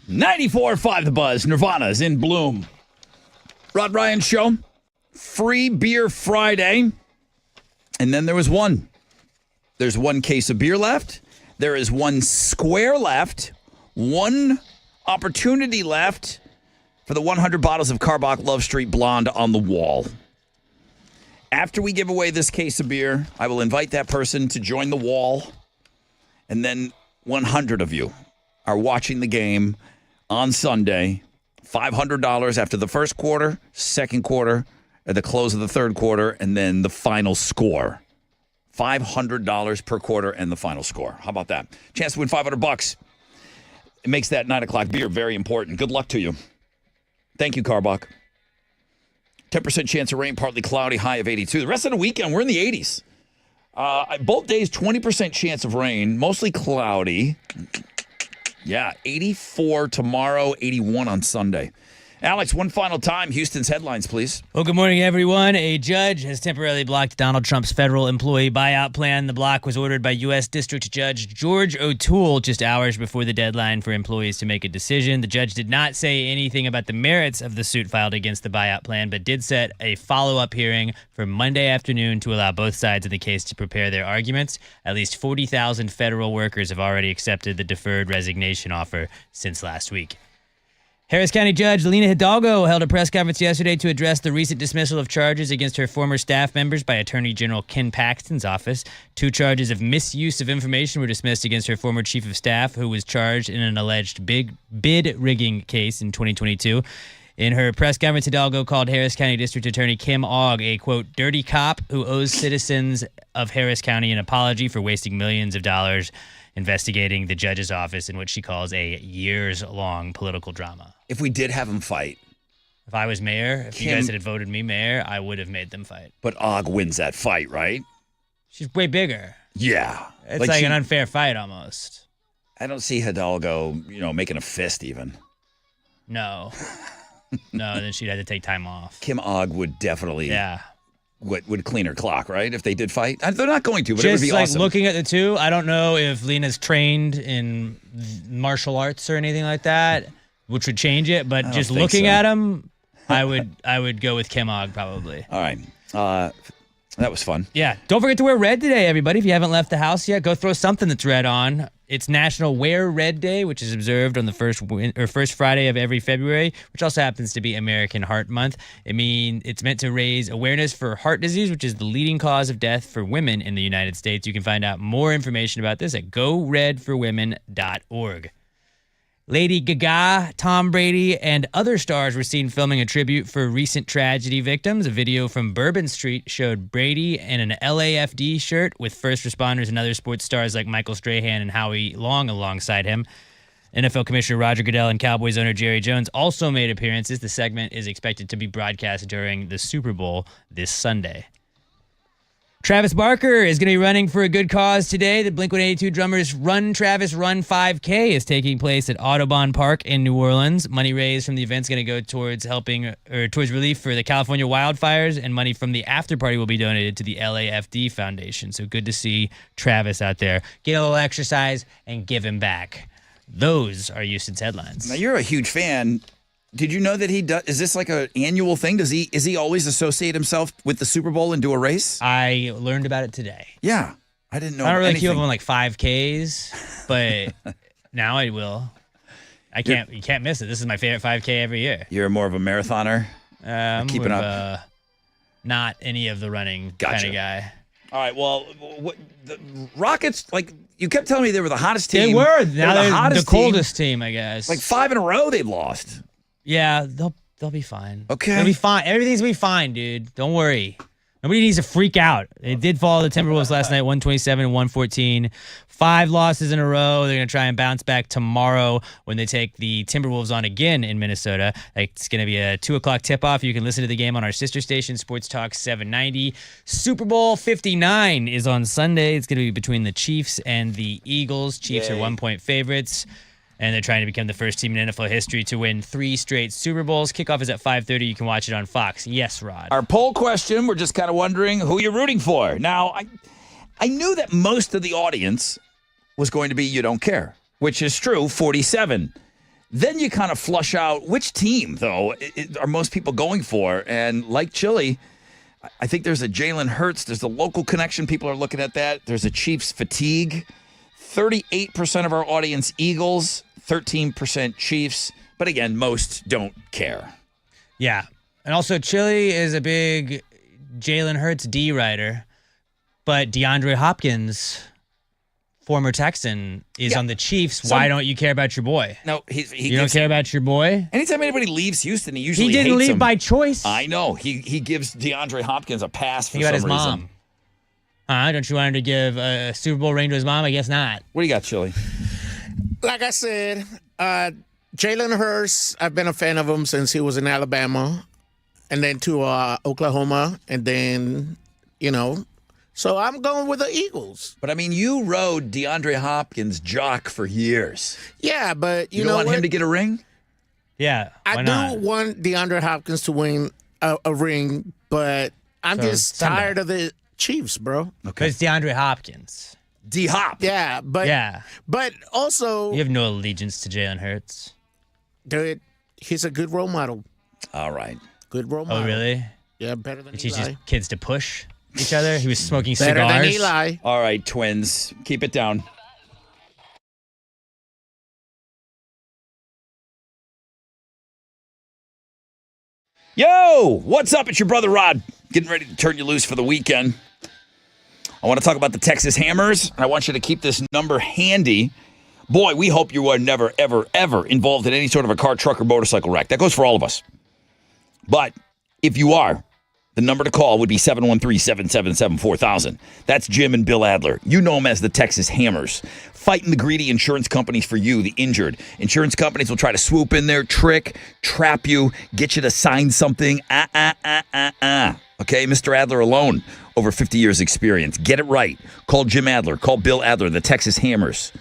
94.5 The Buzz. Nirvana's in bloom. Rod Ryan Show. Free Beer Friday. And then there was one. There's one case of beer left. There is one square left. One opportunity left for the 100 bottles of Karbach Love Street Blonde on the wall. After we give away this case of beer, I will invite that person to join the wall. And then 100 of you are watching the game on Sunday. $500 after the first quarter, second quarter, at the close of the third quarter, and then the final score. $500 per quarter and the final score. How about that? Chance to win $500. It makes that 9 o'clock beer very important. Good luck to you. Thank you, Karbach. 10% chance of rain, partly cloudy, high of 82. The rest of the weekend, we're in the 80s. Both days, 20% chance of rain, mostly cloudy. Yeah, 84 tomorrow, 81 on Sunday. Alex, one final time, Houston's headlines, please. Well, good morning, everyone. A judge has temporarily blocked Donald Trump's federal employee buyout plan. The block was ordered by U.S. District Judge George O'Toole just hours before the deadline for employees to make a decision. The judge did not say anything about the merits of the suit filed against the buyout plan, but did set a follow-up hearing for Monday afternoon to allow both sides of the case to prepare their arguments. At least 40,000 federal workers have already accepted the deferred resignation offer since last week. Harris County Judge Lena Hidalgo held a press conference yesterday to address the recent dismissal of charges against her former staff members by Attorney General Ken Paxton's office. 2 charges of misuse of information were dismissed against her former chief of staff, who was charged in an alleged bid rigging case in 2022. In her press conference, Hidalgo called Harris County District Attorney Kim Ogg a, quote, dirty cop who owes citizens of Harris County an apology for wasting millions of dollars investigating the judge's office in what she calls a years-long political drama. If we did have them fight. If I was mayor, if you Kim- guys had voted me mayor, I would have made them fight. But Og wins that fight, right? She's way bigger. Yeah. It's like an unfair fight almost. I don't see Hidalgo, making a fist even. No. No, then she'd have to take time off. Kim Og would definitely Yeah. would clean her clock, right? If they did fight. They're not going to, but Just it would be like awesome. looking at the two, I don't know if Lena's trained in martial arts or anything like that, which would change it. But I don't just think looking so. at him, I would go with Kim Og probably. All right. That was fun. Yeah. Don't forget to wear red today, everybody. If you haven't left the house yet, go throw something that's red on. It's National Wear Red Day, which is observed on the first Friday of every February, which also happens to be American Heart Month. It's meant to raise awareness for heart disease, which is the leading cause of death for women in the United States. You can find out more information about this at goredforwomen.org. Lady Gaga, Tom Brady, and other stars were seen filming a tribute for recent tragedy victims. A video from Bourbon Street showed Brady in an LAFD shirt with first responders and other sports stars like Michael Strahan and Howie Long alongside him. NFL Commissioner Roger Goodell and Cowboys owner Jerry Jones also made appearances. The segment is expected to be broadcast during the Super Bowl this Sunday. Travis Barker is going to be running for a good cause today. The Blink-182 drummer's Run Travis Run 5K is taking place at Audubon Park in New Orleans. Money raised from the event is going to go towards towards relief for the California wildfires, and money from the after party will be donated to the LAFD Foundation. So good to see Travis out there. Get a little exercise and give him back. Those are Houston's headlines. Now, you're a huge fan. Did you know that he does? Is this like an annual thing? Is he always associate himself with the Super Bowl and do a race? I learned about it today. Yeah, I didn't know. I don't really anything. keep up on like 5Ks, but now I will. You can't miss it. This is my favorite 5K every year. You're more of a marathoner. Keeping up. Not any of the running kind of guy. All right. Well, the Rockets, like you kept telling me, they were the hottest team. They were. Now they're the team. coldest team, I guess. Like 5 in a row they lost. Yeah, they'll be fine. Okay. They'll be fine. Everything's gonna be fine, dude. Don't worry. Nobody needs to freak out. They did fall to the Timberwolves last night, 127 and 114. 5 losses in a row. They're going to try and bounce back tomorrow when they take the Timberwolves on again in Minnesota. It's going to be a 2 o'clock tip-off. You can listen to the game on our sister station, Sports Talk 790. Super Bowl 59 is on Sunday. It's going to be between the Chiefs and the Eagles. Chiefs are 1-point favorites. And they're trying to become the first team in NFL history to win 3 straight Super Bowls. Kickoff is at 5:30. You can watch it on Fox. Yes, Rod. Our poll question, we're just kind of wondering who you're rooting for. Now, I knew that most of the audience was going to be you don't care, which is true, 47. Then you kind of flush out which team, though, are most people going for. And like Chili, I think there's a Jalen Hurts. There's a local connection. People are looking at that. There's a Chiefs fatigue. 38% of our audience Eagles, 13% Chiefs. But again, most don't care. Yeah. And also, Chili is a big Jalen Hurts D rider. But DeAndre Hopkins, former Texan, is on the Chiefs. Why don't you care about your boy? No, you don't care about your boy? Anytime anybody leaves Houston, he usually He didn't hates leave him. by choice. I know. He gives DeAndre Hopkins a pass for Think about his some reason. mom. Don't you want him to give a Super Bowl ring to his mom? I guess not. What do you got, Chili? Like I said, Jalen Hurts, I've been a fan of him since he was in Alabama, and then to Oklahoma, and then, so I'm going with the Eagles. But, I mean, you rode DeAndre Hopkins' jock for years. Yeah, but you don't want him to get a ring? Yeah, I do want DeAndre Hopkins to win a ring, but I'm just tired of the Chiefs, bro. Okay. It's DeAndre Hopkins. D-Hop. Yeah, but also you have no allegiance to Jalen Hurts. Dude, he's a good role model. All right. Good role model. Oh, really? Yeah, better than He teaches Eli. kids to push each other. He was smoking Better cigars. than Eli. All right, twins. Keep it down. Yo, what's up? It's your brother Rod. Getting ready to turn you loose for the weekend. I want to talk about the Texas Hammers, and I want you to keep this number handy. Boy, we hope you are never, ever, ever involved in any sort of a car, truck, or motorcycle wreck. That goes for all of us. But if you are, the number to call would be 713-777-4000. That's Jim and Bill Adler. You know them as the Texas Hammers. Fighting the greedy insurance companies for you, the injured. Insurance companies will try to swoop in there, trick, trap you, get you to sign something. Okay, Mr. Adler alone, over 50 years experience. Get it right. Call Jim Adler. Call Bill Adler, the Texas Hammers.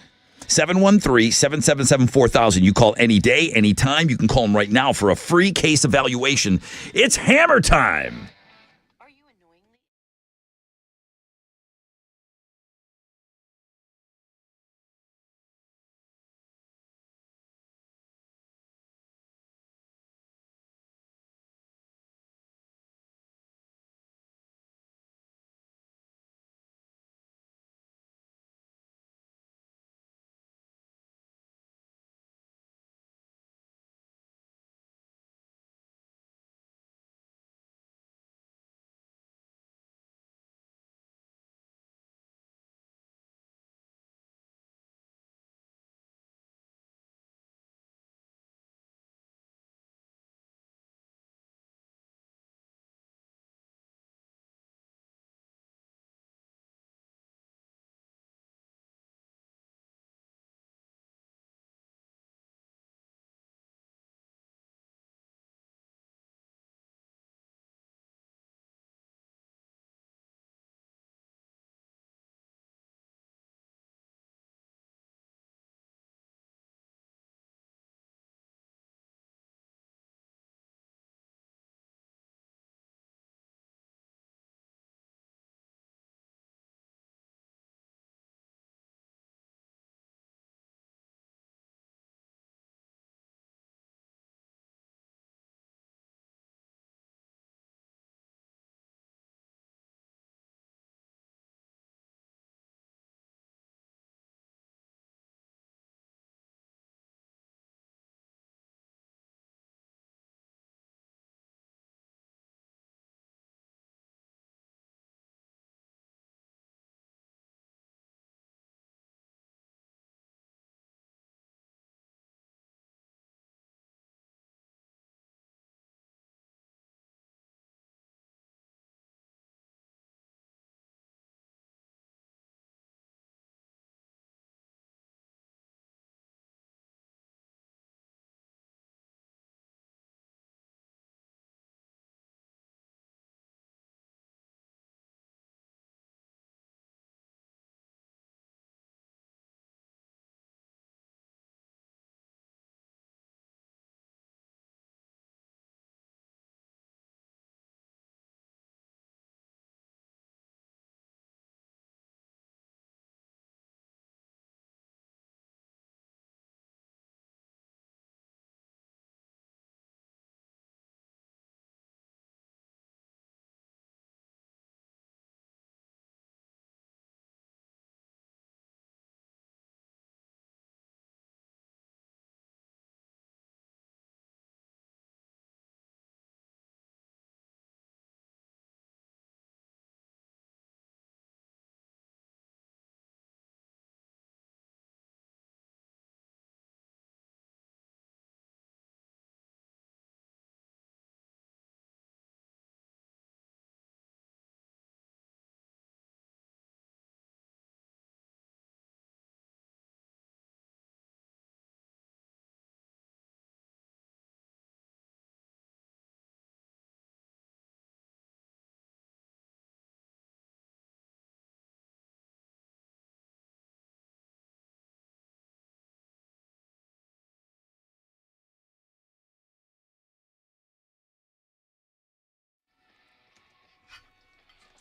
713-777-4000. You call any day, any time. You can call them right now for a free case evaluation. It's Hammer time.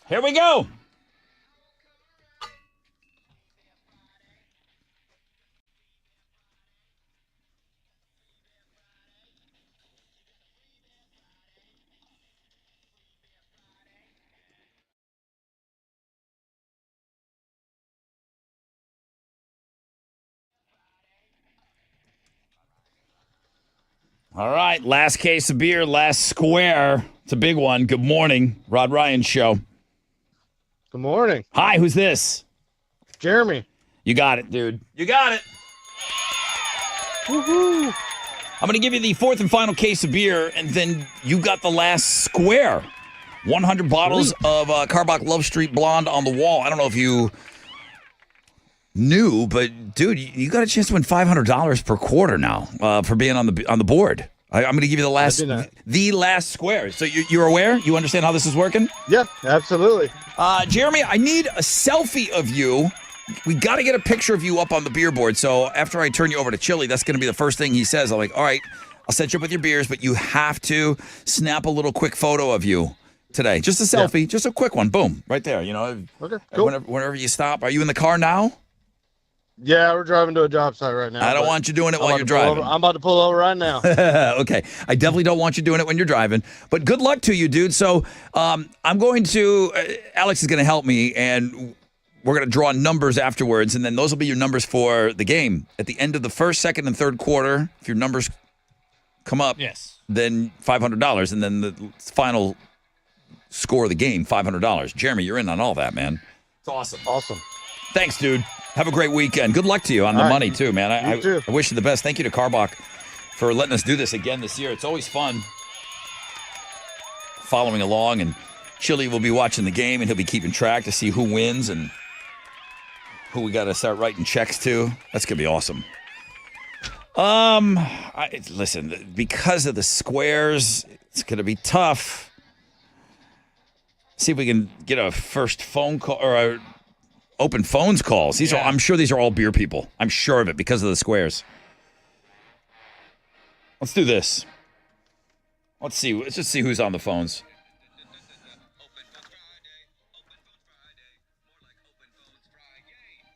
Here we go. All right, last case of beer, last square. It's a big one. Good morning, Rod Ryan Show. Good morning. Hi, who's this? Jeremy. You got it, dude. You got it. Woohoo. I'm going to give you the fourth and final case of beer, and then you got the last square. 100 bottles of Carbach Love Street Blonde on the wall. I don't know if you knew, but dude, you got a chance to win $500 per quarter now for being on the board. I'm going to give you the last square. So you're aware? You understand how this is working? Yeah, absolutely. Jeremy, I need a selfie of you. We got to get a picture of you up on the beer board. So after I turn you over to Chili, that's going to be the first thing he says. I'm like, all right, I'll set you up with your beers, but you have to snap a little quick photo of you today. Just a selfie, just a quick one. Boom, right there. You know, okay, cool. Whenever you stop. Are you in the car now? Yeah, we're driving to a job site right now. I don't want you doing it while you're driving. I'm about to pull over right now. Okay. I definitely don't want you doing it when you're driving. But good luck to you, dude. So I'm going to, Alex is going to help me, and we're going to draw numbers afterwards, and then those will be your numbers for the game. At the end of the first, second, and third quarter, if your numbers come up, then $500, and then the final score of the game, $500. Jeremy, you're in on all that, man. It's awesome. Awesome. Thanks, dude. Have a great weekend. Good luck to you on the money, too, man. I wish you the best. Thank you to Carbach for letting us do this again this year. It's always fun following along, and Chili will be watching the game, and he'll be keeping track to see who wins and who we got to start writing checks to. That's going to be awesome. Listen, because of the squares, it's going to be tough. See if we can get a first phone call or a open phones calls. I'm sure these are all beer people. I'm sure of it because of the squares. Let's do this. Let's just see who's on the phones.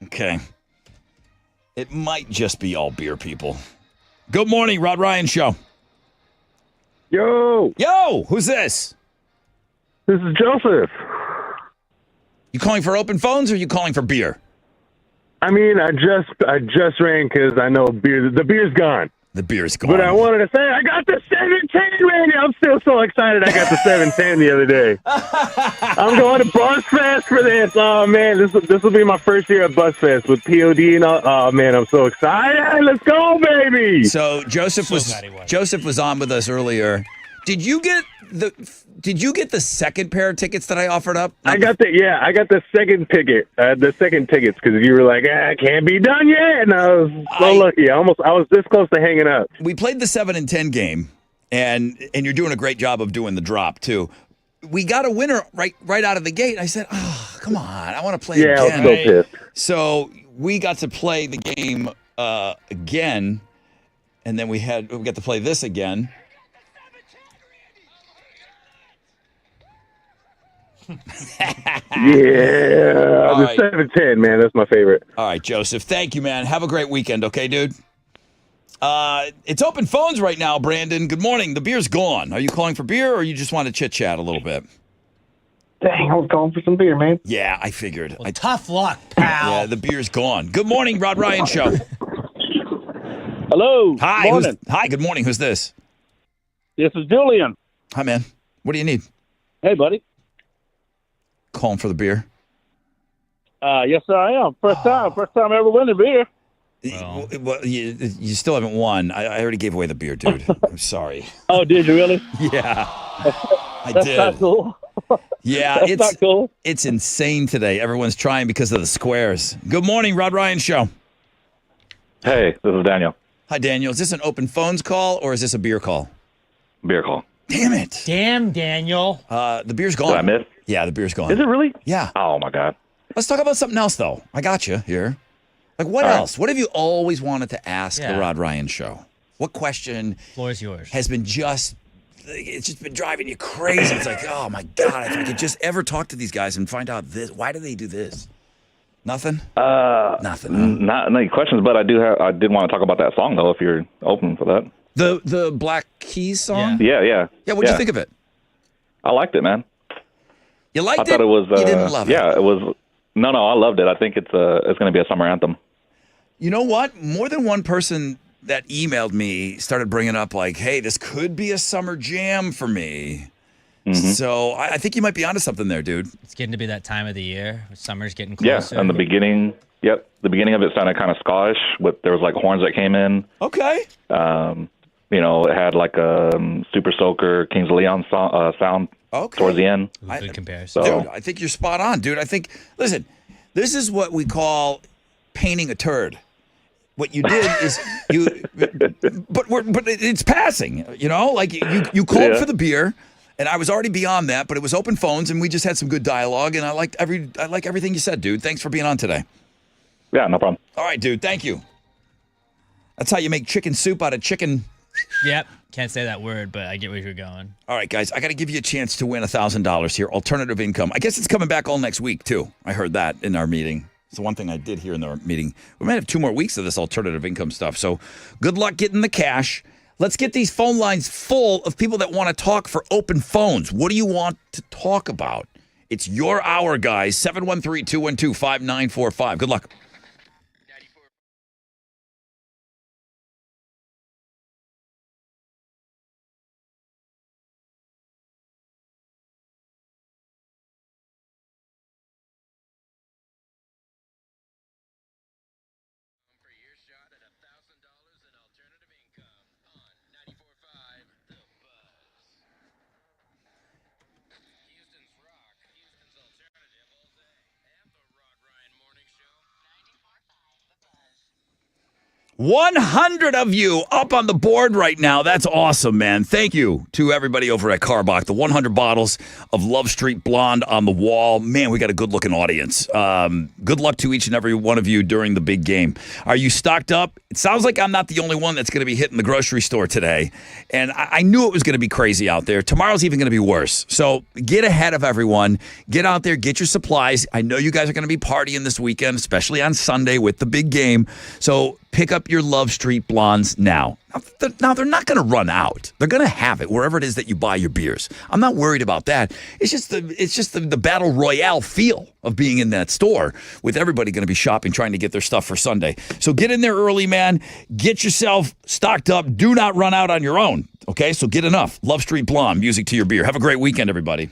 Okay. It might just be all beer people. Good morning, Rod Ryan Show. Yo, who's this? This is Joseph. You calling for open phones or you calling for beer? I mean, I just ran because I know the beer's gone. The beer's gone. But I wanted to say I got the 710, Randy. I'm still so excited I got the 710 the other day. I'm going to Buzz Fest for this. Oh, man, this will be my first year at Buzz Fest with POD and all. Oh, man, I'm so excited. Let's go, baby. So Joseph was on with us earlier. Did you get the second pair of tickets that I offered up? I got the second ticket. The second tickets because you were like, it can't be done yet, and I was so lucky. I was this close to hanging up. We played the 7 and 10 game, and you're doing a great job of doing the drop too. We got a winner right out of the gate. I said, "Oh, come on, I want to play again." Yeah, I was so pissed. So we got to play the game again, and then we got to play this again. The 710, man, that's my favorite. All right, Joseph, thank you, man. Have a great weekend, okay, dude? It's open phones right now, Brandon. Good morning. The beer's gone. Are you calling for beer, or you just want to chit-chat a little bit? Dang, I was calling for some beer, man. Yeah, I figured. Tough luck, pal. Yeah, the beer's gone. Good morning, Rod Ryan Show. Hello. Hi. Morning. Hi, good morning. Who's this? This is Julian. Hi, man. What do you need? Hey, buddy. Calling for the beer? Yes, sir, I am. First time ever winning beer. Well, you still haven't won. I already gave away the beer, dude. I'm sorry. Oh, did you really? Yeah, I That's did. not cool. Yeah, That's not cool. It's insane today. Everyone's trying because of the squares. Good morning, Rod Ryan Show. Hey, this is Daniel. Hi, Daniel. Is this an open phones call or is this a beer call? Beer call. Damn it. Damn, Daniel. The beer's gone. Did I miss? Yeah, the beer's gone. Is it really? Yeah. Oh, my God. Let's talk about something else, though. I got you here. Like, what All else? What have you always wanted to ask Yeah. the Rod Ryan Show? What question Floor is yours. has been just it's just been driving you crazy. It's like, oh my God, if I could just ever talk to these guys and find out this. Why do they do this? Nothing? Nothing, huh? Not any questions, but I did want to talk about that song though, if you're open for that. The Black Keys song? Yeah. Yeah, what'd you think of it? I liked it, man. You liked I thought it? it was. You didn't love it? Yeah, it was. No, I loved it. I think it's going to be a summer anthem. You know what? More than one person that emailed me started bringing up like, hey, this could be a summer jam for me. Mm-hmm. So I think you might be onto something there, dude. It's getting to be that time of the year. Summer's getting Yeah, closer. and the beginning. Yep, the beginning of it sounded kind of Scottish. There was like horns that came in. Okay. It had like a Super Soaker, Kings of Leon sound towards the end. Good comparison. Dude, I think you're spot on, dude. Listen, this is what we call painting a turd. What you did is but it's passing, like you called for the beer, and I was already beyond that, but it was open phones, and we just had some good dialogue, and I like everything you said, dude. Thanks for being on today. Yeah, no problem. All right, dude. Thank you. That's how you make chicken soup out of chicken. Yep. Can't say that word, but I get where you're going. All right, guys. I got to give you a chance to win $1,000 here. Alternative income. I guess it's coming back all next week, too. I heard that in our meeting. It's the one thing I did hear in our meeting. We might have 2 more weeks of this alternative income stuff. So good luck getting the cash. Let's get these phone lines full of people that want to talk for open phones. What do you want to talk about? It's your hour, guys. 713-212-5945. Good luck. The 100 of you up on the board right now. That's awesome, man. Thank you to everybody over at Carbach. The 100 bottles of Love Street Blonde on the wall. Man, we got a good-looking audience. Good luck to each and every one of you during the big game. Are you stocked up? It sounds like I'm not the only one that's going to be hitting the grocery store today. And I knew it was going to be crazy out there. Tomorrow's even going to be worse. So get ahead of everyone. Get out there. Get your supplies. I know you guys are going to be partying this weekend, especially on Sunday with the big game. So pick up your Love Street Blondes now. Now, they're not going to run out. They're going to have it wherever it is that you buy your beers. I'm not worried about that. It's just the battle royale feel of being in that store with everybody going to be shopping, trying to get their stuff for Sunday. So get in there early, man. Get yourself stocked up. Do not run out on your own. Okay, so get enough. Love Street Blonde, music to your beer. Have a great weekend, everybody.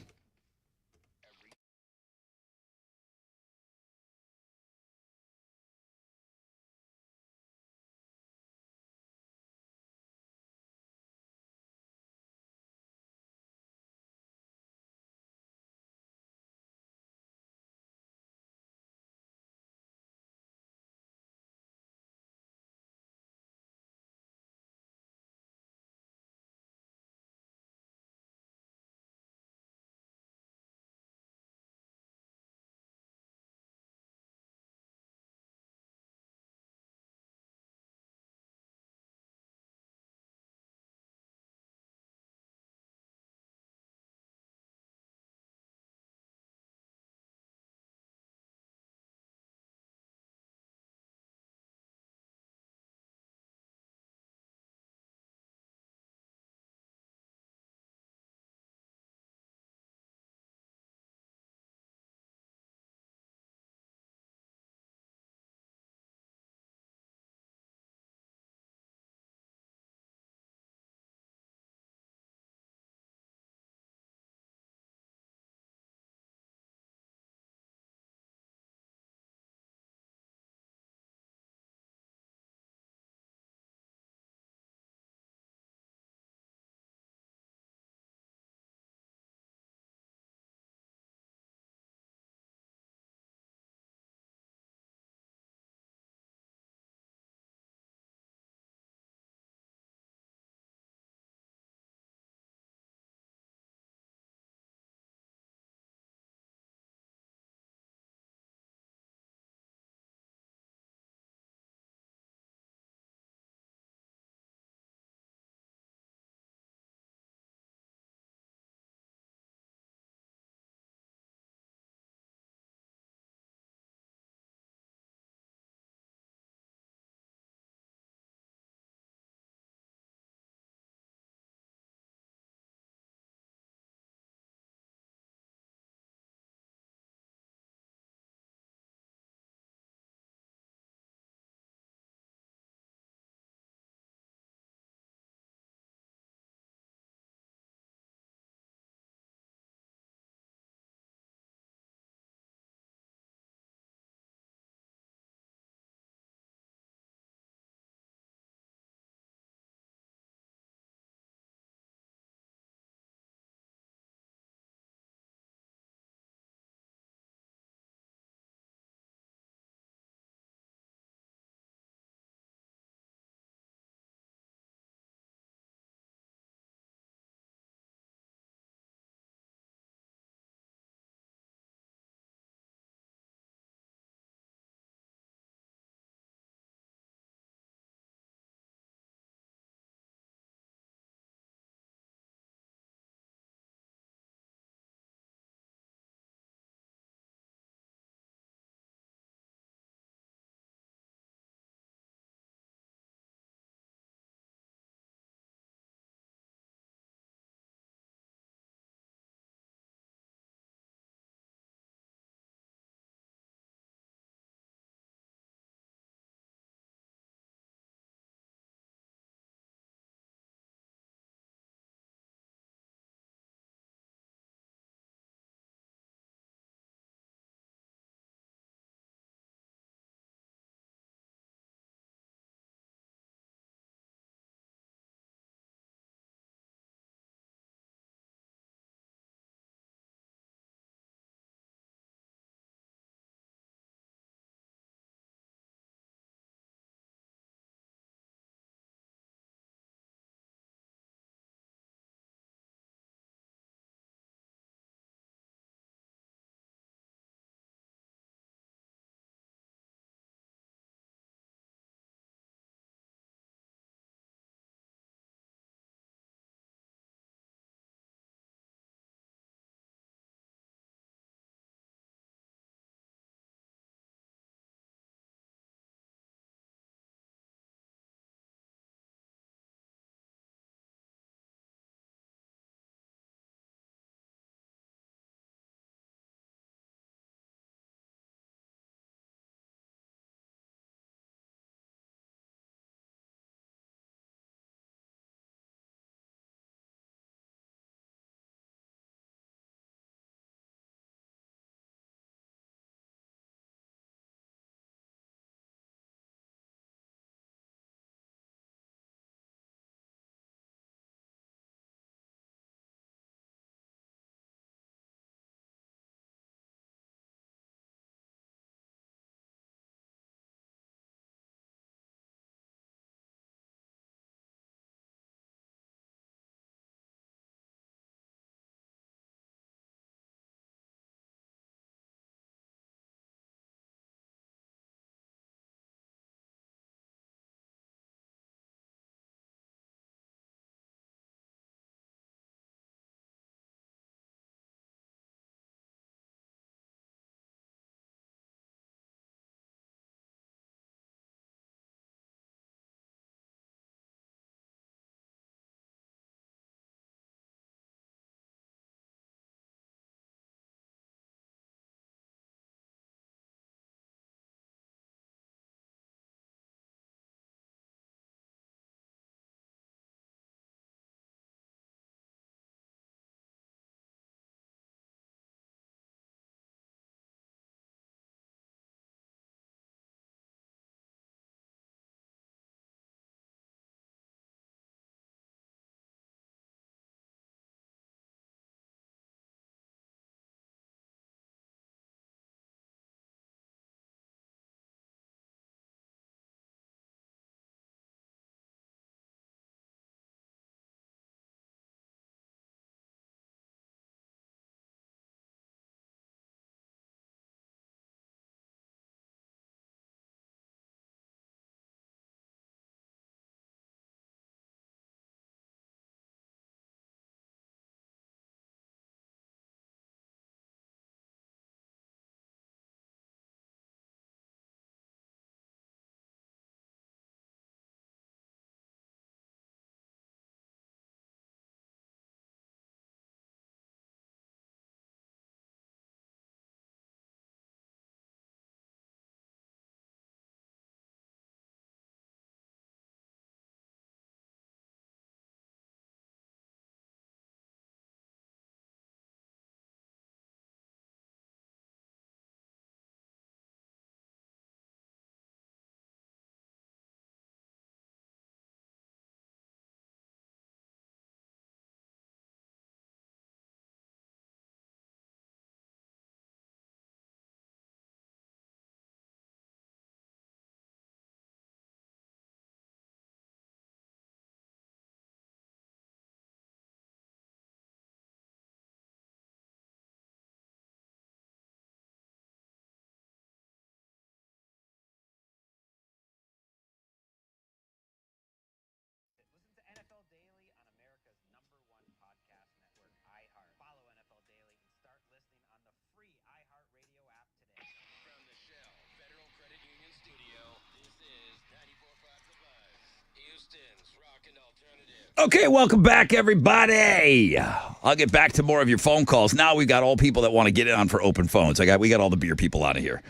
Okay, welcome back, everybody. I'll get back to more of your phone calls. Now we've got all people that want to get in on for open phones. We got all the beer people out of here.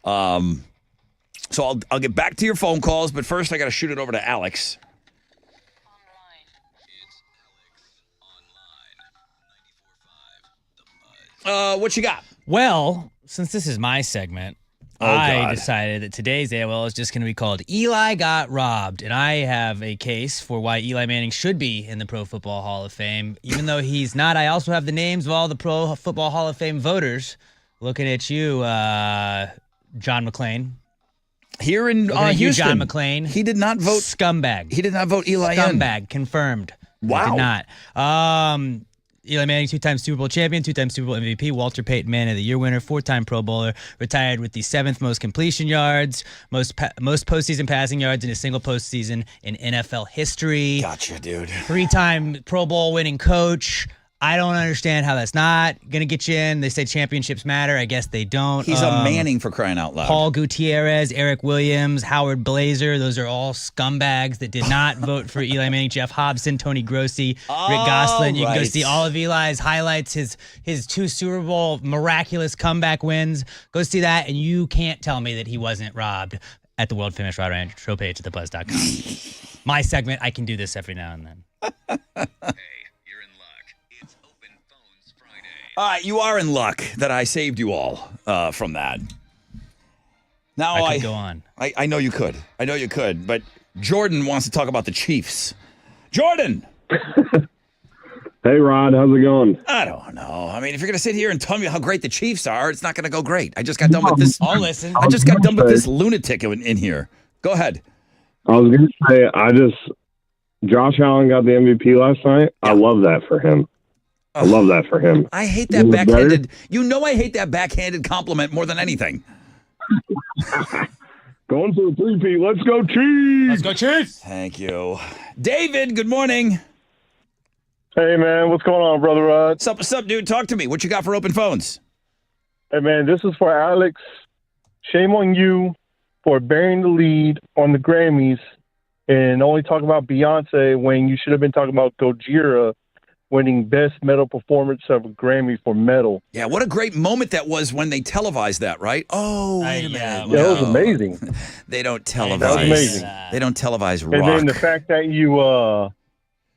So I'll get back to your phone calls, but first I got to shoot it over to Alex. What you got? Well, since this is my segment, I decided that today's AOL is just going to be called Eli Got Robbed. And I have a case for why Eli Manning should be in the Pro Football Hall of Fame. Even though he's not, I also have the names of all the Pro Football Hall of Fame voters. Looking at you, John McClain. Here in Houston. John McClain. He did not vote. Scumbag. He did not vote Eli in. Scumbag. Confirmed. Wow. He did not. Eli Manning, two-time Super Bowl champion, two-time Super Bowl MVP, Walter Payton Man of the Year winner, four-time Pro Bowler, retired with the 7th most completion yards, most postseason passing yards in a single postseason in NFL history. Gotcha, dude. Three-time Pro Bowl winning coach. I don't understand how that's not going to get you in. They say championships matter. I guess they don't. He's a Manning, for crying out loud. Paul Gutierrez, Eric Williams, Howard Blazer. Those are all scumbags that did not vote for Eli Manning. Jeff Hobson, Tony Grossi, Rick Gosselin. You can go see all of Eli's highlights, his 2 Super Bowl miraculous comeback wins. Go see that, and you can't tell me that he wasn't robbed at the world famous Rod Ryan show page at thebuzz.com. My segment, I can do this every now and then. All right, you are in luck that I saved you all from that. Now I could go on. I know you could. I know you could. But Jordan wants to talk about the Chiefs. Jordan! Hey, Rod. How's it going? I don't know. I mean, if you're going to sit here and tell me how great the Chiefs are, it's not going to go great. I just got done with this. I'll listen. I just got done with this lunatic in here. Go ahead. I was going to say, Josh Allen got the MVP last night. I love that for him. I love that for him. I hate that backhanded. You know I hate that backhanded compliment more than anything. Going for a 3-peat. Let's go Chiefs. Let's go Chiefs. Thank you. David, good morning. Hey, man. What's going on, Brother Rod? What's up, dude? Talk to me. What you got for open phones? Hey, man. This is for Alex. Shame on you for bearing the lead on the Grammys and only talking about Beyonce when you should have been talking about Gojira winning Best Metal Performance of a Grammy for metal. Yeah, what a great moment that was when they televised that, right? Oh, wait a minute. Yeah, that was amazing. They don't televise. That was amazing. They don't televise rock. And then the fact that you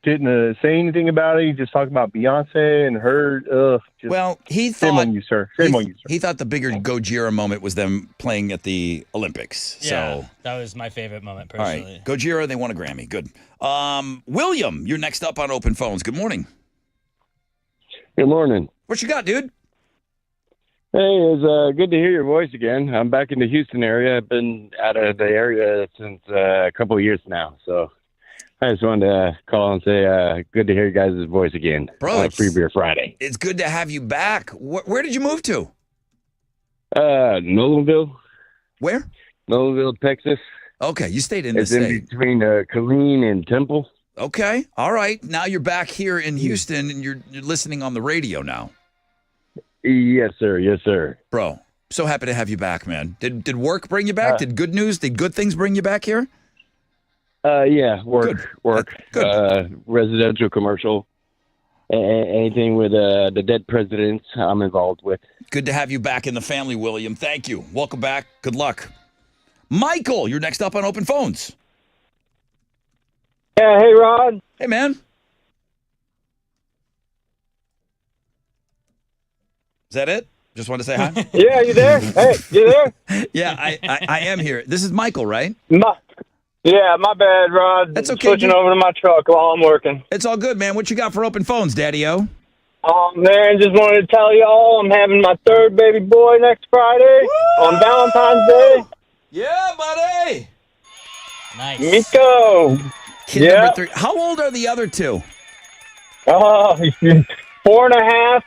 didn't say anything about it, you just talked about Beyonce and her. Well, he shame thought... on you, sir. Shame on you, sir. He thought the bigger Gojira moment was them playing at the Olympics. Yeah, so that was my favorite moment, all personally. right, Gojira, they won a Grammy. Good. William, you're next up on Open Phones. Good morning. Good morning. What you got, dude? Hey, it's good to hear your voice again. I'm back in the Houston area. I've been out of the area since a couple of years now. So I just wanted to call and say good to hear you guys' voice again. Bro, Free Beer Friday. It's good to have you back. Where did you move to? Nolanville. Where? Nolanville, Texas. Okay, you stayed in the It's state. in between Killeen and Temple. Okay, all right. Now you're back here in Houston, and you're listening on the radio now. Yes, sir. Yes, sir. Bro, so happy to have you back, man. Did work bring you back? Did good news? Did good things bring you back here? Yeah, work. Good. Residential, commercial, anything with the dead presidents, I'm involved with. Good to have you back in the family, William. Thank you. Welcome back. Good luck. Michael, you're next up on Open Phones. Yeah, hey, Rod. Hey, man. Is that it? Just want to say hi? Yeah, you there? Hey, you there? Yeah, I am here. This is Michael, right? My bad, Rod. That's okay. Switching over to my truck while I'm working. It's all good, man. What you got for Open Phones, Daddy-O? Oh, man, just wanted to tell y'all I'm having my 3rd baby boy next Friday on Valentine's Day. Yeah, buddy. Nice. Miko. Kid number 3. How old are the other 2? 4.5.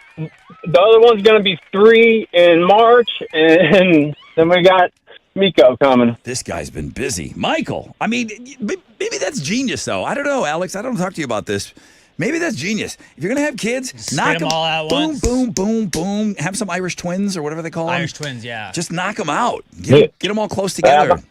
The other one's going to be 3 in March, and then we got Miko coming. This guy's been busy. Michael, I mean, maybe that's genius, though. I don't know, Alex. I don't talk to you about this. Maybe that's genius. If you're going to have kids, knock them all out boom, once. boom, boom, boom. Have some Irish twins or whatever they call them. Irish twins, yeah. Just knock them out. Get them all close together.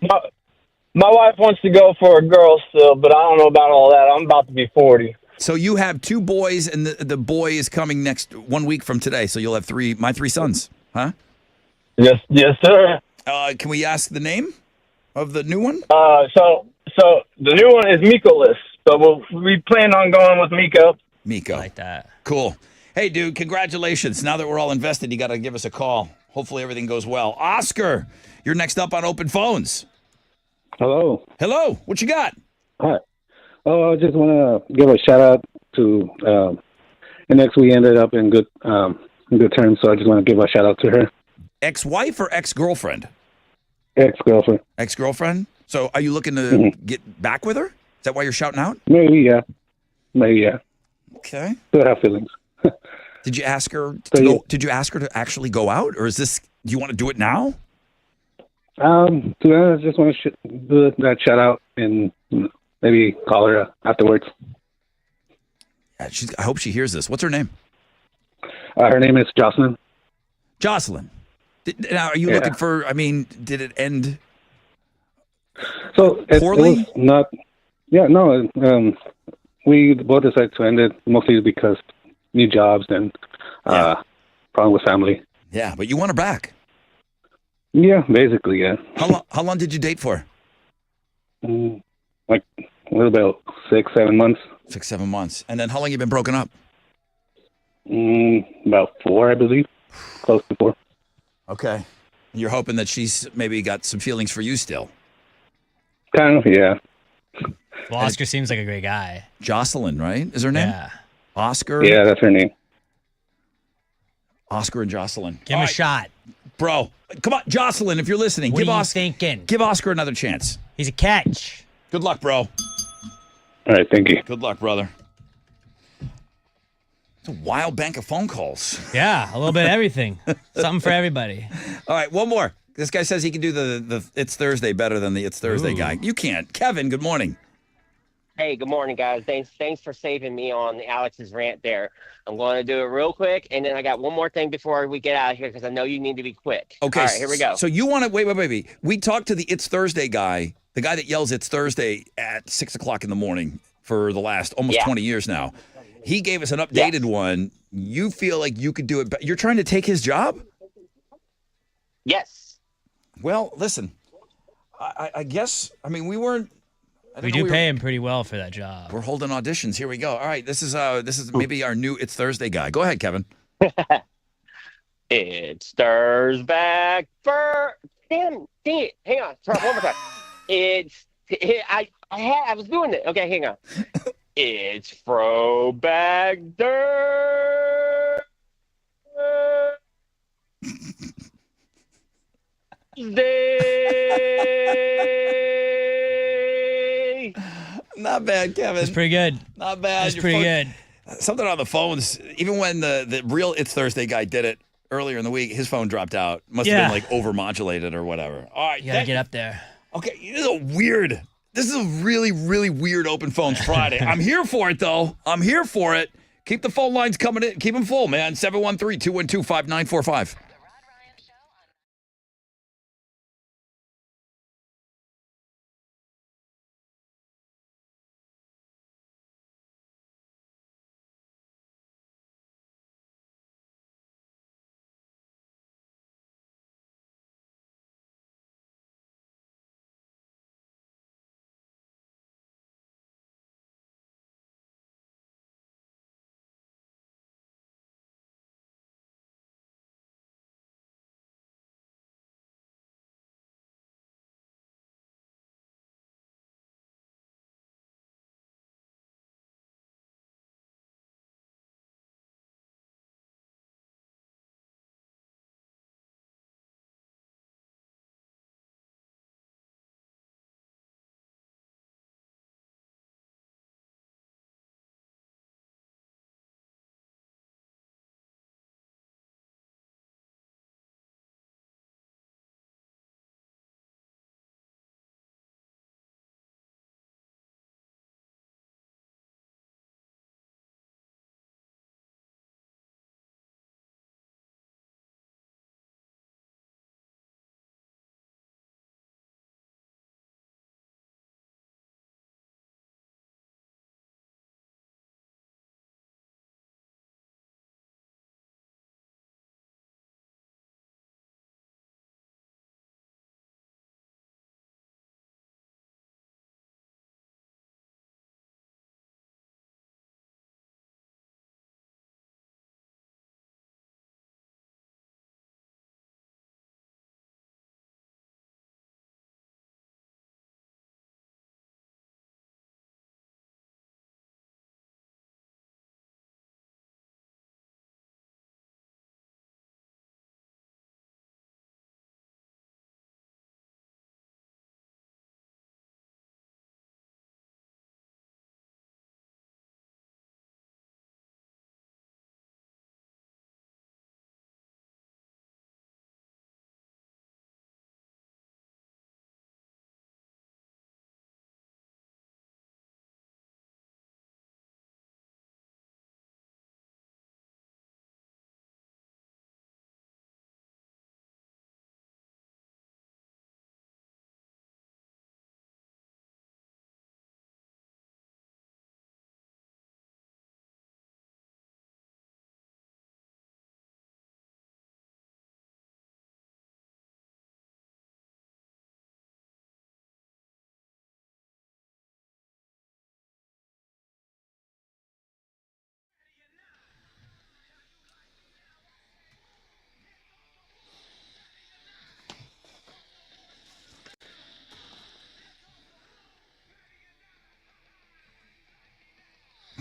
My wife wants to go for a girl still, but I don't know about all that. I'm about to be 40. So you have two boys, and the boy is coming next 1 week from today. So you'll have my three sons, huh? Yes, sir. Can we ask the name of the new one? So the new one is Miko-less. So we plan on going with Miko. Miko. Like that. Cool. Hey, dude, congratulations. Now that we're all invested, you got to give us a call. Hopefully everything goes well. Oscar, you're next up on Open Phones. Hello. Hello. What you got? Hi. Oh, I just want to give a shout out to an ex. We ended up in good terms, so I just want to give a shout out to her. Ex-wife or ex-girlfriend? Ex-girlfriend. Ex-girlfriend? So are you looking to get back with her? Is that why you're shouting out? Maybe, yeah. Okay. Still have feelings. Did you ask her to go? Did you ask her to actually go out, or is this? Do you want to do it now? To be honest, I just want to do that shout out and maybe call her afterwards. Yeah, I hope she hears this. What's her name? Her name is Jocelyn. Jocelyn. Now, are you looking for? I mean, did it end? So poorly? It was not. Yeah, no. We both decided to end it mostly because new jobs and problem with family. Yeah, but you want her back. Yeah, basically, yeah. How long did you date for? Like a little about 6-7 months. 6-7 months, and then how long you been broken up? About 4, I believe. Close to 4. Okay. You're hoping that she's maybe got some feelings for you still. Kind of, yeah. Well, Oscar seems like a great guy. Jocelyn, right? Is her name? Yeah. Oscar? Yeah, that's her name. Oscar and Jocelyn. Give him a shot. Bro, come on, Jocelyn, if you're listening, What give are you Oscar thinking? Give Oscar another chance. He's a catch. Good luck, bro. All right, thank you. Good luck, brother. It's a wild bank of phone calls. Yeah, a little bit of everything. Something for everybody. All right, one more. This guy says he can do the It's Thursday better than the It's Thursday guy. You can't. Kevin, good morning. Hey, good morning, guys. Thanks for saving me on Alex's rant there. I'm going to do it real quick, and then I got one more thing before we get out of here because I know you need to be quick. Okay. All right, here we go. So you want to wait. We talked to the It's Thursday guy, the guy that yells It's Thursday at 6 o'clock in the morning for the last almost 20 years now. He gave us an updated one. You feel like you could do it. You're trying to take his job? Yes. Well, listen, I guess, I mean, we weren't. We do pay him pretty well for that job. We're holding auditions. Here we go. All right, this is maybe our new It's Thursday guy. Go ahead, Kevin. It's Thursday for dang it. Hang on. Try one more time. I was doing it. Okay, hang on. It's Throwback Thursday. Not bad, Kevin. That's pretty good. Not bad. That's pretty good. Something on the phones, even when the real It's Thursday guy did it earlier in the week, his phone dropped out. Must have been like overmodulated or whatever. All right. You gotta get up there. Okay, this is a really, really weird Open Phones Friday. I'm here for it, though. I'm here for it. Keep the phone lines coming in. Keep them full, man. 713-212-5945.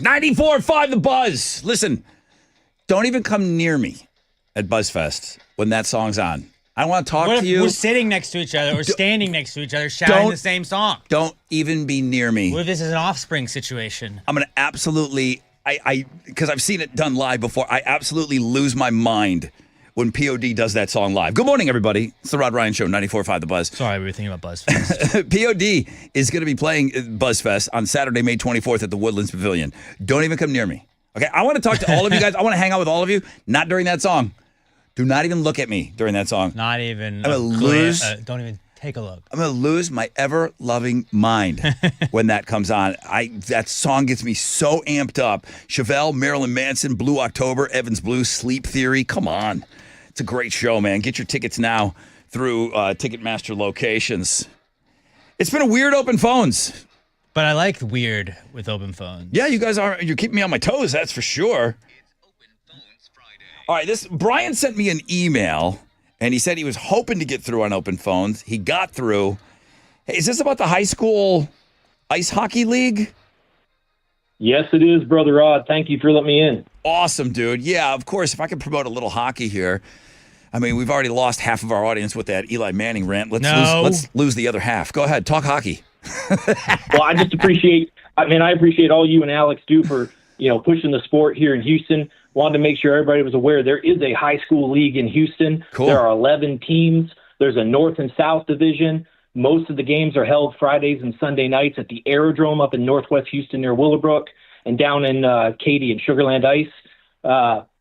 94.5 The Buzz. Listen, don't even come near me at BuzzFest when that song's on. I want to talk What to if you. we're sitting next to each other or standing next to each other shouting the same song? Don't even be near me. What if this is an Offspring situation? I'm going to absolutely, because I've seen it done live before, I absolutely lose my mind when POD does that song live. Good morning, everybody. It's the Rod Ryan Show, 94.5 The Buzz. Sorry, we were thinking about BuzzFest. POD is going to be playing BuzzFest on Saturday, May 24th at the Woodlands Pavilion. Don't even come near me. Okay, I want to talk to all of you guys. I want to hang out with all of you, not during that song. Do not even look at me during that song. Not even. I'm going to lose. Don't even take a look. I'm going to lose my ever-loving mind when that comes on. That song gets me so amped up. Chevelle, Marilyn Manson, Blue October, Evans Blue, Sleep Theory. Come on. It's a great show, man. Get your tickets now through Ticketmaster locations. It's been a weird open phones. But I like weird with open phones. Yeah, you guys you're keeping me on my toes, that's for sure. All right, Brian sent me an email, and he said he was hoping to get through on open phones. He got through. Hey, is this about the high school ice hockey league? Yes, it is, Brother Rod. Thank you for letting me in. Awesome, dude. Yeah, of course, if I could promote a little hockey here. I mean, we've already lost half of our audience with that Eli Manning rant. Let's lose the other half. Go ahead, talk hockey. Well, I appreciate all you and Alex do for, pushing the sport here in Houston. Wanted to make sure everybody was aware there is a high school league in Houston. Cool. There are 11 teams. There's a North and South division. Most of the games are held Fridays and Sunday nights at the Aerodrome up in Northwest Houston near Willowbrook and down in Katy and Sugarland Ice.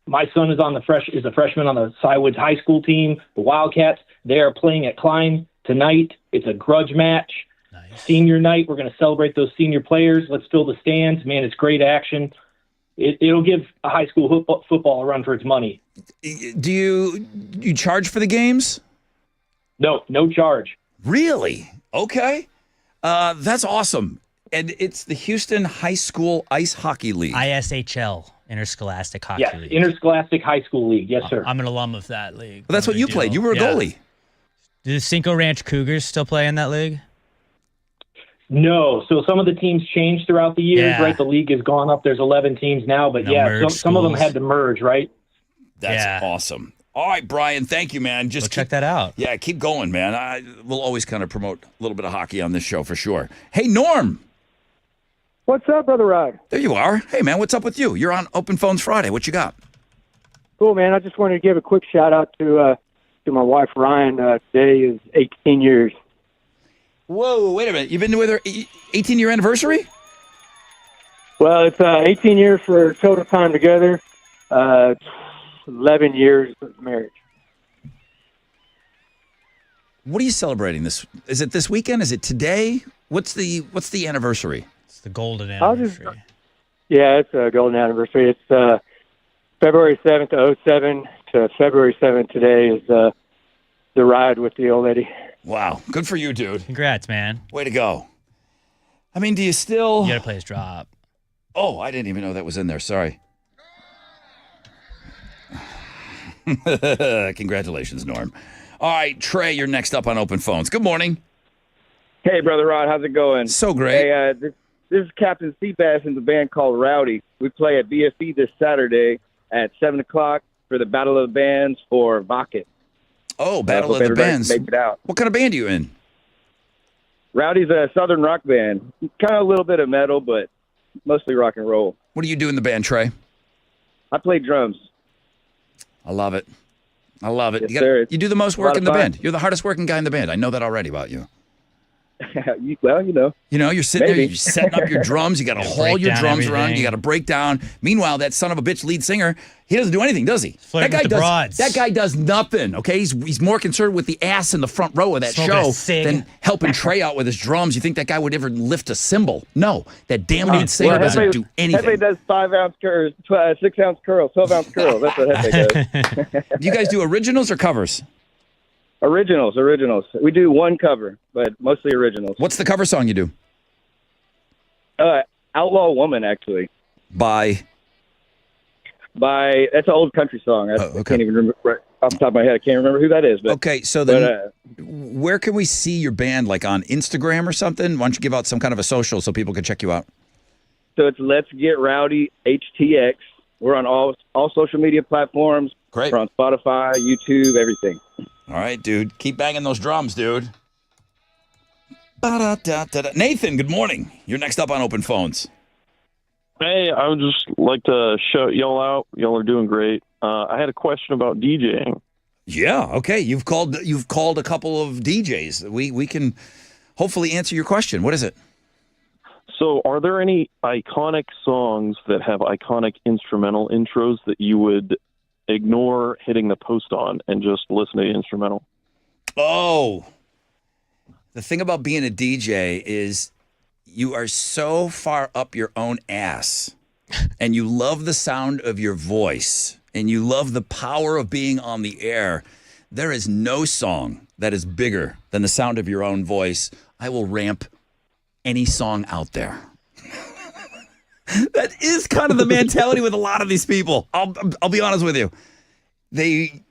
My son is a freshman on the Cywoods High School team, the Wildcats. They are playing at Klein tonight. It's a grudge match. Nice. Senior night, we're going to celebrate those senior players. Let's fill the stands. Man, it's great action. It'll give a high school football a run for its money. Do you charge for the games? No charge. Really? Okay. That's awesome. And it's the Houston High School Ice Hockey League. ISHL, Interscholastic Hockey League. Interscholastic High School League. Yes, sir. I'm an alum of that league. Well, that's what you played. You were a goalie. Do the Cinco Ranch Cougars still play in that league? No. So some of the teams changed throughout the years, right? The league has gone up. There's 11 teams now, but some of them had to merge, right? That's awesome. All right, Brian, thank you, man. Just check that out. Yeah, keep going, man. We'll always kind of promote a little bit of hockey on this show for sure. Hey, Norm. What's up, Brother Rod? There you are. Hey, man, what's up with you? You're on Open Phones Friday. What you got? Cool, man. I just wanted to give a quick shout out to my wife, Ryan. Today is 18 years. Whoa, wait a minute. You've been with her 18-year anniversary? Well, it's 18 years for total time together, 11 years of marriage. What are you celebrating this? Is it this weekend? Is it today? What's the anniversary? It's the golden anniversary. It's a golden anniversary. It's February 7th, 07 to February 7th today is the ride with the old lady. Wow. Good for you, dude. Congrats, man. Way to go. I mean, do you still... You got to play his drop. Oh, I didn't even know that was in there. Sorry. Congratulations, Norm. All right, Trey, you're next up on Open Phones. Good morning. Hey, Brother Rod. How's it going? So great. Hey, this is Captain Seabass and the band called Rowdy. We play at BFE this Saturday at 7 o'clock for the Battle of the Bands for Vacket. Oh, Battle of the Bands. Make it out. What kind of band are you in? Rowdy's a southern rock band. Kind of a little bit of metal, but mostly rock and roll. What do you do in the band, Trey? I play drums. I love it. I love it. Yes, you do the most work in the band. You're the hardest working guy in the band. I know that already about you. Well, you know. You're sitting Maybe. there, you're setting up your drums. You got to haul your drums around. You got to break down. Meanwhile, that son of a bitch lead singer, he doesn't do anything, does he? That guy does nothing. Okay, he's more concerned with the ass in the front row of that show than helping Trey out with his drums. You think that guy would ever lift a cymbal? No, that damn lead singer doesn't do anything. Hefe does 5-ounce curls, 6-ounce curls, 12-ounce curls. That's what Hefe does. Do you guys do originals or covers? Originals. We do one cover, but mostly originals. What's the cover song you do? Outlaw Woman, actually. By that's an old country song. I can't even remember right off the top of my head. I can't remember who that is. But, okay, so then where can we see your band? Like on Instagram or something? Why don't you give out some kind of a social so people can check you out? So it's Let's Get Rowdy HTX. We're on all social media platforms. Great. We're on Spotify, YouTube, everything. All right, dude. Keep banging those drums, dude. Ba-da-da-da-da. Nathan, good morning. You're next up on Open Phones. Hey, I would just like to shout y'all out. Y'all are doing great. I had a question about DJing. Yeah, okay. You've called a couple of DJs. We can hopefully answer your question. What is it? So are there any iconic songs that have iconic instrumental intros that you would ignore hitting the post on and just listen to the instrumental? Oh, the thing about being a DJ is you are so far up your own ass and you love the sound of your voice and you love the power of being on the air. There is no song that is bigger than the sound of your own voice. I will ramp any song out there. That is kind of the mentality with a lot of these people. I'll be honest with you. We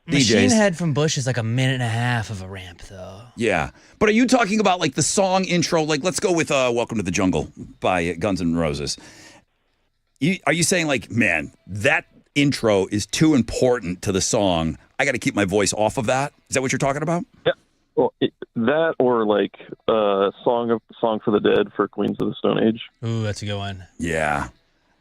Machine DJs. Head from Bush is like 1.5 minutes of a ramp, though. Yeah. But are you talking about like the song intro? Like, let's go with Welcome to the Jungle by Guns N' Roses. Are you saying like, man, that intro is too important to the song. I got to keep my voice off of that. Is that what you're talking about? Yeah. Well, that or like Song for the Dead for Queens of the Stone Age. Ooh, that's a good one. Yeah.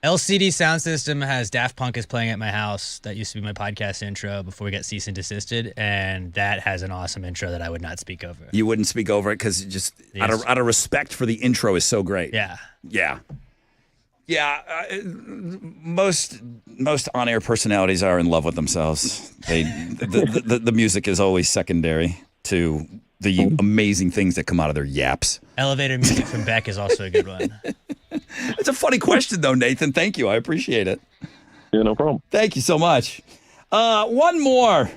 LCD Sound System has Daft Punk is playing at my house. That used to be my podcast intro before we got cease and desisted, and that has an awesome intro that I would not speak over. You wouldn't speak over it because just Yes. out of respect for the intro is so great. Yeah. Yeah. Yeah. Most on-air personalities are in love with themselves. The music is always secondary to the amazing things that come out of their yaps. Elevator music from Beck is also a good one. It's a funny question, though, Nathan. Thank you. I appreciate it. Yeah, no problem. Thank you so much. One more.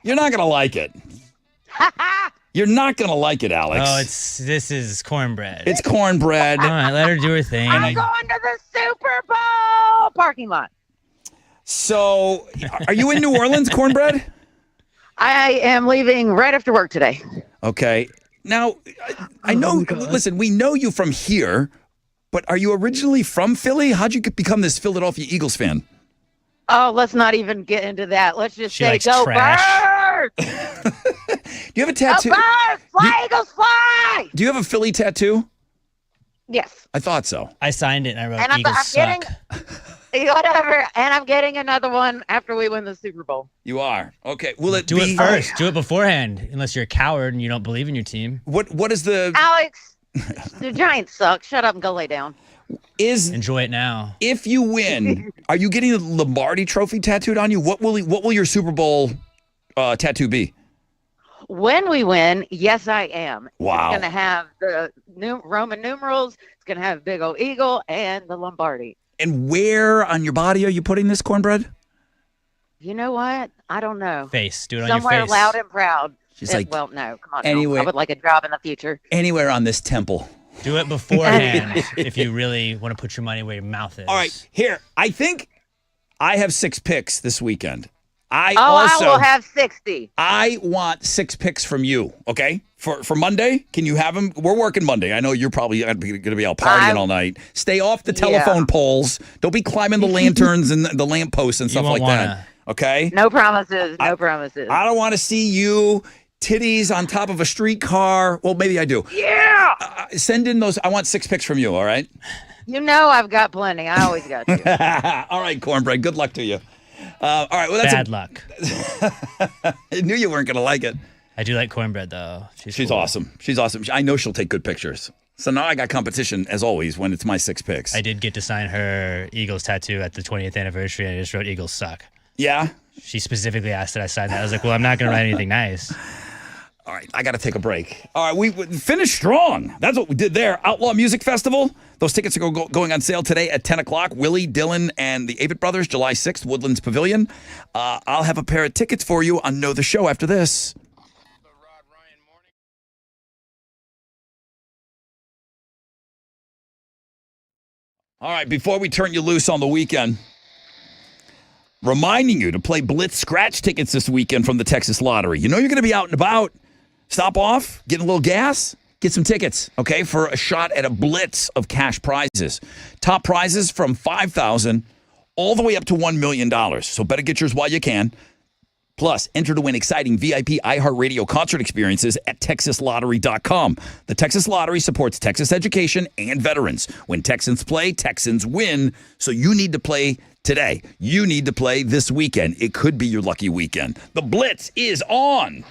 You're not going to like it. You're not going to like it, Alex. Oh, this is cornbread. It's cornbread. All right, let her do her thing. I'm going to the Super Bowl parking lot. So, are you in New Orleans, cornbread? I am leaving right after work today. Okay. Now, I know, listen, we know you from here, but are you originally from Philly? How'd you become this Philadelphia Eagles fan? Oh, let's not even get into that. Let's just She say likes go trash. Birds! Do you have a tattoo? Go Birds! Fly, Eagles, fly! Do you have a Philly tattoo? Yes. I thought so. I signed it and I wrote And I'm Eagles suck. getting whatever, and I'm getting another one after we win the Super Bowl. You are. Okay. Will it Do be it first. Do it beforehand, unless you're a coward and you don't believe in your team. What is the Alex, the Giants suck. Shut up and go lay down. Enjoy it now. If you win, are you getting the Lombardi Trophy tattooed on you? What will your Super Bowl tattoo be? When we win, yes, I am. Wow. It's going to have the Roman numerals. It's going to have big old eagle and the Lombardi. And where on your body are you putting this cornbread? You know what? I don't know. Face. Do it on Somewhere your face. loud and proud. She's like, well, no, come on. anyway- I would like a job in the future. Anywhere on this temple. Do it beforehand if you really want to put your money where your mouth is. All right, here. I think I have 6 picks this weekend. I will have 60. I want 6 picks from you, okay? For Monday, can you have them? We're working Monday. I know you're probably going to be out partying all night. Stay off the telephone poles. Don't be climbing the lanterns and the lampposts and stuff won't like that, okay? No promises. No promises. I don't want to see you titties on top of a streetcar. Well, maybe I do. Yeah. Send in those. I want 6 picks from you, all right? You know I've got plenty. I always got you. All right, cornbread. Good luck to you. All right. Well, that's Bad luck. I knew you weren't going to like it. I do like cornbread, though. She's cool. awesome. She's awesome. I know she'll take good pictures. So now I got competition, as always, when it's my 6 picks. I did get to sign her Eagles tattoo at the 20th anniversary, and I just wrote Eagles suck. Yeah? She specifically asked that I sign that. I was like, well, I'm not going to write anything nice. All right, I got to take a break. All right, we finished strong. That's what we did there. Outlaw Music Festival. Those tickets are going on sale today at 10 o'clock. Willie, Dylan, and the Avett Brothers, July 6th, Woodlands Pavilion. I'll have a pair of tickets for you on Know the Show after this. All right, before we turn you loose on the weekend, reminding you to play Blitz scratch tickets this weekend from the Texas Lottery. You know you're going to be out and about. Stop off, get a little gas, get some tickets, okay, for a shot at a blitz of cash prizes. Top prizes from $5,000 all the way up to $1 million. So better get yours while you can. Plus, enter to win exciting VIP iHeartRadio concert experiences at TexasLottery.com. The Texas Lottery supports Texas education and veterans. When Texans play, Texans win. So you need to play today. You need to play this weekend. It could be your lucky weekend. The Blitz is on.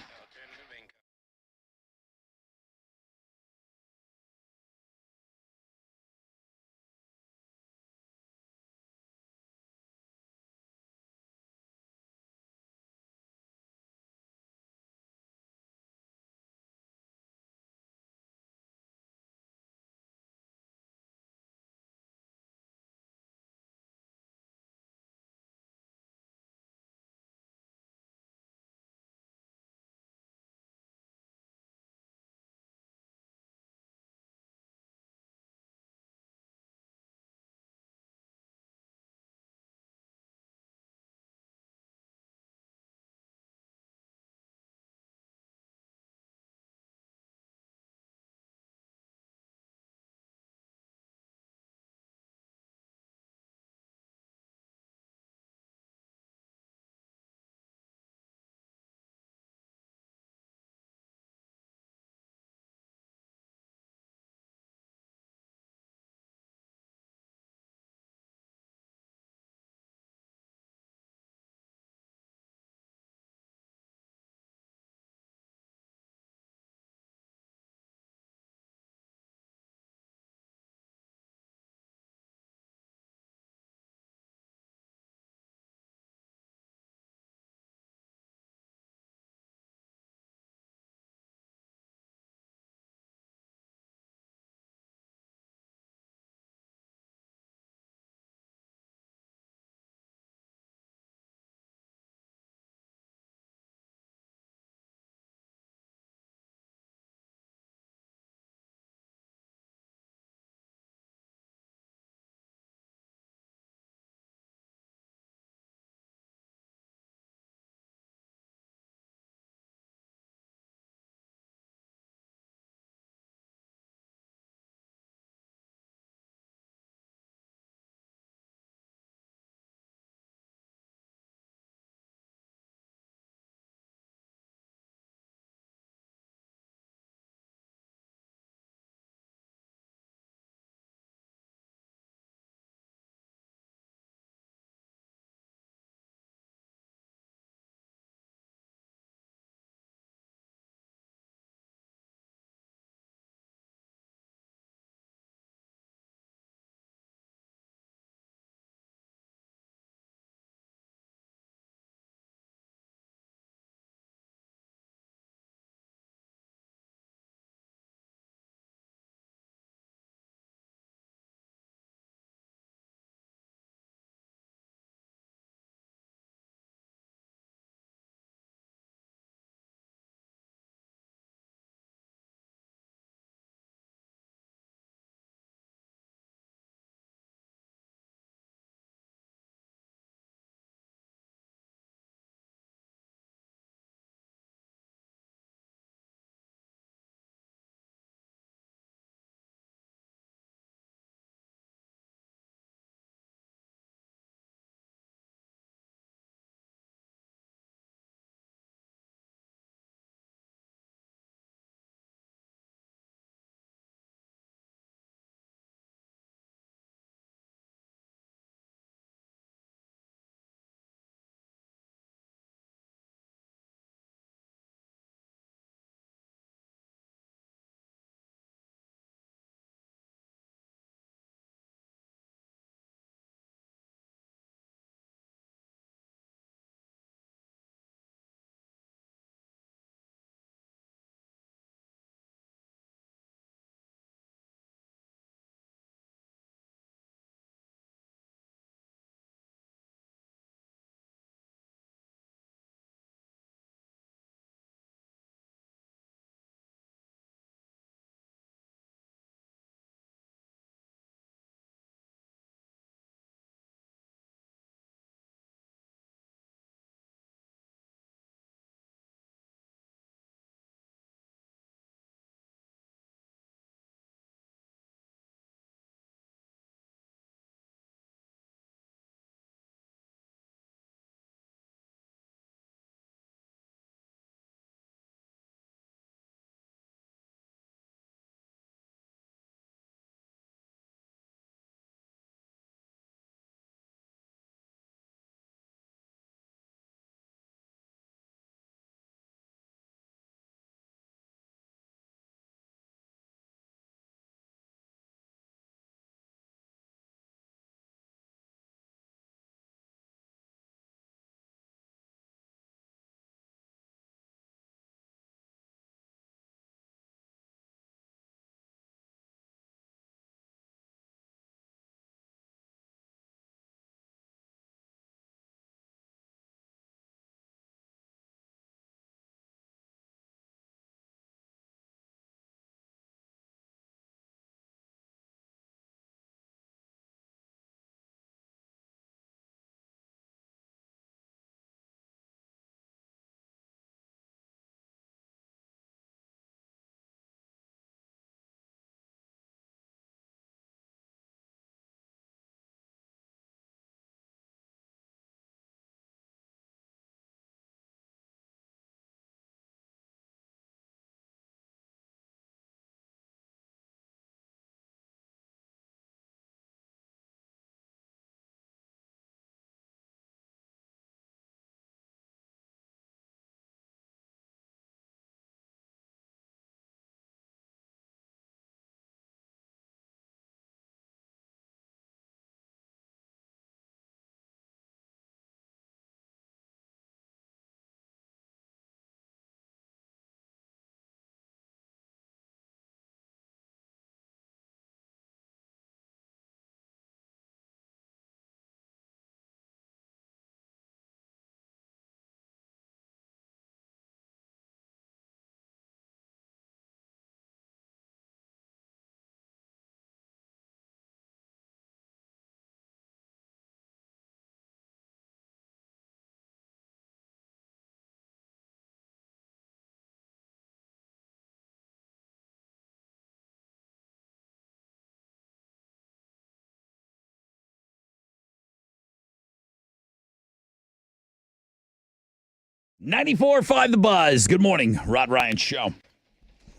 94.5 The Buzz. Good morning, Rod Ryan Show.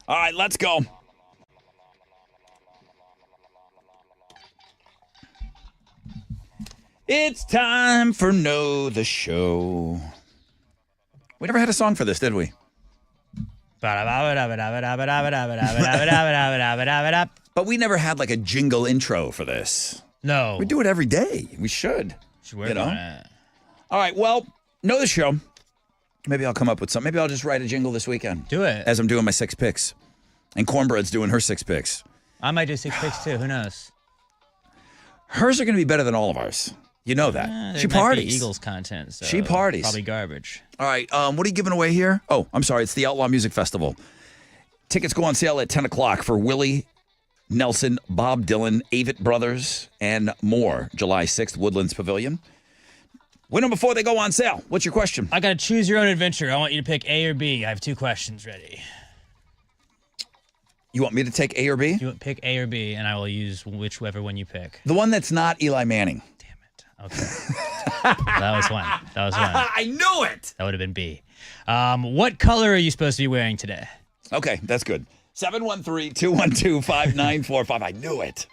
All right, let's go. It's time for Know the Show. We never had a song for this, did we? But we never had like a jingle intro for this. No. We do it every day. We should. Should work on it. All right, well, Know the Show. Maybe I'll come up with something. Maybe I'll just write a jingle this weekend. Do it. As I'm doing my 6 picks. And Cornbread's doing her 6 picks. I might do 6 picks too. Who knows? Hers are going to be better than all of ours. You know that. She There might be parties. Eagles content. So She parties. Probably garbage. All right, what are you giving away here? Oh, I'm sorry. It's the Outlaw Music Festival. Tickets go on sale at 10 o'clock for Willie Nelson, Bob Dylan, Avett Brothers, and more. July 6th, Woodlands Pavilion. Win them before they go on sale. What's your question? I got to choose your own adventure. I want you to pick A or B. I have 2 questions ready. You want me to take A or B? You pick A or B, and I will use whichever one you pick. The one that's not Eli Manning. Okay. That was one. I knew it. That would have been B. What color are you supposed to be wearing today? Okay, that's good. 713-212-5945. I knew it.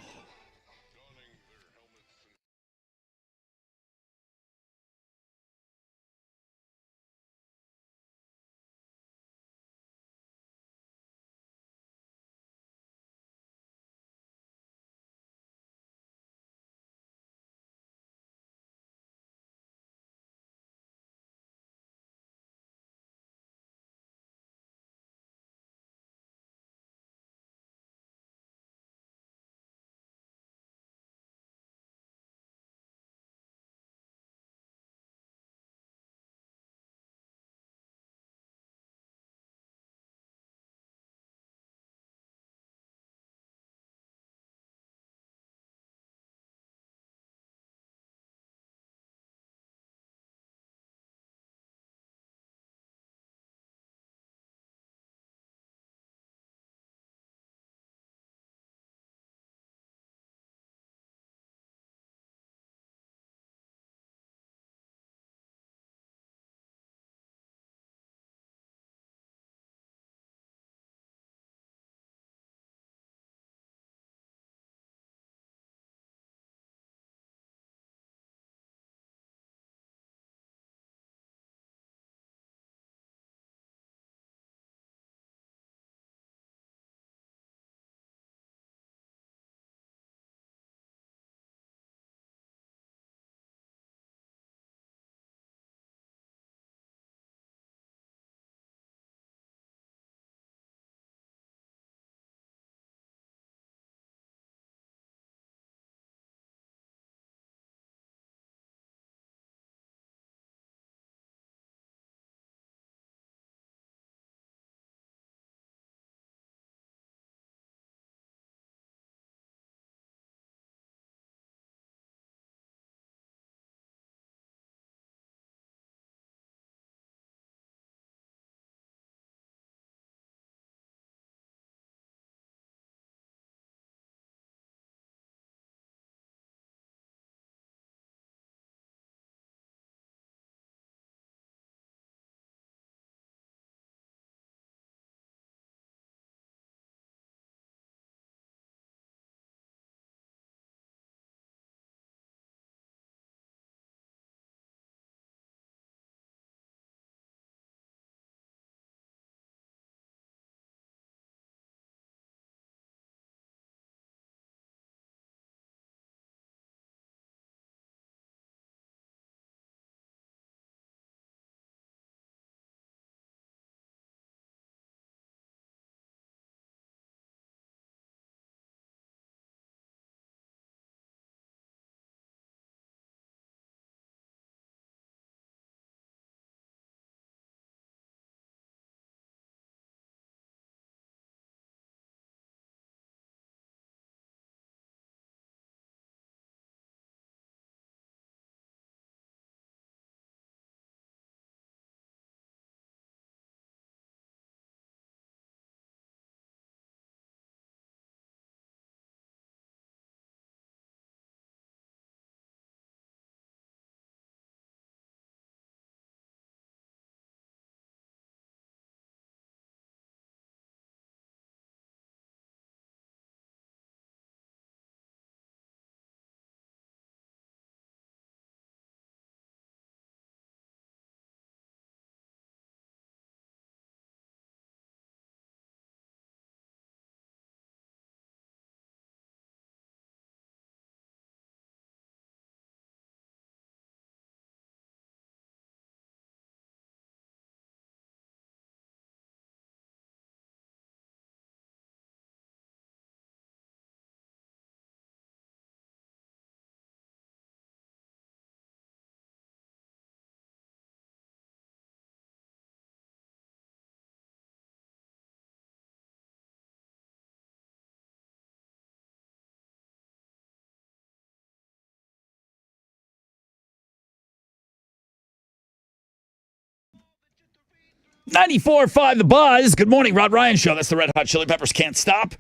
94.5 The Buzz. Good morning, Rod Ryan Show. That's the Red Hot Chili Peppers, Can't Stop.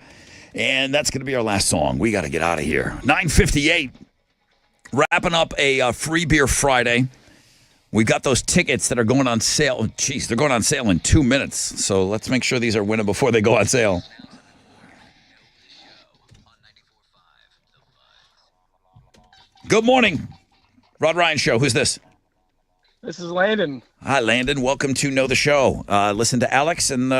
And that's going to be our last song. We got to get out of here. 9:58. Wrapping up a Free Beer Friday. We got those tickets that are going on sale. Jeez, they're going on sale in 2 minutes. So let's make sure these are winning before they go on sale. Good morning, Rod Ryan Show. Who's this? This is Landon. Hi, Landon. Welcome to Know the Show. Listen to Alex and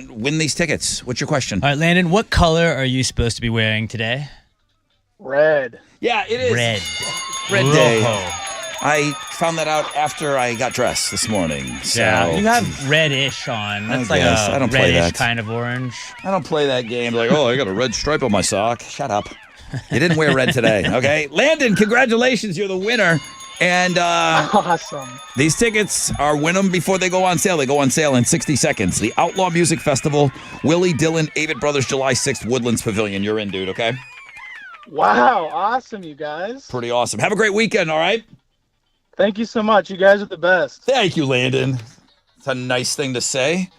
win these tickets. What's your question? All right, Landon, what color are you supposed to be wearing today? Red. Yeah, it is. Red Day. Rojo. I found that out after I got dressed this morning. So. Yeah, you have reddish on. That's like guess. I a don't play reddish that. kind of orange. I don't play that game like, oh, I got a red stripe on my sock. Shut up. You didn't wear red today, okay? Landon, congratulations. You're the winner. And awesome. These tickets are win them before they go on sale. They go on sale in 60 seconds. The Outlaw Music Festival, Willie Dillon, Avett Brothers, July 6th, Woodlands Pavilion. You're in, dude, okay? Wow, awesome, you guys. Pretty awesome. Have a great weekend, all right? Thank you so much. You guys are the best. Thank you, Landon. It's a nice thing to say.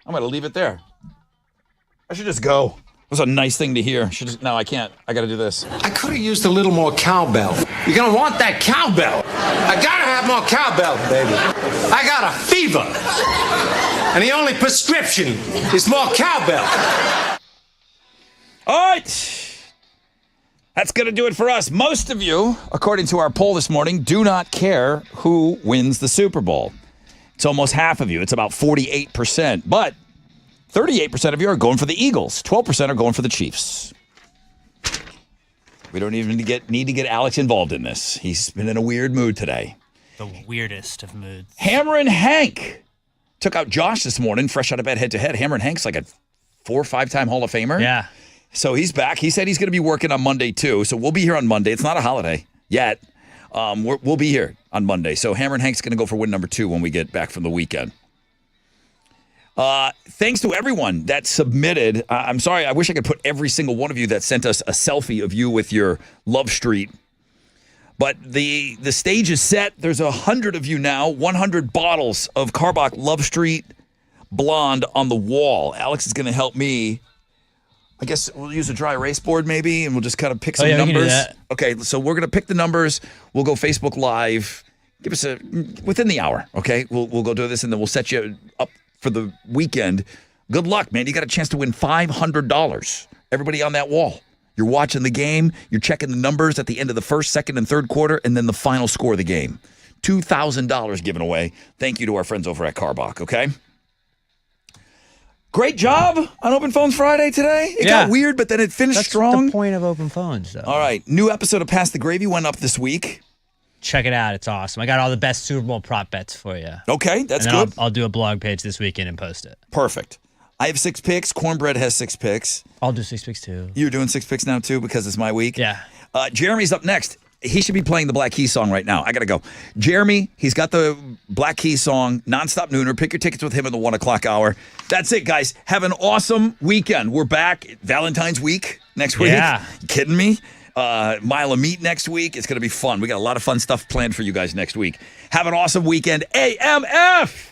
I'm going to leave it there. I should just go. It was a nice thing to hear. No, I can't. I got to do this. I could have used a little more cowbell. You're going to want that cowbell. I got to have more cowbell, baby. I got a fever. And the only prescription is more cowbell. All right. That's going to do it for us. Most of you, according to our poll this morning, do not care who wins the Super Bowl. It's almost half of you. It's about 48%. But 38% of you are going for the Eagles. 12% are going for the Chiefs. We don't even need to get Alex involved in this. He's been in a weird mood today. The weirdest of moods. Hammer and Hank took out Josh this morning, fresh out of bed head-to-head. Hammer and Hank's like a 4 or 5-time Hall of Famer. Yeah. So he's back. He said he's going to be working on Monday, too. So we'll be here on Monday. It's not a holiday yet. We'll be here on Monday. So Hammer and Hank's going to go for win number 2 when we get back from the weekend. Thanks to everyone that submitted. I'm sorry, I wish I could put every single one of you that sent us a selfie of you with your Love Street. But the stage is set. There's 100 of you now, 100 bottles of Carbach Love Street Blonde on the wall. Alex is going to help me. I guess we'll use a dry erase board maybe, and we'll just kind of pick some numbers. We can do that. Okay, so we're going to pick the numbers. We'll go Facebook Live. Give us within the hour, okay? We'll go do this, and then we'll set you up for the weekend. Good luck, man. You got a chance to win $500. Everybody on that wall. You're watching the game. You're checking the numbers at the end of the first, second, and third quarter, and then the final score of the game. $2,000 given away. Thank you to our friends over at Carbach, okay? Great job on Open Phones Friday today. It got weird, but then it finished strong. That's the point of Open Phones, though. All right. New episode of Pass the Gravy went up this week. Check it out. It's awesome. I got all the best Super Bowl prop bets for you. Okay, that's and then good. I'll do a blog page this weekend and post it. Perfect. I have 6 picks. Cornbread has 6 picks. I'll do 6 picks too. You're doing 6 picks now too because it's my week? Yeah. Jeremy's up next. He should be playing the Black Keys song right now. I got to go. Jeremy, he's got the Black Keys song, Nonstop Nooner. Pick your tickets with him in the 1 o'clock hour. That's it, guys. Have an awesome weekend. We're back Valentine's week next week. Yeah. You kidding me? Mile of Meat next week. It's going to be fun. We got a lot of fun stuff planned for you guys next week. Have an awesome weekend. AMF!